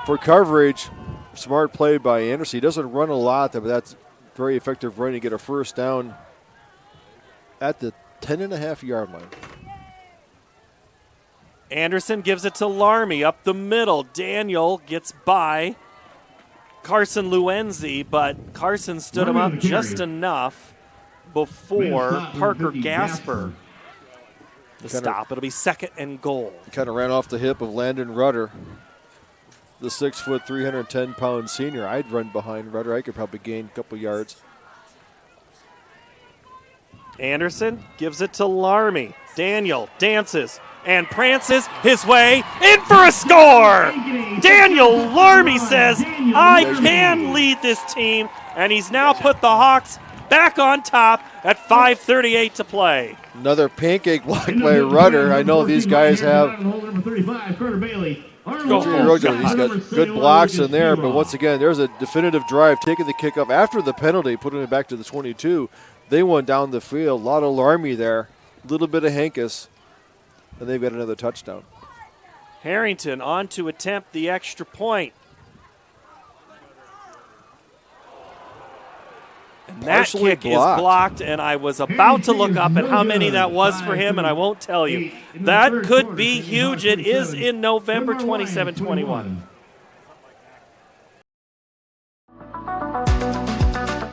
for coverage. Smart play by Anderson. He doesn't run a lot, but that's very effective run to get a first down at the 10.5-yard line. Anderson gives it to Larmy up the middle. Daniel gets by Carson Luenzi, but Carson stood him up just enough before Parker Gasper. The stop. It'll be 2nd and goal. Kind of ran off the hip of Landon Rudder, the 6', 310-pound senior. I'd run behind Rudder. I could probably gain a couple yards. Anderson gives it to Larmy. Daniel dances and prances his way in for a score. Daniel Larmy says, I can lead this team, and he's now put the Hawks back on top at 5:38 to play. Another pancake block by Rudder. I know these guys have He's got good blocks in there, but once again, there's a definitive drive, taking the kickoff after the penalty, putting it back to the 22. They went down the field. A lot of Larmy there, a little bit of Hankus, and they've got another touchdown. Harrington on to attempt the extra point. And that kick is blocked, and I was about to look up at how many that was for him, and I won't tell you. That could be huge. It is in November 27-21.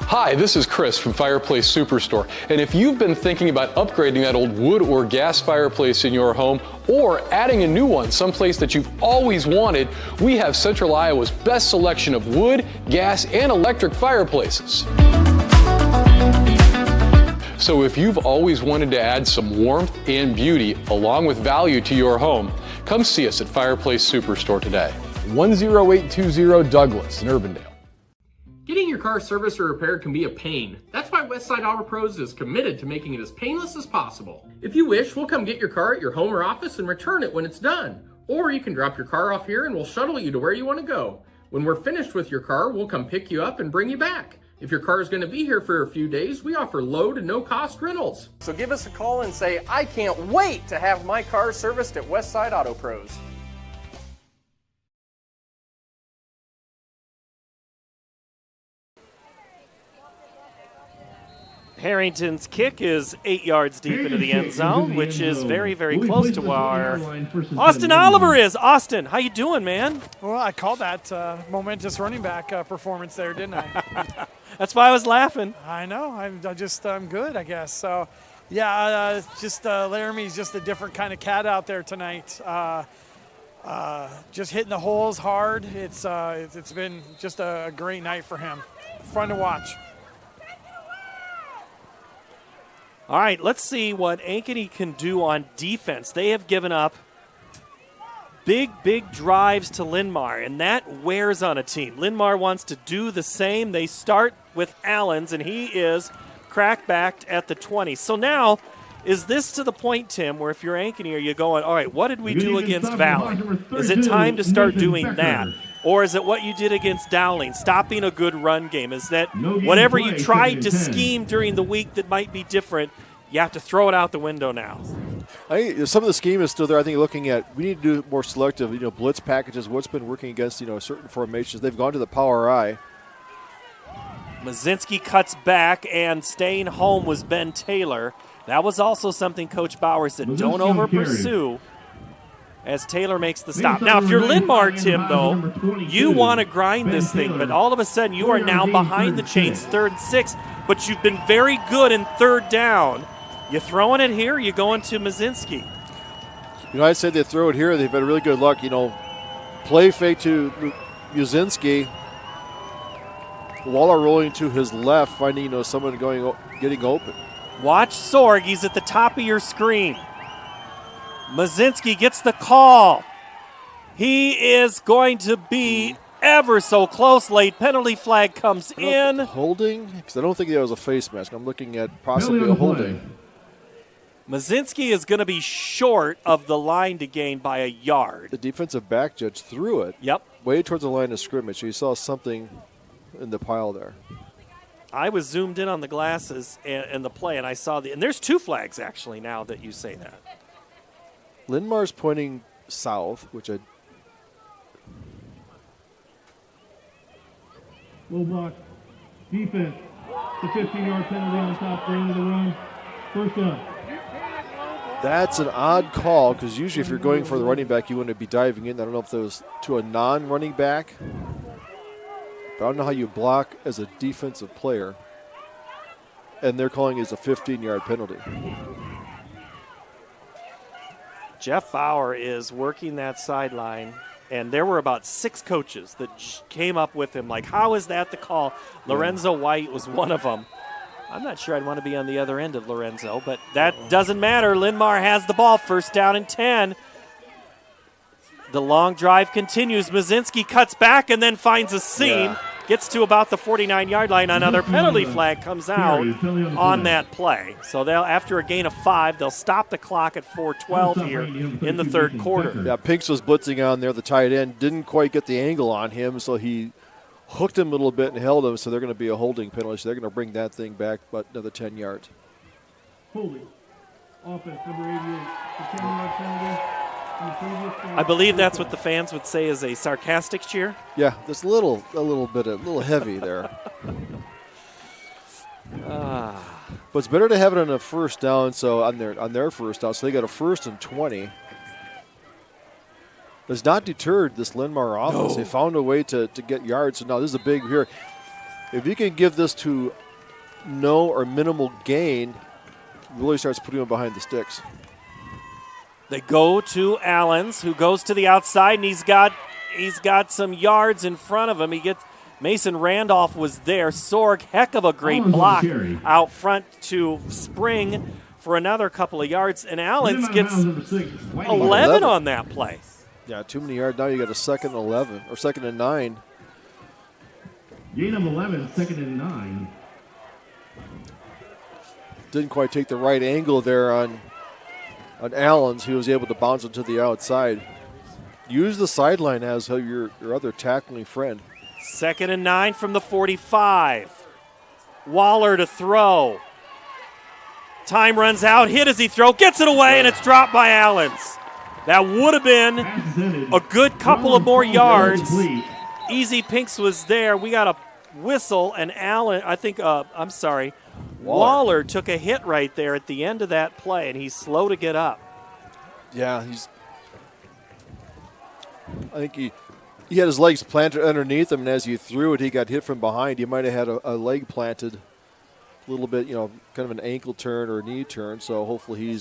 Hi, this is Chris from Fireplace Superstore, and if you've been thinking about upgrading that old wood or gas fireplace in your home or adding a new one someplace that you've always wanted, we have Central Iowa's best selection of wood, gas, and electric fireplaces. So if you've always wanted to add some warmth and beauty along with value to your home, come see us at Fireplace Superstore today. 10820 Douglas in Urbandale. Getting your car serviced or repaired can be a pain. That's why Westside Auto Pros is committed to making it as painless as possible. If you wish, we'll come get your car at your home or office and return it when it's done. Or you can drop your car off here and we'll shuttle you to where you want to go. When we're finished with your car, we'll come pick you up and bring you back. If your car is going to be here for a few days, we offer low to no cost rentals. So give us a call and say, I can't wait to have my car serviced at Westside Auto Pros. Harrington's kick is 8 yards deep into the end zone, which is very, very close to where Austin Oliver is. Austin, how you doing, man? Well, I called that momentous running back performance there, didn't I? That's why I was laughing. I know. I'm good, I guess. So, yeah, Laramie's just a different kind of cat out there tonight. Just hitting the holes hard. It's been just a great night for him. Fun to watch. All right, let's see what Ankeny can do on defense. They have given up big drives to Linn-Mar, and that wears on a team. Linn-Mar wants to do the same. They start with Allens, and he is crackbacked at the 20. So now, is this to the point, Tim, where if you're Ankeny, are you going, all right, what did we do against Valley? Is it time to start doing that? Or is it what you did against Dowling, stopping a good run game? Is that whatever you tried to scheme during the week that might be different, you have to throw it out the window now? I think some of the scheme is still there. I think looking at, we need to do more selective, blitz packages, what's been working against, certain formations. They've gone to the power eye. Mazinski cuts back, and staying home was Ben Taylor. That was also something Coach Bauer said, don't over-pursue, as Taylor makes the stop. Now, if you're Linn-Mar, Tim, though, you want to grind this thing, but all of a sudden you are now behind the chains, 3rd and 6, but you've been very good in 3rd down. You throwing it here, or you going to Mazinski? I'd say they throw it here. They've had really good luck. Play fake to Mazinski. Waller rolling to his left, finding someone getting open. Watch Sorg. He's at the top of your screen. Mazinski gets the call. He is going to be ever so close. Late penalty flag comes in. Holding? Because I don't think that was a face mask. I'm looking at possibly a holding. Mazinski is going to be short of the line to gain by a yard. The defensive back judge threw it. Yep. Way towards the line of scrimmage. So you saw something in the pile there. I was zoomed in on the glasses and the play, and I saw and there's 2 flags actually now that you say that. Linn-Mar's pointing south, which I. Low block. Defense. The 15-yard penalty on the top for end of the run. First up. That's an odd call because usually if you're going for the running back, you want to be diving in. I don't know if that was to a non-running back. But I don't know how you block as a defensive player. And they're calling it as a 15-yard penalty. Jeff Bauer is working that sideline, and there were about 6 coaches that came up with him, like, how is that the call? Lorenzo White was one of them. I'm not sure I'd want to be on the other end of Lorenzo, but that doesn't matter. Linn-Mar has the ball, 1st down and 10. The long drive continues. Mazinski cuts back and then finds a seam. Gets to about the 49-yard line. Another penalty flag comes out on that play. So they'll, after a gain of 5, they'll stop the clock at 4:12 here in the 3rd quarter. Yeah, Pinks was blitzing on there. The tight end didn't quite get the angle on him, so he hooked him a little bit and held him, so they're going to be a holding penalty. So they're going to bring that thing back, but another 10 yards. Holding. Offense, number 88. The 10-yard penalty. I believe that's what the fans would say is a sarcastic cheer. Yeah, just a little heavy there. But it's better to have it on a 1st down, so on their 1st down, so they got a 1st and 20. Has not deterred this Linn-Mar offense. They found a way to get yards. So now this is a big here. If you can give this to no or minimal gain, it really starts putting them behind the sticks. They go to Allens, who goes to the outside, and he's got some yards in front of him. He gets Mason Randolph was there. Sorg, heck of a great block out front to spring for another couple of yards, and Allens gets 11 on that play. Yeah, too many yards. Now you got a 2nd and 11 or 2nd and 9. Gain of 11, 2nd and 9. Didn't quite take the right angle there on Allens. He was able to bounce it to the outside. Use the sideline as your other tackling friend. 2nd and 9 from the 45. Waller to throw. Time runs out. Hit as he throws. Gets it away, and it's dropped by Allens. That would have been a good couple of more yards. Easy Pinks was there. We got a whistle, and Waller took a hit right there at the end of that play, and he's slow to get up. Yeah, I think he had his legs planted underneath him, and as he threw it, he got hit from behind. He might have had a leg planted a little bit, kind of an ankle turn or a knee turn, so hopefully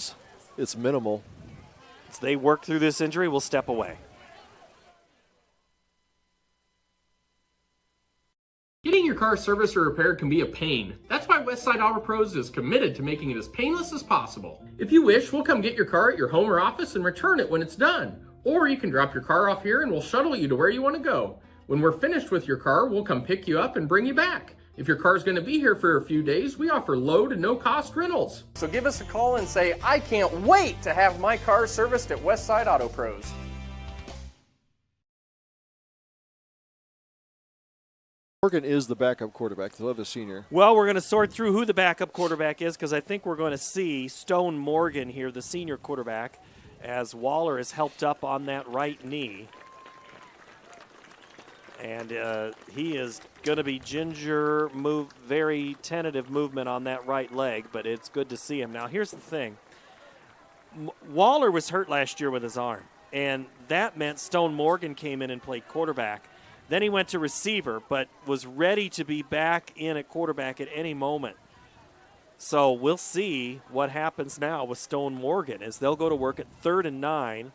it's minimal. As they work through this injury, we'll step away. Getting your car serviced or repaired can be a pain. That's why Westside Auto Pros is committed to making it as painless as possible. If you wish, we'll come get your car at your home or office and return it when it's done. Or you can drop your car off here and we'll shuttle you to where you want to go. When we're finished with your car, we'll come pick you up and bring you back. If your car's going to be here for a few days, we offer low to no cost rentals. So give us a call and say, I can't wait to have my car serviced at Westside Auto Pros. Morgan is the backup quarterback. They'll have a senior. Well, we're going to sort through who the backup quarterback is because I think we're going to see Stone Morgan here, the senior quarterback, as Waller is helped up on that right knee. And he is going to be very tentative movement on that right leg, but it's good to see him. Now, here's the thing. Waller was hurt last year with his arm, and that meant Stone Morgan came in and played quarterback. Then he went to receiver, but was ready to be back in at quarterback at any moment. So we'll see what happens now with Stone Morgan as they'll go to work at 3rd and 9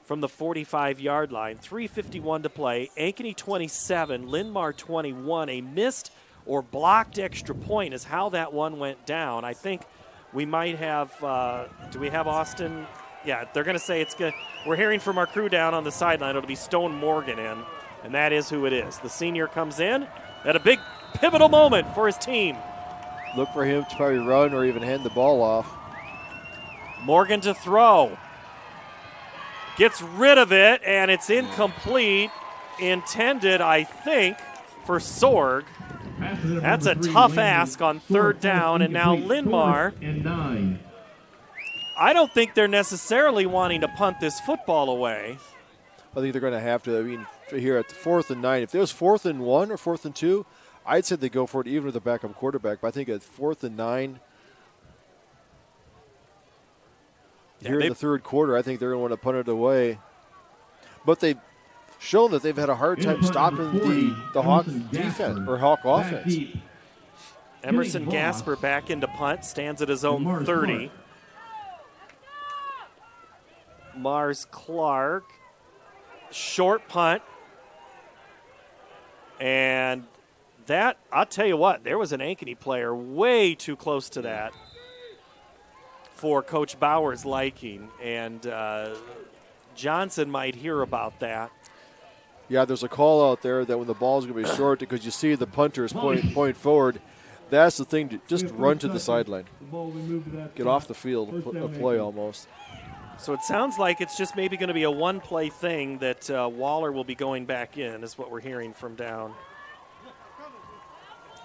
from the 45-yard line. 3:51 to play. Ankeny 27, Linn-Mar 21. A missed or blocked extra point is how that one went down. I think we might have do we have Austin Yeah, they're going to say it's good. We're hearing from our crew down on the sideline. It'll be Stone Morgan in, and that is who it is. The senior comes in at a big pivotal moment for his team. Look for him to probably run or even hand the ball off. Morgan to throw. Gets rid of it, and it's incomplete. Intended, I think, for Sorg. That's a tough ask on third down, and now Linn-Mar. I don't think they're necessarily wanting to punt this football away. I think they're going to have to. I mean, here at the 4th and 9, if it was 4th and 1 or 4th and 2, I'd say they go for it even with the backup quarterback. But I think at 4th and 9, here in the third quarter, I think they're going to want to punt it away. But they've shown that they've had a hard time stopping the Hawk defense or Hawk offense. Emerson Gasper back into punt, stands at his own 30. Mars Clark, short punt. And that, I'll tell you what, there was an Ankeny player way too close to that for Coach Bauer's liking. And Johnson might hear about that. Yeah, there's a call out there that when the ball's going to be short, because you see the punters point forward, that's the thing, to just run to the sideline. Get off the field, a play almost. So it sounds like it's just maybe going to be a one-play thing that Waller will be going back in, is what we're hearing from down.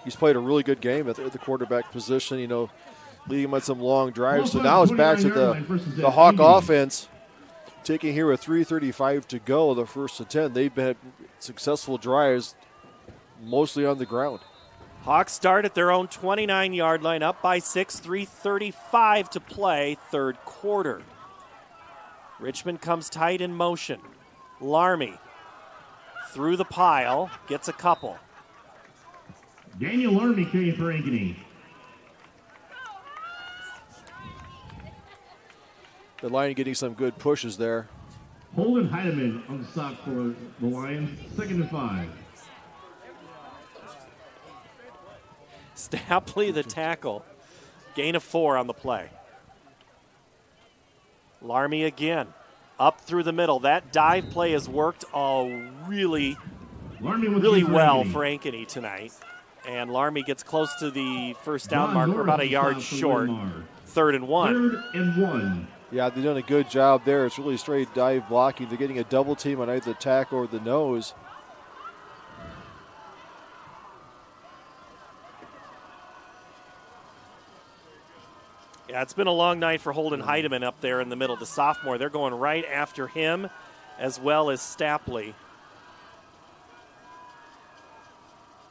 He's played a really good game at the quarterback position, leading him on some long drives. So now it's back to the Hawk offense. Taking here with 3:35 to go, the first and 10. They've had successful drives, mostly on the ground. Hawks start at their own 29-yard line, up by 6, 3:35 to play, third quarter. Richmond comes tight in motion. Larmy through the pile, gets a couple. Daniel Larmy carrying for Ankeny. The line getting some good pushes there. Holden Heidemann on the stop for the Lions, 2nd and 5. Stapley the tackle. Gain of 4 on the play. Larmy again. Up through the middle. That dive play has worked really well for Ankeny tonight. And Larmy gets close to the first down marker, about a yard short. 3rd and 1. 3rd and 1. Yeah, they've done a good job there. It's really straight dive blocking. They're getting a double team on either the tackle or the nose. Yeah, it's been a long night for Holden Heidemann up there in the middle, the sophomore. They're going right after him as well as Stapley.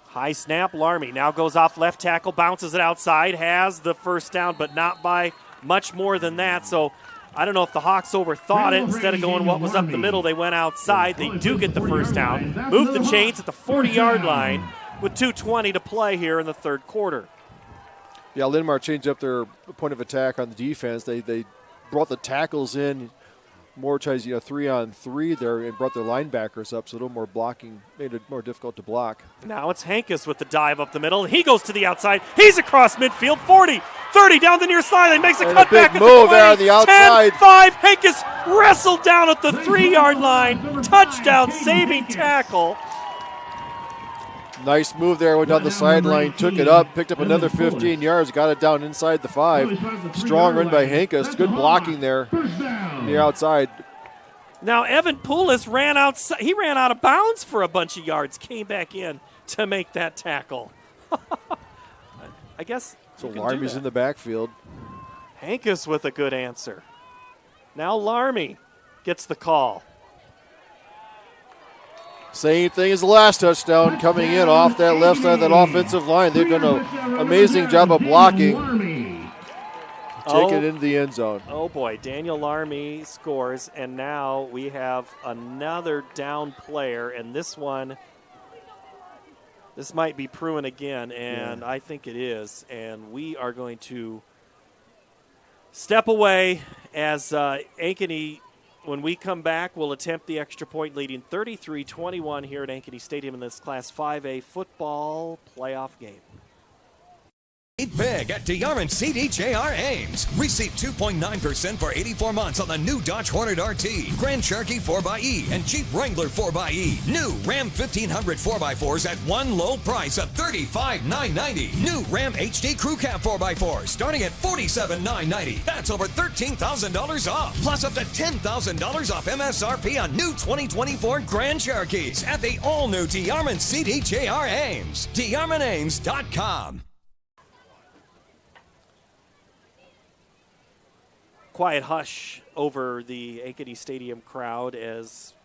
High snap, Larmy now goes off left tackle, bounces it outside, has the first down, but not by much more than that. So I don't know if the Hawks overthought it. Instead of going what was up the middle, they went outside. They do get the first down. Move the chains at the 40-yard line with 2:20 to play here in the third quarter. Yeah, Linn-Mar changed up their point of attack on the defense. They brought the tackles in, more tries 3-on-3 there, and brought their linebackers up, so a little more blocking, made it more difficult to block. Now it's Hankus with the dive up the middle. He goes to the outside. He's across midfield, 40, 30 down the near sideline, makes a cut back at the 20, there on the outside. 10, 5. Hankus wrestled down at the 3-yard line. Touchdown, saving tackle. Nice move there, went down the sideline, took it up, picked up another 15 yards, got it down inside the 5. Strong run by Hankus. Good blocking there on the outside. Now Evan Poulis ran outside. He ran out of bounds for a bunch of yards, came back in to make that tackle. I guess so. Larmy's in the backfield. Hankus with a good answer. Now Larmy gets the call. Same thing as the last touchdown, coming in off that left side of that offensive line. They've done an amazing job of blocking. Take it into the end zone. Oh, boy. Daniel Larmy scores, and now we have another down player, and this might be Pruitt again, and I think it is. And we are going to step away as Ankeny, when we come back, we'll attempt the extra point, leading 33-21 here at Ankeny Stadium in this Class 5A football playoff game. Save big at DeArmond CDJR Ames. Receive 2.9% for 84 months on the new Dodge Hornet RT, Grand Cherokee 4xE, and Jeep Wrangler 4xE. New Ram 1500 4x4s at one low price of $35,990. New Ram HD Crew Cab 4x4 starting at $47,990. That's over $13,000 off. Plus up to $10,000 off MSRP on new 2024 Grand Cherokees at the all-new DeArmond CDJR Ames. DeArmondAmes.com. Quiet hush over the Ankeny Stadium crowd as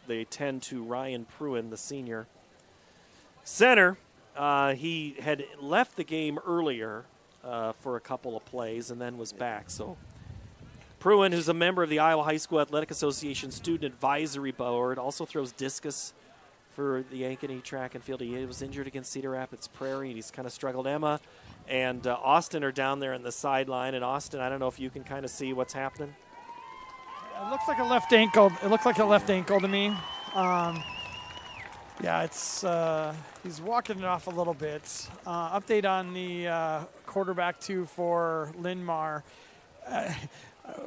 they tend to Ryan Pruin, the senior. Center, he had left the game earlier for a couple of plays and then was back. So Pruin, who's a member of the Iowa High School Athletic Association Student Advisory Board, also throws discus for the Ankeny track and field. He was injured against Cedar Rapids Prairie, and he's kind of struggled. Emma and Austin are down there in the sideline. And Austin, I don't know if you can kind of see what's happening. It looks like a left ankle. It looked like a left ankle to me. Yeah, it's he's walking it off a little bit. Update on the quarterback too for Linn-Mar.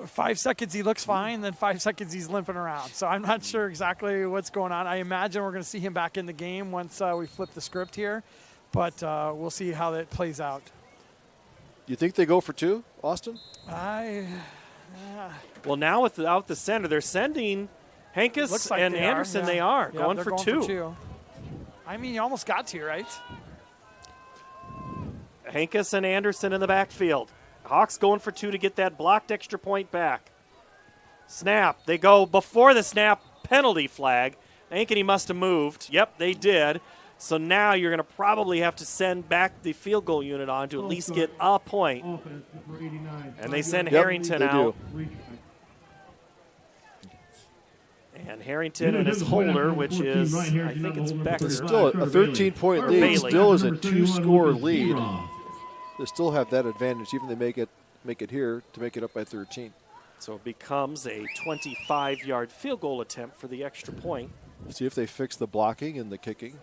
5 seconds he looks fine, then 5 seconds he's limping around. So I'm not sure exactly what's going on. I imagine we're going to see him back in the game once we flip the script here, but we'll see how that plays out. You think they go for 2, Austin? Well, now without the center, they're sending Hankus like and Anderson. Yeah. They are going they're for going two. for 2. I mean, you almost got to, right? Hankus and Anderson in the backfield. Hawks going for 2 to get that blocked extra point back. Snap. They go before the snap. Penalty flag. Ankeny must have moved. Yep, they did. So now you're going to probably have to send back the field goal unit on to at least get a point. And they send Harrington out. And Harrington and his holder, which is, I think it's Becker. Still a 13-point lead. Bailey. Still is a 2-score lead. They still have that advantage, even if they make it here to make it up by 13. So it becomes a 25-yard field goal attempt for the extra point. See if they fix the blocking and the kicking.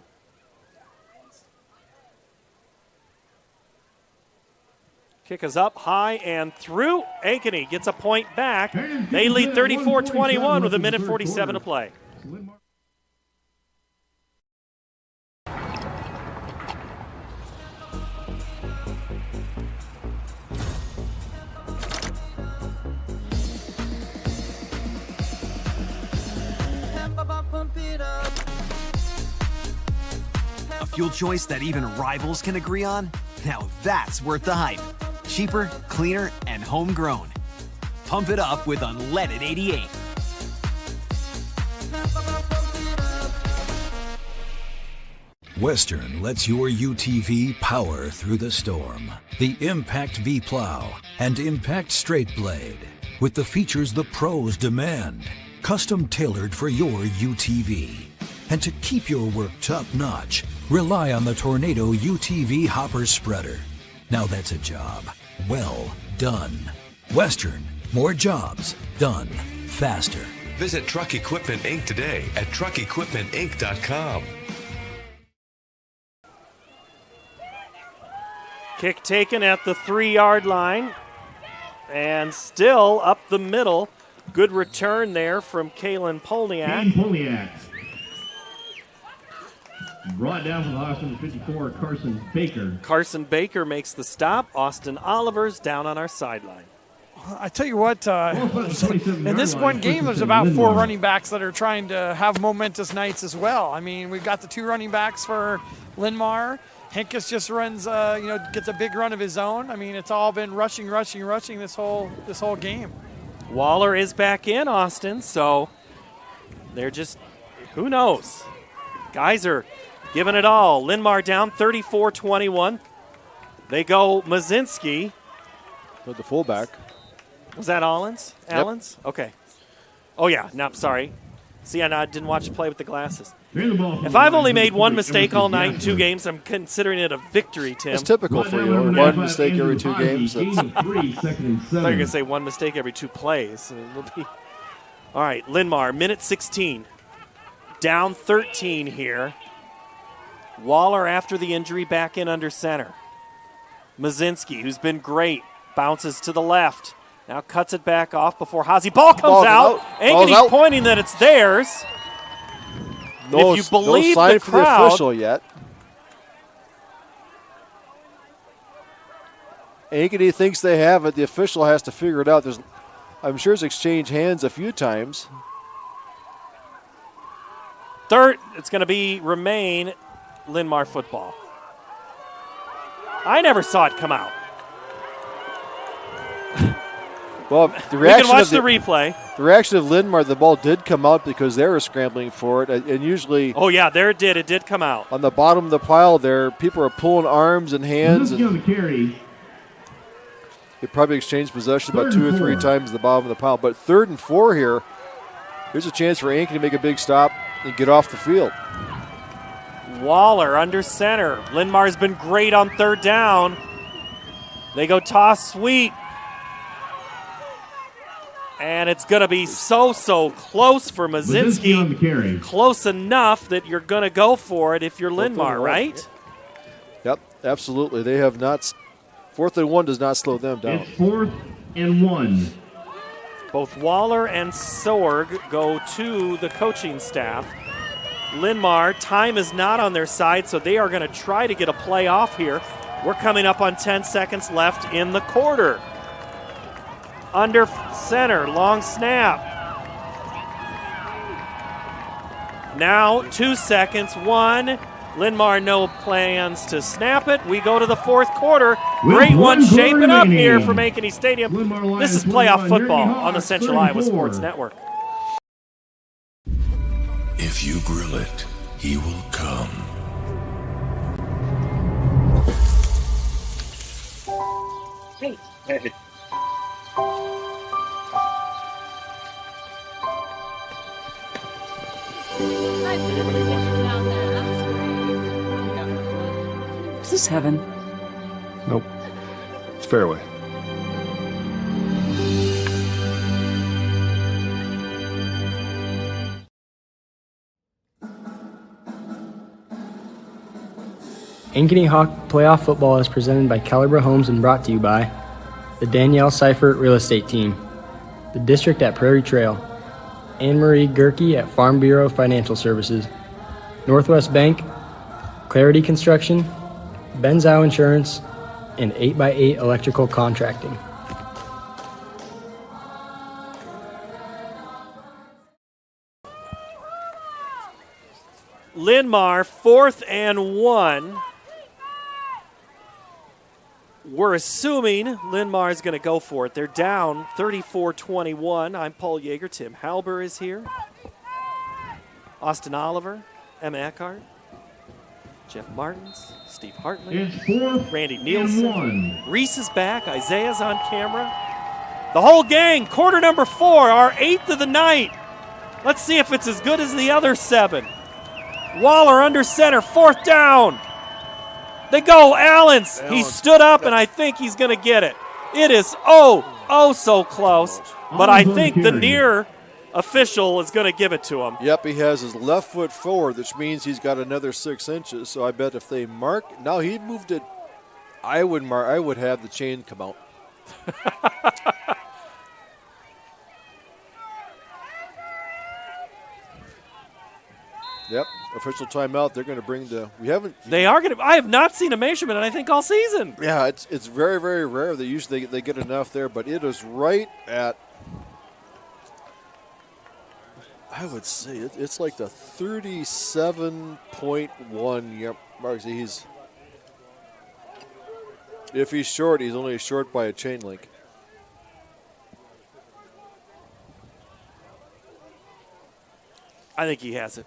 Kick is up high and through. Ankeny gets a point back. They lead 34-21 with 1:47 to play. A fuel choice that even rivals can agree on? Now that's worth the hype. Cheaper, cleaner, and homegrown. Pump it up with unleaded 88. Western lets your UTV power through the storm. The Impact V Plow and Impact Straight Blade. With the features the pros demand. Custom tailored for your UTV. And to keep your work top-notch, rely on the Tornado UTV Hopper Spreader. Now that's a job well done. Western, more jobs done faster. Visit Truck Equipment Inc. today at truckequipmentinc.com. Kick taken at the 3-yard line. And still up the middle. Good return there from Kalen Polniak. Brought down from the Hawks number 54, Carson Baker. Carson Baker makes the stop. Austin Oliver's down on our sideline. I tell you what, in this one game, there's about 4 running backs that are trying to have momentous nights as well. I mean, we've got the 2 running backs for Linn-Mar. Hankus just runs, gets a big run of his own. I mean, it's all been rushing this whole game. Waller is back in, Austin, so they're just, who knows? Guys are giving it all. Linn-Mar down 34-21. They go Mazinski. With the fullback. Was that Allens? Yep. Allens? Okay. Oh, yeah. No, sorry. See, I didn't watch the play with the glasses. If I've only made one mistake all night in 2 games, I'm considering it a victory, Tim. It's typical for you. One mistake every 2 games. I thought you were going to say one mistake every 2 plays. All right, Linn-Mar, minute 16. Down 13 here. Waller, after the injury, back in under center. Mazinski, who's been great, bounces to the left. Now cuts it back off before Hazy. Ball comes out. Ankeny's pointing that it's theirs. No, if you believe no sign the for crowd, the official yet. Ankeny thinks they have it. The official has to figure it out. I'm sure it's exchanged hands a few times. Third, it's going to remain Linn-Mar football. I never saw it come out. Well, we can watch the replay. The reaction of Linn-Mar, the ball did come out because they were scrambling for it, and usually. Oh yeah, there it did. It did come out. On the bottom of the pile, there people are pulling arms and hands. And on the carry. They probably exchanged possession about 2 or 3 times at the bottom of the pile. But 3rd and 4 here. Here's a chance for Ankeny to make a big stop and get off the field. Waller under center. Linn-Mar's been great on 3rd down. They go toss sweep. And it's going to be so close for Mazinski. On the carry. Close enough that you're going to go for it if you're Linn-Mar, right? Yep, absolutely. They have not. 4th and 1 does not slow them down. It's 4th and 1. Both Waller and Sorg go to the coaching staff. Linn-Mar, time is not on their side, so they are going to try to get a play off here. We're coming up on 10 seconds left in the quarter. Under center, long snap. Now 2 seconds, 1. Linn-Mar no plans to snap it. We go to the 4th quarter. Great one shaping up here from Ankeny Stadium. This is playoff football on the Central Iowa Sports Network. If you grill it, he will come. Hey. Is this heaven? Nope. It's fairway. Ankeny Hawk Playoff Football is presented by Calibra Homes and brought to you by the Danielle Seifert Real Estate Team, the District at Prairie Trail, Anne-Marie Gerke at Farm Bureau Financial Services, Northwest Bank, Clarity Construction, Benzow Insurance, and 8x8 Electrical Contracting. Linn-Mar, 4th and 1. We're assuming Linn-Mar is going to go for it. They're down 34-21. I'm Paul Yeager. Tim Halber is here. Austin Oliver, Emma Eckhart, Jeff Martins, Steve Hartley, Randy Nielsen. Reese is back. Isaiah's on camera. The whole gang, quarter number 4, our 8th of the night. Let's see if it's as good as the other 7. Waller under center, 4th down. They go, Allens. He stood up, and I think he's going to get it. It is so close, but I think the near official is going to give it to him. Yep, he has his left foot forward, which means he's got another 6 inches. So I bet if they mark, now he moved it. I would have the chain come out. Yep, official timeout. They're going to bring They are going to. I have not seen a measurement, I think, all season. Yeah, it's very, very rare. They usually they get enough there, but it is right at. I would say it's like the 37.1. Yep, Mark. If he's short, he's only short by a chain link. I think he has it.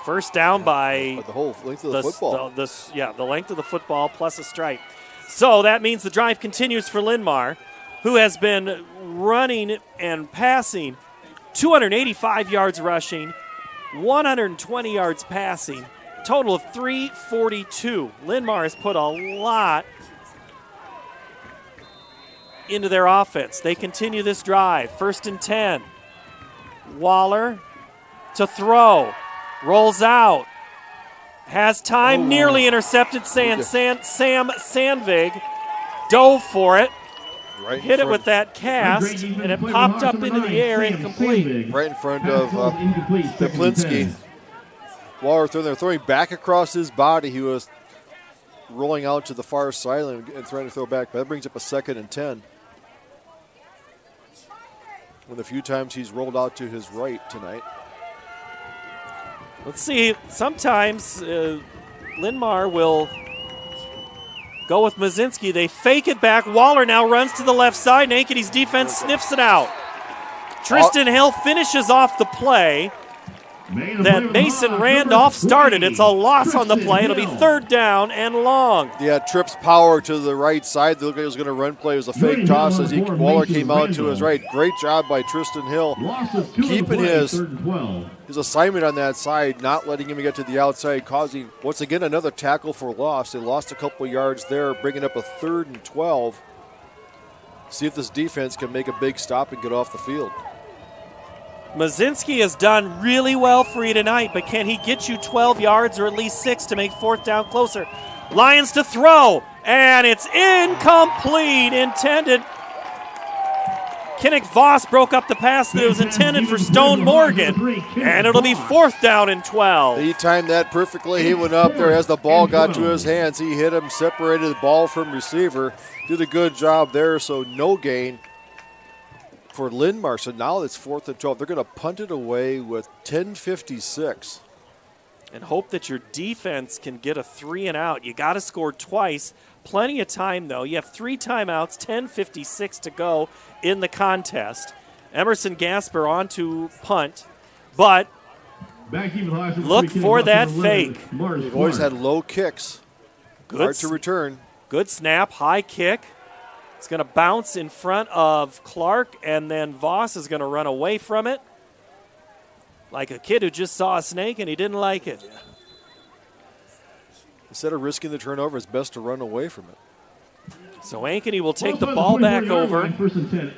First down by the whole length of the football. The length of the football plus a strike. So that means the drive continues for Linn-Mar, who has been running and passing 285 yards rushing, 120 yards passing, total of 342. Linn-Mar has put a lot into their offense. They continue this drive. 1st and 10. Waller to throw. Rolls out. has time, nearly intercepted. Sam Sandvig dove for it. Right hit it with that cast, and it popped up into the air, incomplete. Right in front of Deplinski. Bauer throwing back across his body. He was rolling out to the far sideline and trying to throw back. That brings up a 2nd and 10. One of the few times he's rolled out to his right tonight. Let's see. Sometimes Linn-Mar will go with Mazinski. They fake it back. Waller now runs to the left side, and Ankeny's defense sniffs it out. Tristan Hill finishes off the play that Mason Randolph started. It's a loss on the play. It'll be 3rd down and long. Yeah, trips power to the right side. They looked like he was going to run play. It was a fake toss as Waller came out to his right. Great job by Tristan Hill, keeping his assignment on that side, not letting him get to the outside, causing, once again, another tackle for loss. They lost a couple yards there, bringing up a 3rd and 12. See if this defense can make a big stop and get off the field. Mazinski has done really well for you tonight, but can he get you 12 yards or at least 6 to make 4th down closer? Lions to throw, and it's incomplete. Intended. Kinnick Voss broke up the pass that was intended for Stone Morgan, and it'll be 4th down and 12. He timed that perfectly. He went up there as the ball got to his hands. He hit him, separated the ball from receiver. Did a good job there, so no gain for Linn-Mar. So now it's 4th and 12. They're going to punt it away with 10:56. And hope that your defense can get a 3 and out. You got to score twice. Plenty of time, though. You have 3 timeouts, 10:56 to go in the contest. Emerson Gasper on to punt, but look for that fake. They've always had low kicks. Hard to return. Good snap, high kick. It's going to bounce in front of Clark, and then Voss is going to run away from it like a kid who just saw a snake and he didn't like it. Yeah. Instead of risking the turnover, it's best to run away from it. So Ankeny will take the ball back over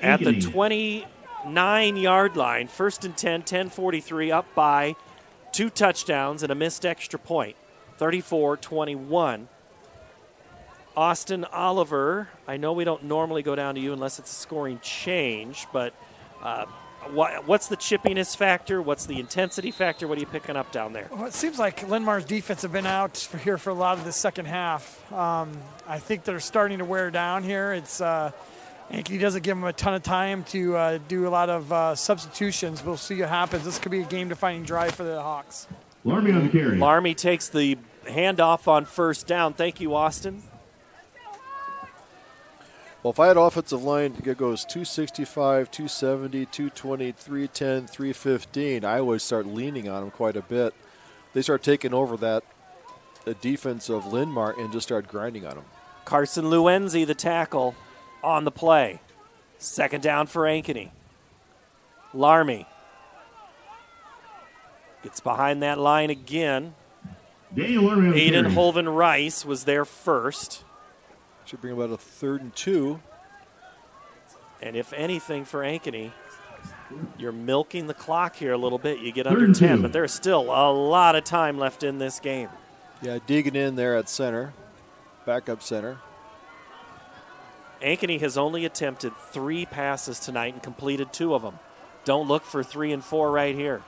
at the 29-yard line. 1st and 10, 10:43, up by 2 touchdowns and a missed extra point. 34-21. Austin Oliver, I know we don't normally go down to you unless it's a scoring change, but what's the chippiness factor? What's the intensity factor? What are you picking up down there? Well, it seems like Linn-Mar's defense have been out for a lot of the second half. I think they're starting to wear down here. It's Ankeny doesn't give them a ton of time to do a lot of substitutions. We'll see what happens. This could be a game-defining drive for the Hawks. Larmy on the carry. Larmy takes the handoff on 1st down. Thank you, Austin. Well, if I had offensive line, it goes 265, 270, 220, 310, 315, I would start leaning on them quite a bit. They start taking over that defense of Linn-Mar and just start grinding on them. Carson Luenzi, the tackle, on the play. 2nd down for Ankeny. Larmy gets behind that line again. Aiden Holven Rice was there first. Should bring about a 3rd and 2. And if anything for Ankeny, you're milking the clock here a little bit. You get under 10, but there's still a lot of time left in this game. Yeah, digging in there at center, backup center. Ankeny has only attempted 3 passes tonight and completed 2 of them. Don't look for 3 and 4 right here.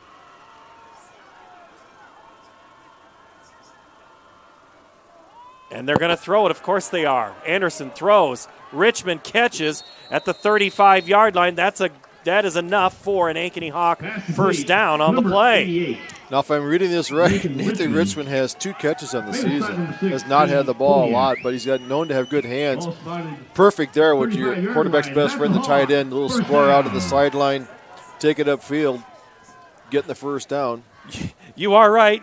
And they're going to throw it. Of course they are. Anderson throws. Richmond catches at the 35-yard line. That is enough for an Ankeny Hawk 1st down on the play. Now, if I'm reading this right, Nathan Richmond has 2 catches on the season. Has not had the ball a lot, but he's got known to have good hands. Perfect there with your quarterback's best friend, the tight end. A little square out of the sideline. Take it upfield. Getting the 1st down. You are right.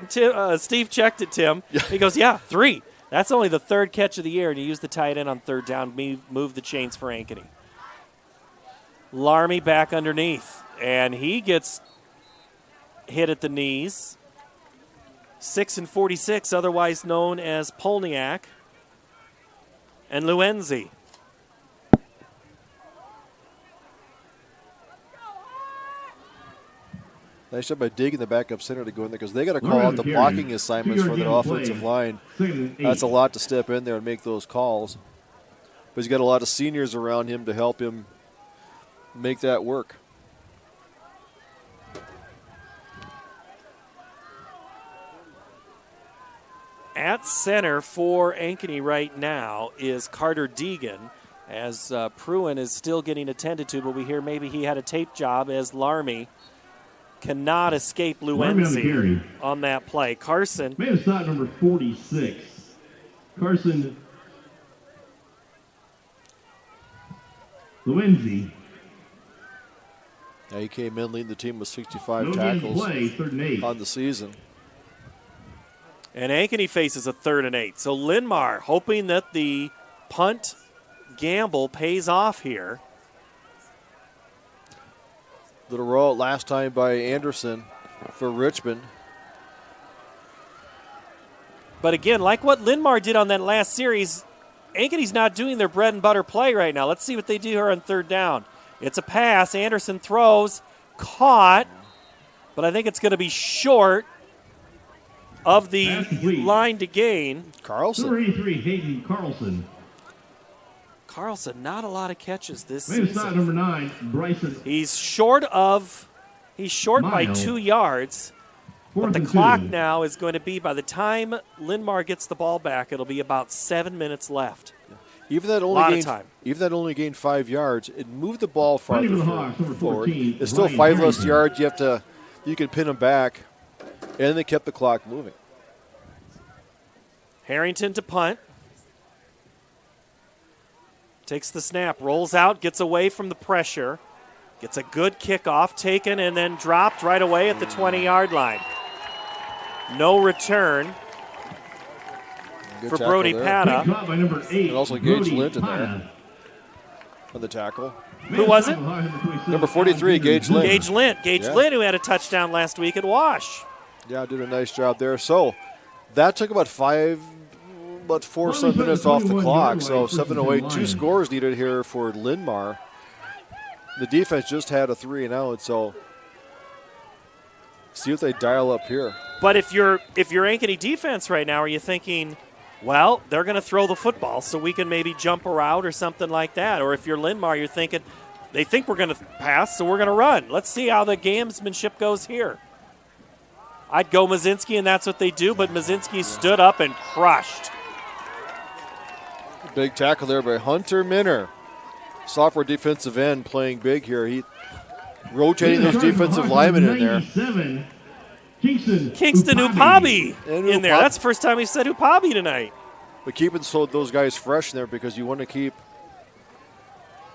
Steve checked it, Tim. He goes, yeah, 3. That's only the 3rd catch of the year, and you use the tight end on 3rd down, move the chains for Ankeny. Larmy back underneath, and he gets hit at the knees. 6 and 46, otherwise known as Polniak. And Luenzi. Nice job by digging the backup center to go in there because they got to call out the blocking assignments for their offensive line. That's a lot to step in there and make those calls. But he's got a lot of seniors around him to help him make that work. At center for Ankeny right now is Carter Deegan, as Pruin is still getting attended to, but we hear maybe he had a tape job as Larmy cannot escape Luenzi on that play. Carson. Man of stop number 46. Carson Luenzi. Yeah, he came in leading the team with 65 tackles on the season. And Ankeny faces a 3rd and 8. So Linn-Mar hoping that the punt gamble pays off here. Little rollout last time by Anderson for Richmond. But again, like what Linn-Mar did on that last series, Ankeny's not doing their bread and butter play right now. Let's see what they do here on 3rd down. It's a pass. Anderson throws, caught, but I think it's going to be short of the line to gain. Carlson. 33, Hayden Carlson. Carlson, not a lot of catches this season. Number 9, Bryson. He's short by 2 yards. But the clock now is going to be, by the time Linn-Mar gets the ball back, it'll be about 7 minutes left. Even that only gained 5 yards, it moved the ball farther forward. It's still 5 less yards. You can pin them back, and they kept the clock moving. Harrington to punt. Takes the snap, rolls out, gets away from the pressure, gets a good kickoff taken, and then dropped right away at the 20-yard line. No return for Brody Pata. And also Gage Lint in there on the tackle. Who was it? Number 43, Gage Lint. Gage Lint, who had a touchdown last week at Wash. Yeah, did a nice job there. So that took about 4 minutes off the clock. So 7:08, 2 scores needed here for Linn-Mar. The defense just had a 3 and out, so see if they dial up here. But if you're Ankeny defense right now, are you thinking, well, they're going to throw the football so we can maybe jump a route or something like that? Or if you're Linn-Mar, you're thinking, they think we're going to pass, so we're going to run. Let's see how the gamesmanship goes here. I'd go Mazinski, and that's what they do, but Mazinski stood up and crushed. Big tackle there by Hunter Minner. Sophomore defensive end playing big here. He rotating those defensive linemen in there. Kingston Upabi in there. That's the first time he said Upabi tonight. But keeping those guys fresh in there because you want to keep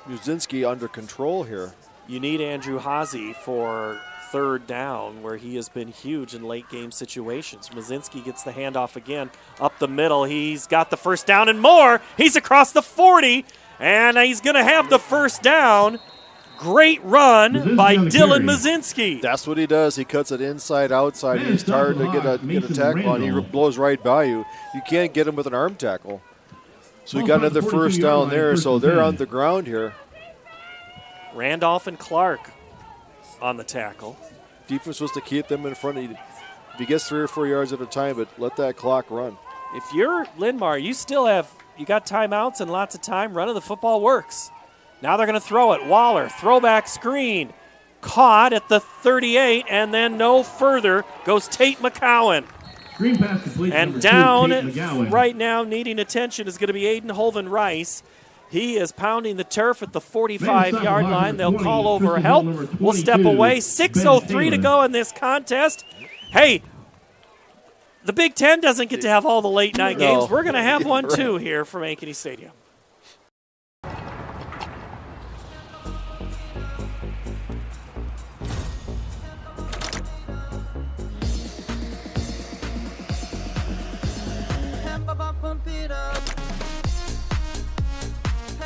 Muzinski under control here. You need Andrew Haase for 3rd down, where he has been huge in late game situations. Muzinski gets the handoff again up the middle. He's got the 1st down and more. He's across the 40, and he's going to have the 1st down. Great run by Dylan Mazinski. That's what he does. He cuts it inside, outside. He's tired to get a tackle on. He blows right by you. You can't get him with an arm tackle. So he got another 1st down there, so they're on the ground here. Randolph and Clark on the tackle. Defense was to keep them in front of you. If he gets 3 or 4 yards at a time, but let that clock run. If you're Linn-Mar, you got timeouts and lots of time. Running the football works. Now they're going to throw it. Waller, throwback screen. Caught at the 38, and then no further goes Tate McCowan. And down right now, needing attention, is going to be Aiden Holven-Rice. He is pounding the turf at the 45-yard line. They'll call over help. We'll step away. 6:03 to go in this contest. Hey, the Big Ten doesn't get to have all the late-night games. We're going to have one, too, here from Ankeny Stadium.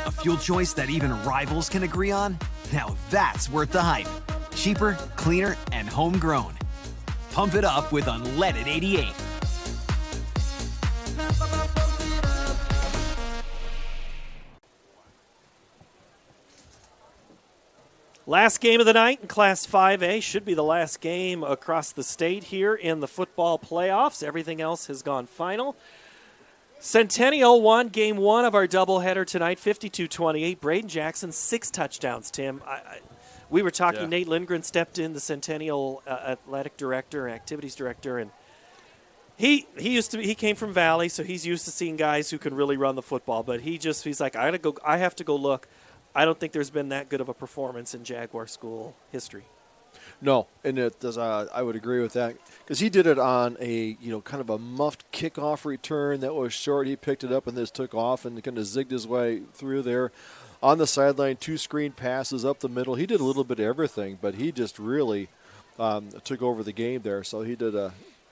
A fuel choice that even rivals can agree on? Now that's worth the hype. Cheaper, cleaner, and homegrown. Pump it up with unleaded 88. Last game of the night in Class 5A. Should be the last game across the state here in the football playoffs. Everything else has gone final. Centennial won Game 1 of our doubleheader tonight, 52-28. Braden Jackson, 6 touchdowns, Tim. We were talking, Yeah. Nate Lindgren stepped in, the Centennial athletic director, activities director, and he came from Valley, so he's used to seeing guys who can really run the football, but he's like, I have to go look. I don't think there's been that good of a performance in Jaguar school history. No, and it does, I would agree with that because he did it on a kind of a muffed kickoff return that was short. He picked it up and just took off and kind of zigged his way through there. On the sideline, 2 screen passes up the middle. He did a little bit of everything, but he just really took over the game there. So he did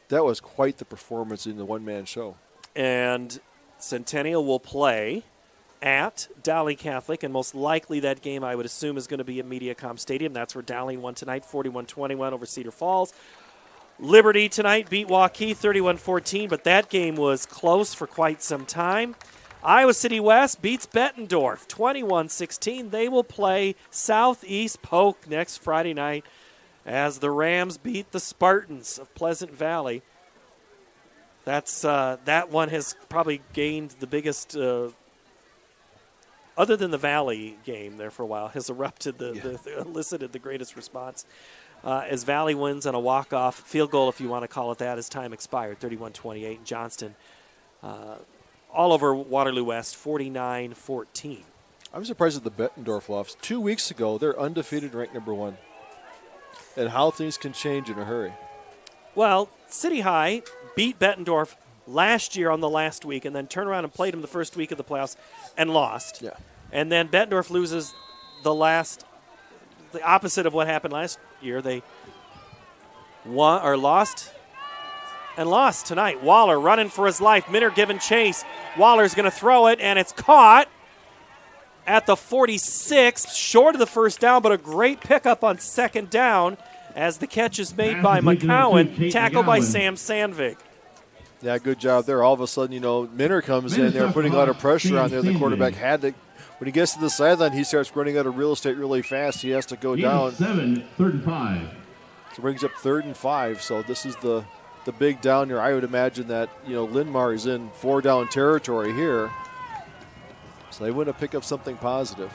that was quite the performance in the one-man show. And Centennial will play at Dowling Catholic, and most likely that game I would assume is going to be at Mediacom Stadium. That's where Dowling won tonight, 41-21 over Cedar Falls. Liberty tonight beat Waukee 31-14, but that game was close for quite some time. Iowa City West beats Bettendorf 21-16. They will play Southeast Polk next Friday night as the Rams beat the Spartans of Pleasant Valley. That one has probably gained the biggest other than the Valley game there for a while, has erupted, elicited the greatest response. As Valley wins on a walk-off field goal, if you want to call it that, as time expired, 31-28 in Johnston. All over Waterloo West, 49-14. I'm surprised at the Bettendorf Lofts. 2 weeks ago, they're undefeated, ranked number 1. And how things can change in a hurry. Well, City High beat Bettendorf last year on the last week and then turned around and played them the first week of the playoffs and lost. Yeah. And then Bettendorf loses the opposite of what happened last year. They lost tonight. Waller running for his life. Minner giving chase. Waller's going to throw it, and it's caught at the 46, short of the first down, but a great pickup on second down as the catch is made by McCowan, tackled by Sam Sandvig. Yeah, good job there. All of a sudden, Minner comes in there, putting a lot of pressure on there. The quarterback had to, when he gets to the sideline, he starts running out of real estate really fast. He has to go down. 7, 3rd and 5. So brings up 3rd and 5. So this is the big down here. I would imagine that, Linn-Mar is in 4-down territory here. So they want to pick up something positive.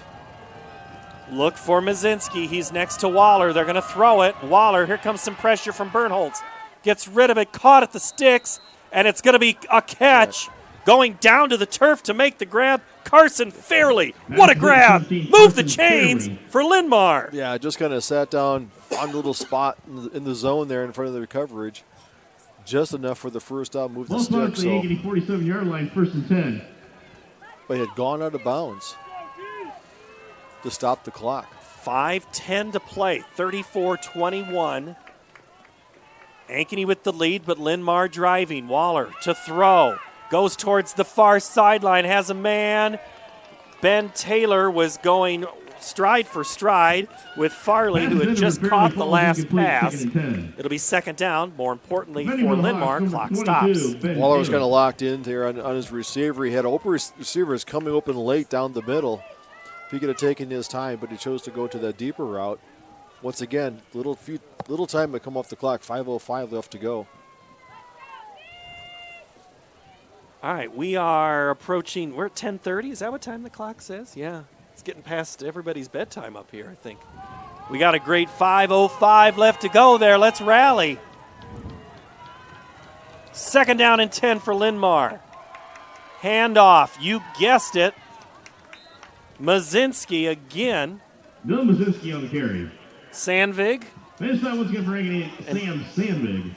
Look for Mazinski. He's next to Waller. They're going to throw it. Waller, here comes some pressure from Bernholtz. Gets rid of it, caught at the sticks, and it's going to be a catch. Going down to the turf to make the grab, Carson Fairley. What a grab. Move the chains for Linn-Mar. Yeah, just kind of sat down on a little spot in the zone there in front of the coverage. Just enough for the first down, move the stick. So the 47-yard line, 1st and 10. But he had gone out of bounds to stop the clock. 5:10 to play, 34-21. Ankeny with the lead, but Linn-Mar driving. Waller to throw. Goes towards the far sideline, has a man. Ben Taylor was going stride for stride with Farley, who had just caught the last pass. It'll be second down. More importantly for Linn-Mar, clock stops. Waller was kind of locked in there on his receiver. He had open receivers coming open late down the middle. If he could have taken his time, but he chose to go to that deeper route. Once again, little time to come off the clock. 5:05 left to go. All right, we are approaching, we're at 10:30. Is that what time the clock says? Yeah, it's getting past everybody's bedtime up here, I think. We got a great 5:05 left to go there. Let's rally. Second down and 10 for Linn-Mar. Handoff, you guessed it. Mazinski again. Bill Mazinski on the carry. Sandvig. This time once again for Ankeny, Sam Sandvig.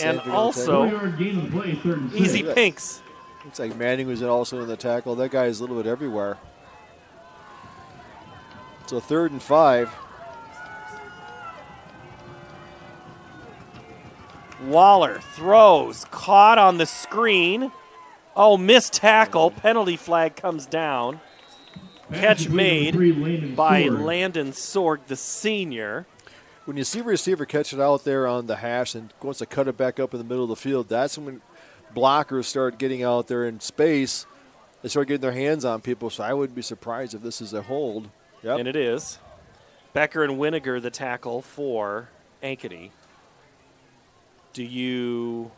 And also, 4-yard gain of the play, 3rd and 6. Easy Pinks. Looks like Manning was also in the tackle. That guy is a little bit everywhere. So 3rd and 5. Waller throws, caught on the screen. Oh, missed tackle. Penalty flag comes down. Catch made by Landon Sorg, the senior. When you see a receiver catch it out there on the hash and wants to cut it back up in the middle of the field, that's when blockers start getting out there in space. They start getting their hands on people, so I wouldn't be surprised if this is a hold. Yep. And it is. Becker and Winiger, the tackle for Ankeny. Do you?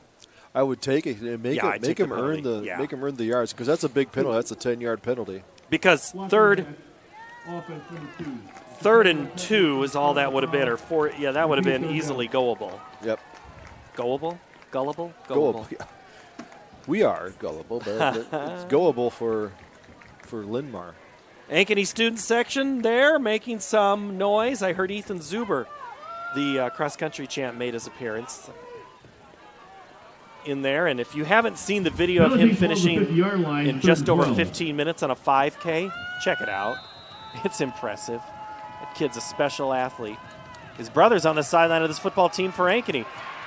I would take it and make him earn the yards, because that's a big penalty. That's a 10-yard penalty. Because third and 2 is all that would have been, or 4. Yeah, that would have been easily goable. Yep. Gullible. Yeah. We are gullible, but it's goable for Linn-Mar. Ankeny student section there making some noise. I heard Ethan Zuber, the cross-country champ, made his appearance in there. And if you haven't seen the video of him finishing in just over 15 minutes on a 5K, check it out. It's impressive. That kid's a special athlete. His brother's on the sideline of this football team for Ankeny.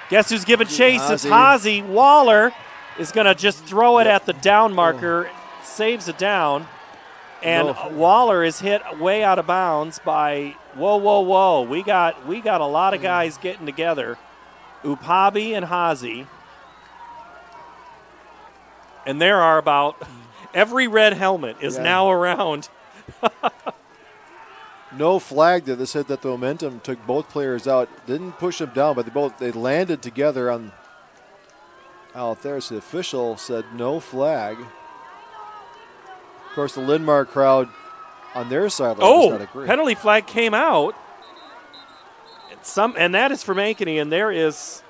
Guess who's giving chase? It's Hazy. Waller is going to just throw it at the down marker, saves it down. And Waller is hit way out of bounds by, whoa. We got a lot of guys getting together. Upabi and Hazy. And there are about every red helmet is now around. No flag there. They said that the momentum took both players out. Didn't push them down, but they landed together out there. So the official said no flag. Of course, the Linn-Mar crowd on their side does not agree. Penalty flag came out. And that is from Ankeny, and there is.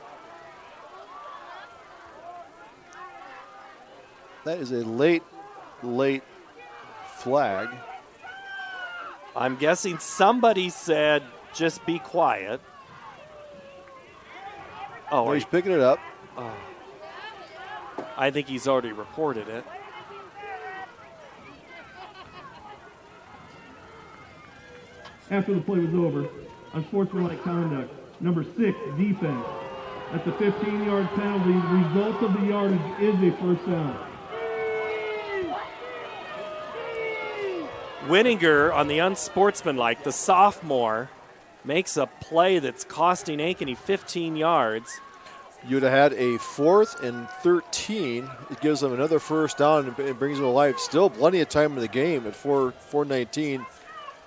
That is a late flag. I'm guessing somebody said, just be quiet. Oh, he's picking it up. Oh. I think he's already reported it. After the play was over, unsportsmanlike conduct, number 6, defense. At the 15-yard penalty, the result of the yardage is a first down. Winiger on the unsportsmanlike, the sophomore, makes a play that's costing Ankeny 15 yards. You'd have had a 4th and 13. It gives them another first down and brings them to life. Still plenty of time in the game at 4:19.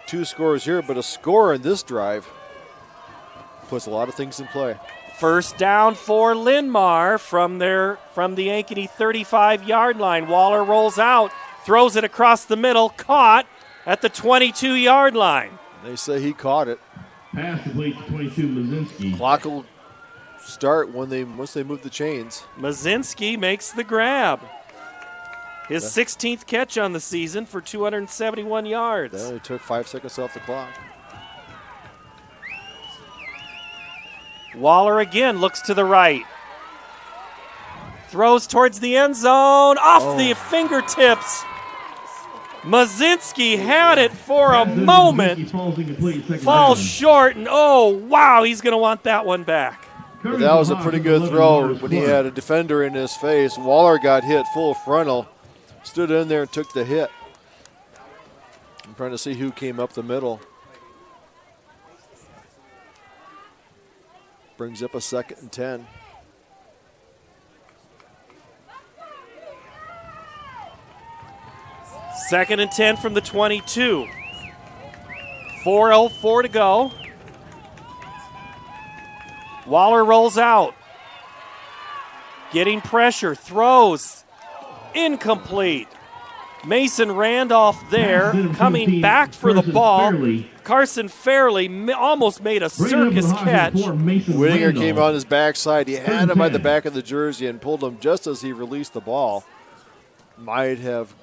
2 scores here, but a score in this drive puts a lot of things in play. First down for Linn-Mar from the Ankeny 35-yard line. Waller rolls out, throws it across the middle, caught at the 22-yard line. They say he caught it. Pass complete to 22, Mazinski. Clock will start once they move the chains. Mazinski makes the grab. His 16th catch on the season for 271 yards. That only took 5 seconds off the clock. Waller again looks to the right. Throws towards the end zone, off the fingertips. Mazinski had it for a moment. Falls short, and wow, he's going to want that one back. But that was a pretty good throw when he had a defender in his face. Waller got hit full frontal. Stood in there and took the hit. I'm trying to see who came up the middle. Brings up a 2nd and 10. Second and 10 from the 22. 4:04 to go. Waller rolls out. Getting pressure, throws. Incomplete. Mason Randolph there, coming back for the ball. Carson Fairley almost made a circus catch. Winiger came on his backside. He had him by the back of the jersey and pulled him just as he released the ball. Might have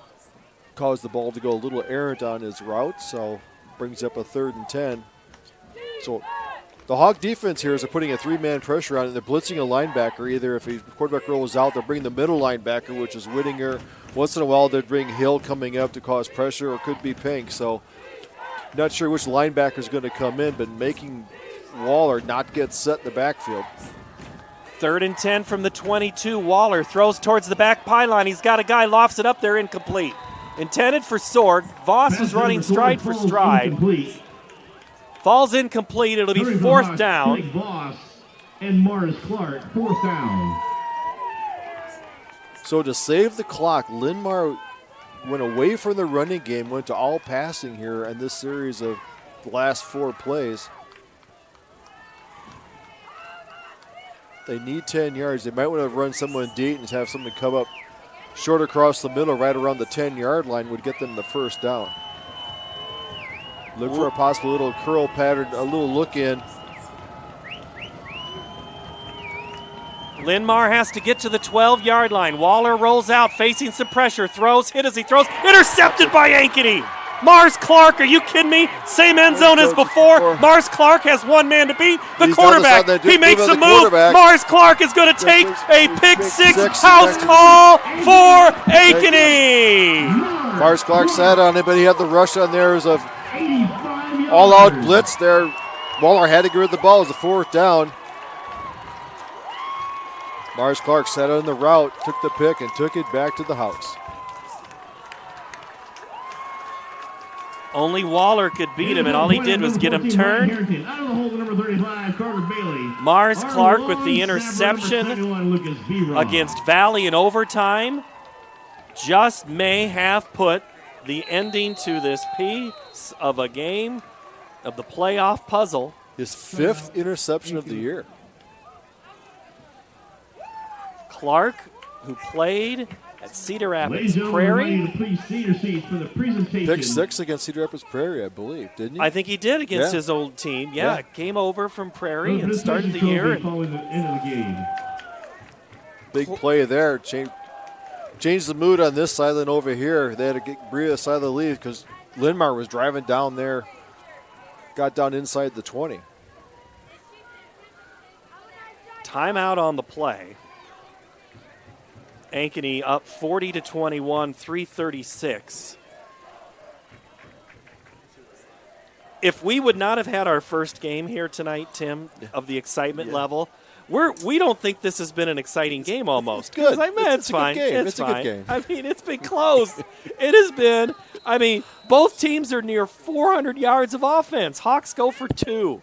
caused the ball to go a little errant on his route, so brings up a 3rd and 10. So the Hawk defense here is they're putting a 3-man pressure on it. They're blitzing a linebacker. Either if the quarterback rolls out, they'll bring the middle linebacker, which is Winiger. Once in a while, they'd bring Hill coming up to cause pressure, or could be Pink. So not sure which linebacker is going to come in, but making Waller not get set in the backfield. 3rd and 10 from the 22. Waller throws towards the back pylon. He's got a guy, lofts it up there, incomplete. Intended for Sorg. Voss is running stride for stride. Falls incomplete. It'll be 4th down. Jake Voss and Morris Clark, 4th down. So to save the clock, Linn-Mar went away from the running game, went to all passing here in this series of last 4 plays. They need 10 yards. They might want to run someone deep and have someone come up short across the middle right around the 10-yard line would get them the first down. Look for a possible little curl pattern, a little look in. Linn-Mar has to get to the 12-yard line. Waller rolls out, facing some pressure, throws, hit as he throws, intercepted by Ankeny. Mars Clark, are you kidding me? Same end zone as before. Mars Clark has one man to beat. The quarterback, he makes a move. Mars Clark is going to take a pick six house call for Ankeny. Mars Clark sat on it, but he had the rush on there. It was a all-out blitz there. Waller had to get rid of the ball. It was a 4th down. Mars Clark sat on the route, took the pick, and took it back to the house. Only Waller could beat him, and all he did was get him turned. Mars Clark with the interception against Valley in overtime just may have put the ending to this piece of a game of the playoff puzzle. His 5th interception of the year. Clark, who played at Cedar Rapids Prairie. Pick 6 against Cedar Rapids Prairie, I believe, didn't he? I think he did against his old team. Yeah, came over from Prairie and started the year. Big play there. Changed the mood on this sideline over here. They had to get breathe the side of the lead because Linn-Mar was driving down there, got down inside the 20. Timeout on the play. Ankeny up 40-21, 3:36. If we would not have had our first game here tonight, Tim, of the excitement level, we don't think this has been an exciting game almost. Good. It's fine. It's a good game. I mean, it's been close. It has been. I mean, both teams are near 400 yards of offense. Hawks go for 2.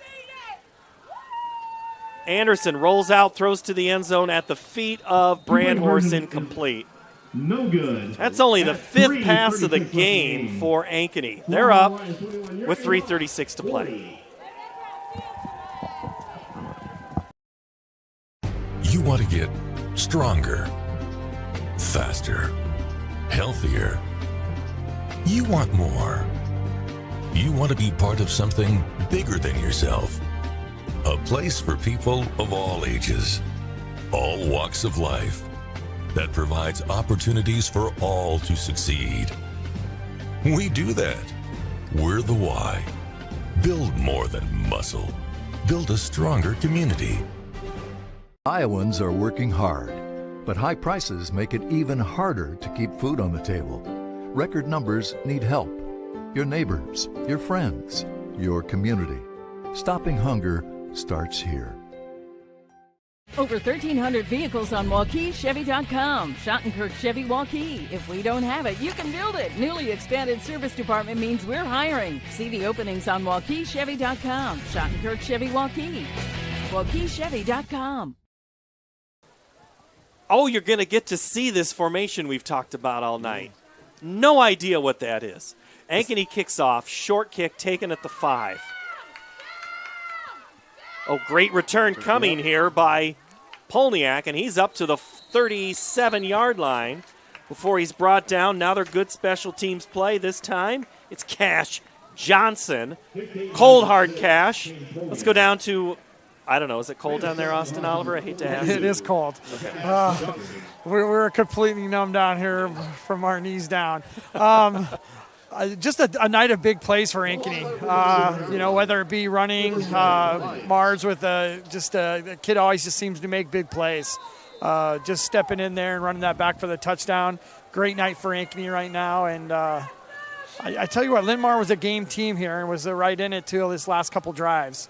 Anderson rolls out, throws to the end zone at the feet of Brandhorst, incomplete. No good. That's only the 5th pass of the game for Ankeny. They're up with 3:36 to play. You want to get stronger, faster, healthier. You want more. You want to be part of something bigger than yourself. A place for people of all ages, all walks of life, that provides opportunities for all to succeed. We do that. We're the why. Build more than muscle. Build a stronger community. Iowans are working hard, but high prices make it even harder to keep food on the table. Record numbers need help. Your neighbors, your friends, your community. Stopping hunger starts here. Over 1,300 vehicles on WaukeeChevy.com. Schottenkirk Chevy Waukee. If we don't have it, you can build it. Newly expanded service department means we're hiring. See the openings on WaukeeChevy.com. Schottenkirk Chevy Waukee. WaukeeChevy.com. Oh, you're going to get to see this formation we've talked about all night. No idea what that is. Ankeny kicks off. Short kick taken at the 5. Oh, great return coming here by Polniak, and he's up to the 37-yard line before he's brought down. Now they're good special teams play. This time it's Cash Johnson. Cold hard Cash. Let's go down to, I don't know, is it cold down there, Austin Oliver? I hate to ask. It is cold. Okay. We're completely numb down here from our knees down. Just a night of big plays for Ankeny. Whether it be running, Mars with the kid always just seems to make big plays. Just stepping in there and running that back for the touchdown. Great night for Ankeny right now. And I tell you what, Linn-Mar was a game team here and was right in it too this last couple drives.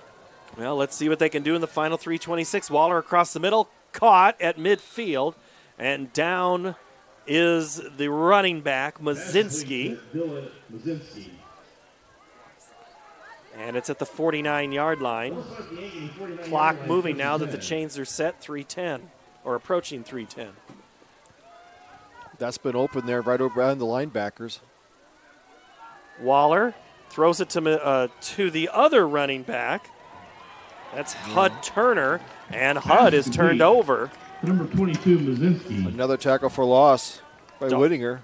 Well, let's see what they can do in the final 3:26. Waller across the middle, caught at midfield, and down is the running back, Mazinski. And it's at the 49-yard line. Clock moving now that the chains are set, 3:10, or approaching 3:10. That's been open there right over behind the linebackers. Waller Throws it to the other running back. That's Hud Turner, and Hud is turned over. Number 22, Mazinski. Another tackle for loss by Whittinger.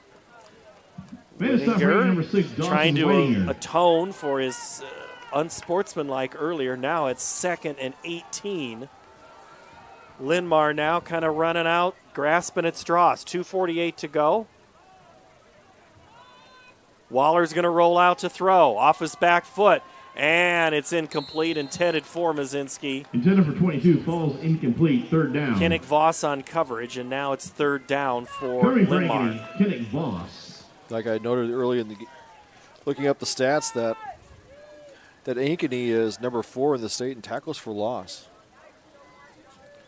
Whittinger trying to atone for his unsportsmanlike earlier. Now it's 2nd and 18. Linn-Mar now kind of running out, grasping at straws. 2:48 to go. Waller's going to roll out to throw. Off his back foot. And it's incomplete, intended for Mazinski. Intended for 22, falls incomplete, 3rd down. Kinnick Voss on coverage, and now it's 3rd down for Linn-Mar. Kinnick Voss. Like I noted early in the looking up the stats that Ankeny is number 4 in the state in tackles for loss.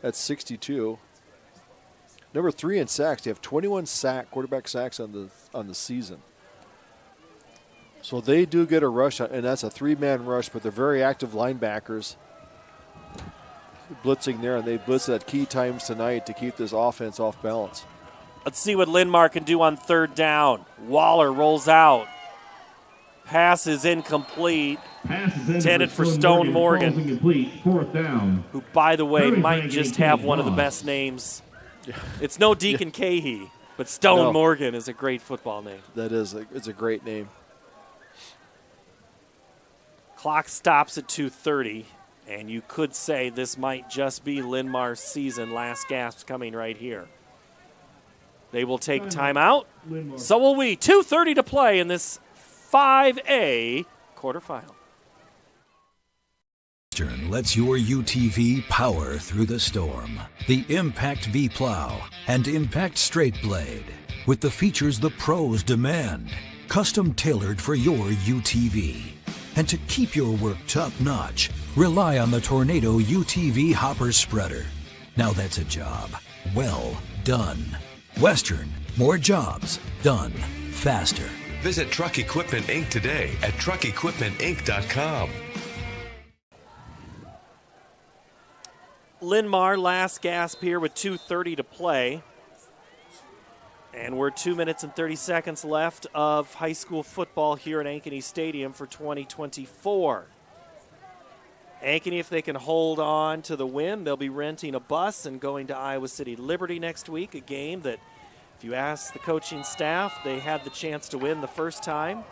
That's 62. Number 3 in sacks. They have 21 quarterback sacks on the season. So they do get a rush, and that's a 3-man rush, but they're very active linebackers blitzing there, and they blitz at key times tonight to keep this offense off balance. Let's see what Linn-Mar can do on 3rd down. Waller rolls out. Pass is incomplete. Intended for Stone Morgan. Incomplete, 4th down. Who, by the way, might just have one of the best names. It's no Deacon Cahey, but Stone Morgan is a great football name. That is. It's a great name. Clock stops at 2:30, and you could say this might just be Linn-Mar's season. Last gasp coming right here. They will take timeout. So will we. 2:30 to play in this 5A quarterfinal. Western lets your UTV power through the storm. The Impact V-Plow and Impact Straight Blade. With the features the pros demand. Custom tailored for your UTV. And to keep your work top-notch, rely on the Tornado UTV Hopper Spreader. Now that's a job well done. Western, more jobs done faster. Visit Truck Equipment Inc. today at truckequipmentinc.com. Linn-Mar last gasp here with 2:30 to play. And we're 2 minutes and 30 seconds left of high school football here at Ankeny Stadium for 2024. Ankeny, if they can hold on to the win, they'll be renting a bus and going to Iowa City Liberty next week, a game that, if you ask the coaching staff, they had the chance to win the first time.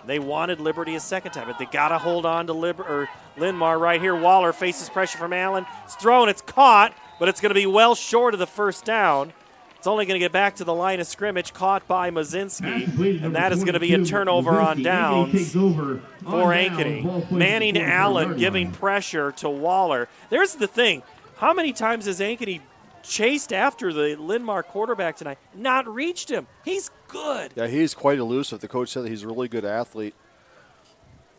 They wanted Liberty a second time, but they got to hold on to Linn-Mar right here. Waller faces pressure from Allen. It's thrown, it's caught, but it's going to be well short of the first down. It's only going to get back to the line of scrimmage, caught by Mazinski, and that is going to be a turnover on downs for Ankeny. Manning Allen giving pressure to Waller. There's the thing. How many times has Ankeny chased after the Linn-Mar quarterback tonight? Not reached him. He's good. Yeah, he's quite elusive. The coach said that he's a really good athlete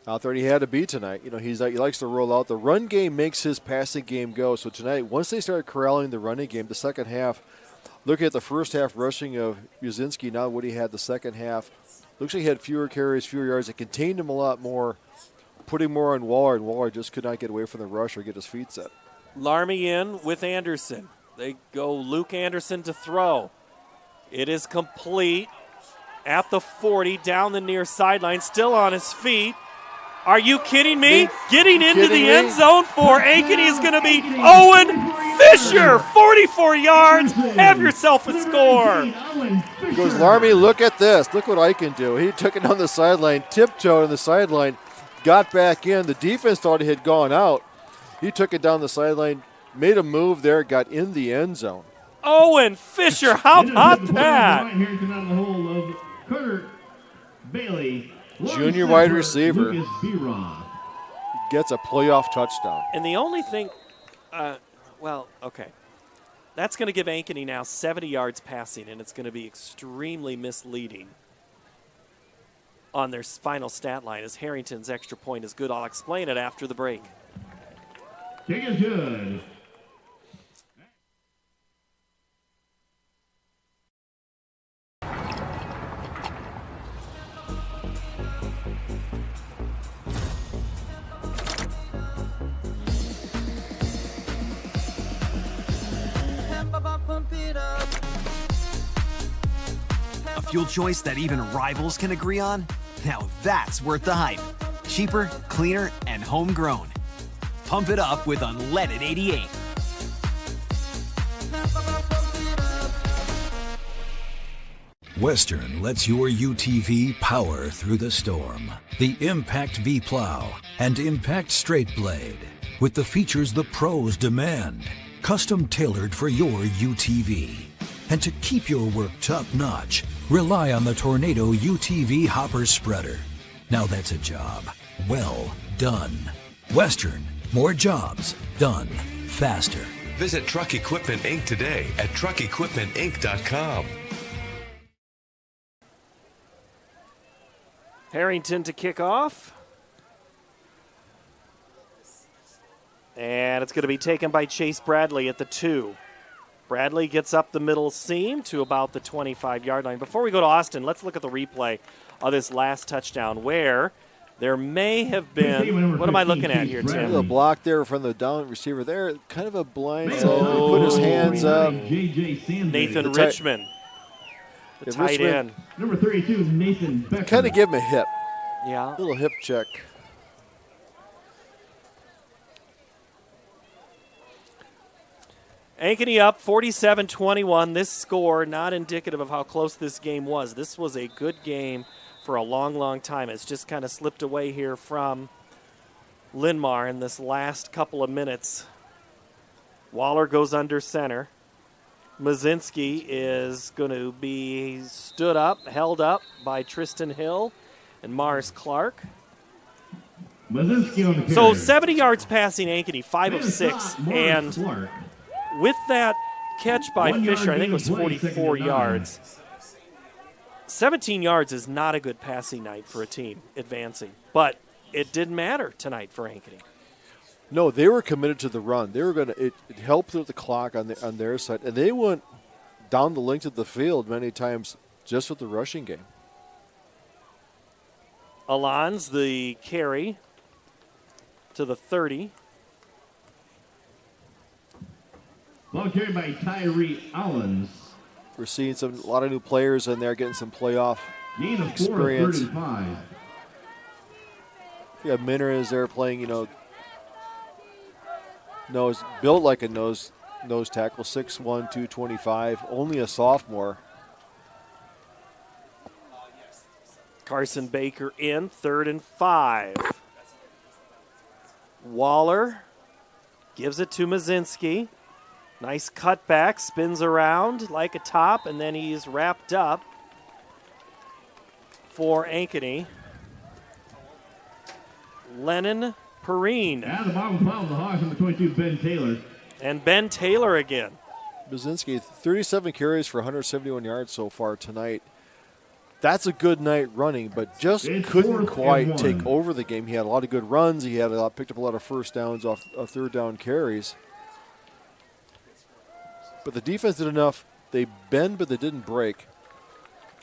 out there, and he had to be tonight. You know, he likes to roll out. The run game makes his passing game go. So tonight, once they started corralling the running game, the second half, looking at the first half rushing of Uzinski, now what he had the second half, looks like he had fewer carries, fewer yards. It contained him a lot more, putting more on Waller, and Waller just could not get away from the rush or get his feet set. Larmy in with Anderson. They go Luke Anderson to throw. It is complete at the 40, down the near sideline, still on his feet. Are you kidding me? Getting into the end zone for Ankeny is going to be Owen Fisher, 44 yards. Have yourself a score. He goes, Larmy, look at this. Look what I can do. He took it on the sideline, tiptoed on the sideline, got back in. The defense thought he had gone out. He took it down the sideline, made a move there, got in the end zone. Owen Fisher, how about that? Junior wide receiver gets a playoff touchdown. And the only thing, okay. That's going to give Ankeny now 70 yards passing, and it's going to be extremely misleading on their final stat line, as Harrington's extra point is good. I'll explain it after the break. Kick is good. A fuel choice that even rivals can agree on? Now that's worth the hype. Cheaper, cleaner, and homegrown. Pump it up with unleaded 88. Western lets your UTV power through the storm. The Impact V-Plow and Impact Straight Blade, with the features the pros demand. Custom tailored for your UTV. And to keep your work top-notch, rely on the Tornado UTV Hopper Spreader. Now that's a job well done. Western, more jobs done faster. Visit Truck Equipment Inc. today at truckequipmentinc.com. Harrington to kick off. And it's going to be taken by Chase Bradley at the 2. Bradley gets up the middle seam to about the 25-yard line. Before we go to Austin, let's look at the replay of this last touchdown where there may have been, what am I looking at here, Tim? A block there from the down receiver there, kind of a blind side. He put his hands up. Nathan Richmond, the tight end. Number 32, Nathan Becker. Kind of give him a hip. Yeah. A little hip check. Ankeny up 47-21. This score not indicative of how close this game was. This was a good game for a long, long time. It's just kind of slipped away here from Linn-Mar in this last couple of minutes. Waller goes under center. Mazinski is going to be stood up, held up by Tristan Hill and Mars Clark. Mazinski on the carry. So 70 yards passing Ankeny, 5 of 6. And Clark. with that catch by 1 yard Fisher, I think it was gain of play, 44 second and 9. yards. 17 yards is not a good passing night for a team advancing. But it didn't matter tonight for Ankeny. No, they were committed to the run. They were going to. It helped with the clock on their side, and they went down the length of the field many times just with the rushing game. Alon's the carry to the 30. Ball carried by Tyree Allens. We're seeing a lot of new players in there getting some playoff Gain of experience. 4, 3rd and 5. Yeah, Minner is there playing, nose built like a nose tackle, 6'1", 225, only a sophomore. Carson Baker in, 3rd and 5. Waller gives it to Mazinski. Nice cutback, spins around like a top, and then he's wrapped up for Ankeny. Lennon Perrine. At the bottom of the Hawks, number 22, Ben Taylor. And Ben Taylor again. Mazinski, 37 carries for 171 yards so far tonight. That's a good night running, but just couldn't quite take over the game. He had a lot of good runs. He had picked up a lot of first downs off of 3rd down carries. But the defense did enough. They bend, but they didn't break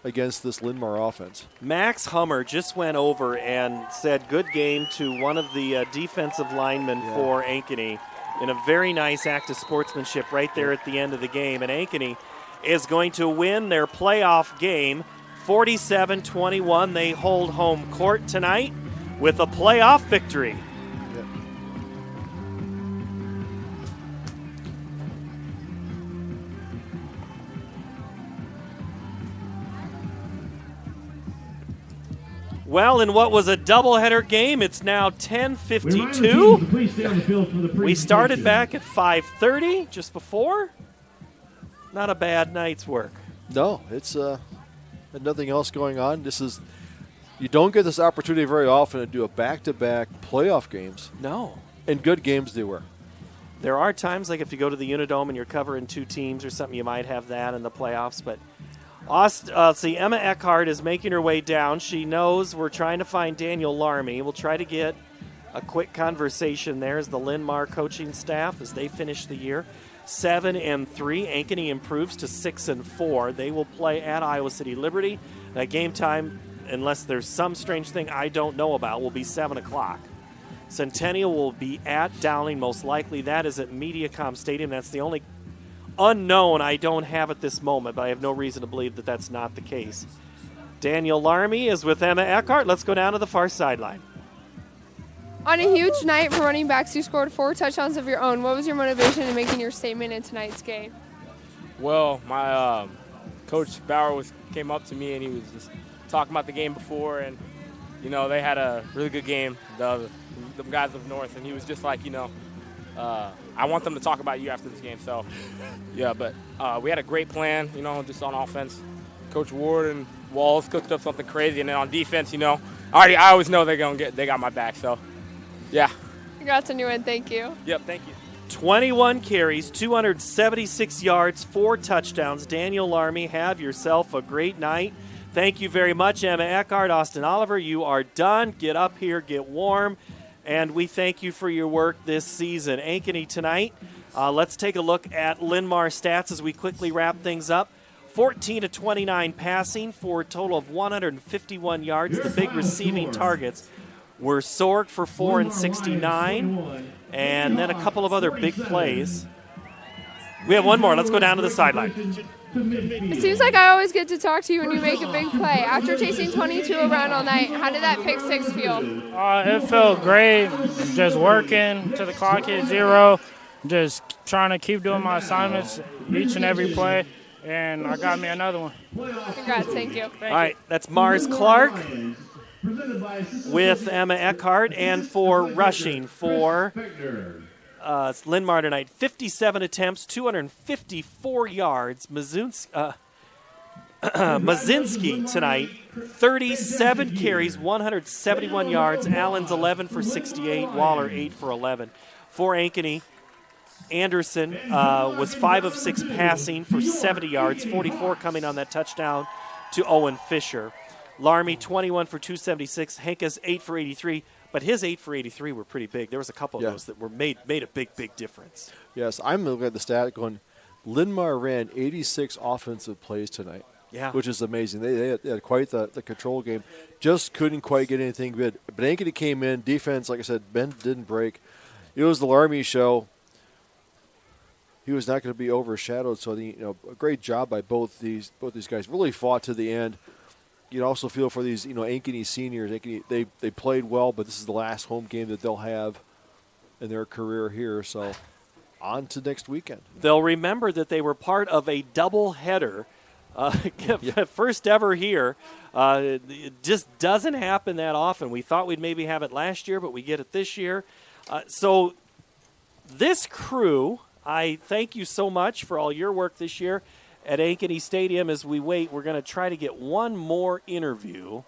against this Linn-Mar offense. Max Hummer just went over and said good game to one of the defensive linemen for Ankeny in a very nice act of sportsmanship right there at the end of the game. And Ankeny is going to win their playoff game 47-21. They hold home court tonight with a playoff victory. Well, in what was a doubleheader game, it's now 10:52. We started back at 5:30 just before. Not a bad night's work. No, it's nothing else going on. You don't get this opportunity very often to do a back-to-back playoff games. No. And good games they were. There are times, like if you go to the Unidome and you're covering 2 teams or something, you might have that in the playoffs, but Emma Eckhart is making her way down. She knows we're trying to find Daniel Larmy. We'll try to get a quick conversation there as the Linn-Mar coaching staff as they finish the year 7-3. Ankeny improves to 6-4. They will play at Iowa City Liberty. That game time, unless there's some strange thing I don't know about, will be 7 o'clock. Centennial will be at Dowling, most likely. That is at Mediacom Stadium. That's the only unknown I don't have at this moment, but I have no reason to believe that that's not the case. Daniel Larmy is with Emma Eckhart. Let's go down to the far sideline. On a huge night for running backs, you scored 4 touchdowns of your own. What was your motivation in making your statement in tonight's game? Well, my coach Bauer came up to me and he was just talking about the game before, and they had a really good game, the guys of North, and he was just like, I want them to talk about you after this game. So, yeah, but we had a great plan, just on offense. Coach Ward and Walls cooked up something crazy, and then on defense, I always know they got my back. So, yeah. Congrats on your win. Thank you. Yep, thank you. 21 carries, 276 yards, 4 touchdowns. Daniel Larmy, have yourself a great night. Thank you very much, Emma Eckhart, Austin Oliver. You are done. Get up here, get warm, and we thank you for your work this season. Ankeny tonight. Let's take a look at Linn-Mar stats as we quickly wrap things up. 14 to 29 passing for a total of 151 yards. The big receiving targets were Sorg for 469, and then a couple of other big plays. We have one more. Let's go down to the sideline. It seems like I always get to talk to you when you make a big play. After chasing 22 around all night, how did that pick 6 feel? It felt great. Just working to the clock hit 0, just trying to keep doing my assignments each and every play, and I got me another one. Congrats. Thank you. All right, that's Mars Clark with Emma Eckhart, and for rushing for Linn-Mar tonight, 57 attempts, 254 yards. Mazinski tonight, 37 carries, 171 yards. Allen's 11 for 68, Waller 8 for 11. For Ankeny, Anderson was 5 of 6 passing for 70 yards, 44 coming on that touchdown to Owen Fisher. Larmy, 21 for 276. Henke's 8 for 83. But his 8 for 83 were pretty big. There was a couple of those that were made a big difference. Yes, I'm looking at the stat going, Linn-Mar ran 86 offensive plays tonight, which is amazing. They had quite the control game. Just couldn't quite get anything good. But Ankeny came in. Defense, like I said, Ben didn't break. It was the Larmy show. He was not going to be overshadowed. So, a great job by both these guys. Really fought to the end. You also feel for these, Ankeny seniors. They played well, but this is the last home game that they'll have in their career here. So, on to next weekend. They'll remember that they were part of a doubleheader, first ever here. It just doesn't happen that often. We thought we'd maybe have it last year, but we get it this year. So, this crew, I thank you so much for all your work this year at Ankeny Stadium. As we wait, we're going to try to get one more interview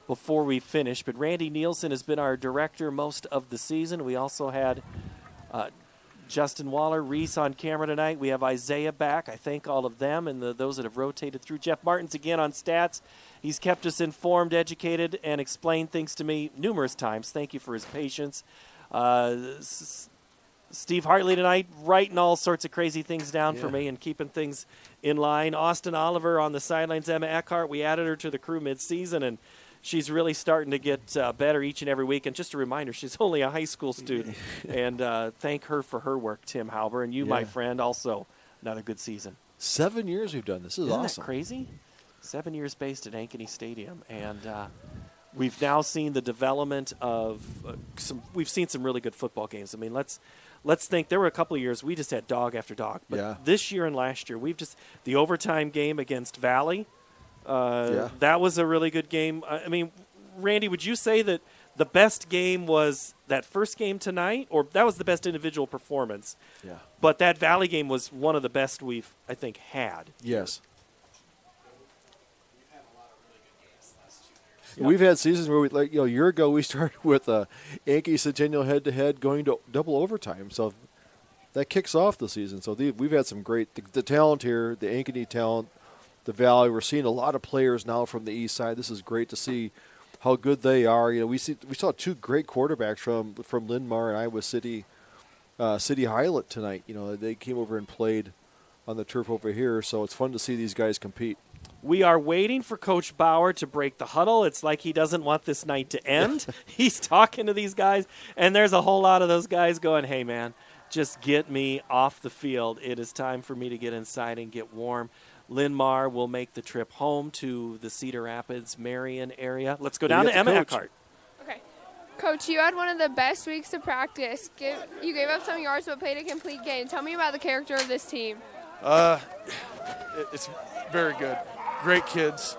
before we finish. But Randy Nielsen has been our director most of the season. We also had Justin Waller, Reese on camera tonight. We have Isaiah back. I thank all of them and those that have rotated through. Jeff Martins again on stats. He's kept us informed, educated, and explained things to me numerous times. Thank you for his patience. Steve Hartley tonight writing all sorts of crazy things down for me and keeping things in line. Austin Oliver on the sidelines. Emma Eckhart, we added her to the crew mid-season, and she's really starting to get better each and every week. And just a reminder, she's only a high school student. And thank her for her work, Tim Halber. And you, my friend, also another good season. 7 years we've done this. This is awesome. Isn't that crazy? 7 years based at Ankeny Stadium. And we've now seen the development of we've seen some really good football games. I mean, let's think, there were a couple of years we just had dog after dog. But this year and last year, the overtime game against Valley, that was a really good game. I mean, Randy, would you say that the best game was that first game tonight, or that was the best individual performance? Yeah. But that Valley game was one of the best we've, I think, had. Yes. We've had seasons where a year ago we started with Ankeny Centennial head-to-head going to double overtime. So that kicks off the season. So we've had some great the talent here, the Ankeny talent, the Valley. We're seeing a lot of players now from the east side. This is great to see how good they are. We saw 2 great quarterbacks from Linn-Mar and Iowa City Highland tonight. They came over and played on the turf over here. So it's fun to see these guys compete. We are waiting for Coach Bauer to break the huddle. It's like he doesn't want this night to end. He's talking to these guys, and there's a whole lot of those guys going, hey, man, just get me off the field. It is time for me to get inside and get warm. Linn-Mar will make the trip home to the Cedar Rapids, Marion area. Let's go down to Emma Eckhart. Okay. Coach, you had one of the best weeks of practice. You gave up some yards but played a complete game. Tell me about the character of this team. It's very good. Great kids.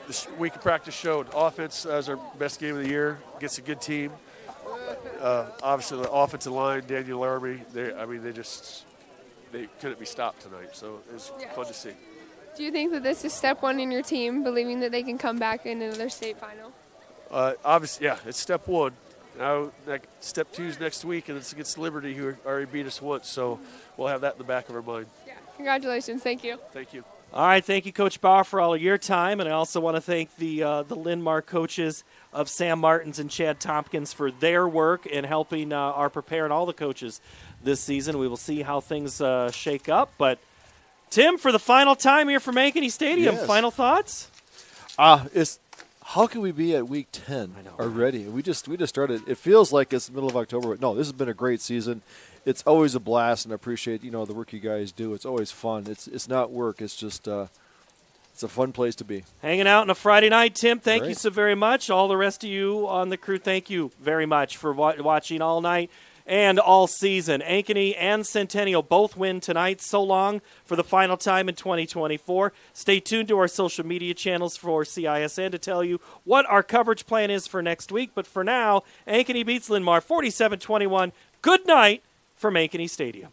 This week of practice showed offense as our best game of the year against a good team. Obviously, the offensive line, Daniel Army, they couldn't be stopped tonight, so it was fun to see. Do you think that this is step one in your team, believing that they can come back in another state final? Obviously, yeah, it's step one. Now, step two is next week, and it's against Liberty, who already beat us once, so we'll have that in the back of our mind. Yeah. Congratulations. Thank you. Thank you. All right, thank you, Coach Bauer, for all of your time, and I also want to thank the Linn-Mar coaches of Sam Martins and Chad Tompkins for their work in helping our prepare and all the coaches this season. We will see how things shake up, but Tim, for the final time here from Ankeny Stadium, final thoughts? How can we be at week 10 already? We just started. It feels like it's the middle of October. No, this has been a great season. It's always a blast, and I appreciate the work you guys do. It's always fun. It's not work. It's just it's a fun place to be. Hanging out on a Friday night, Tim. Thank you so very much. All the rest of you on the crew, thank you very much for watching all night and all season. Ankeny and Centennial both win tonight. So long for the final time in 2024. Stay tuned to our social media channels for CISN to tell you what our coverage plan is for next week. But for now, Ankeny beats Linn-Mar 47-21. Good night from Ankeny Stadium.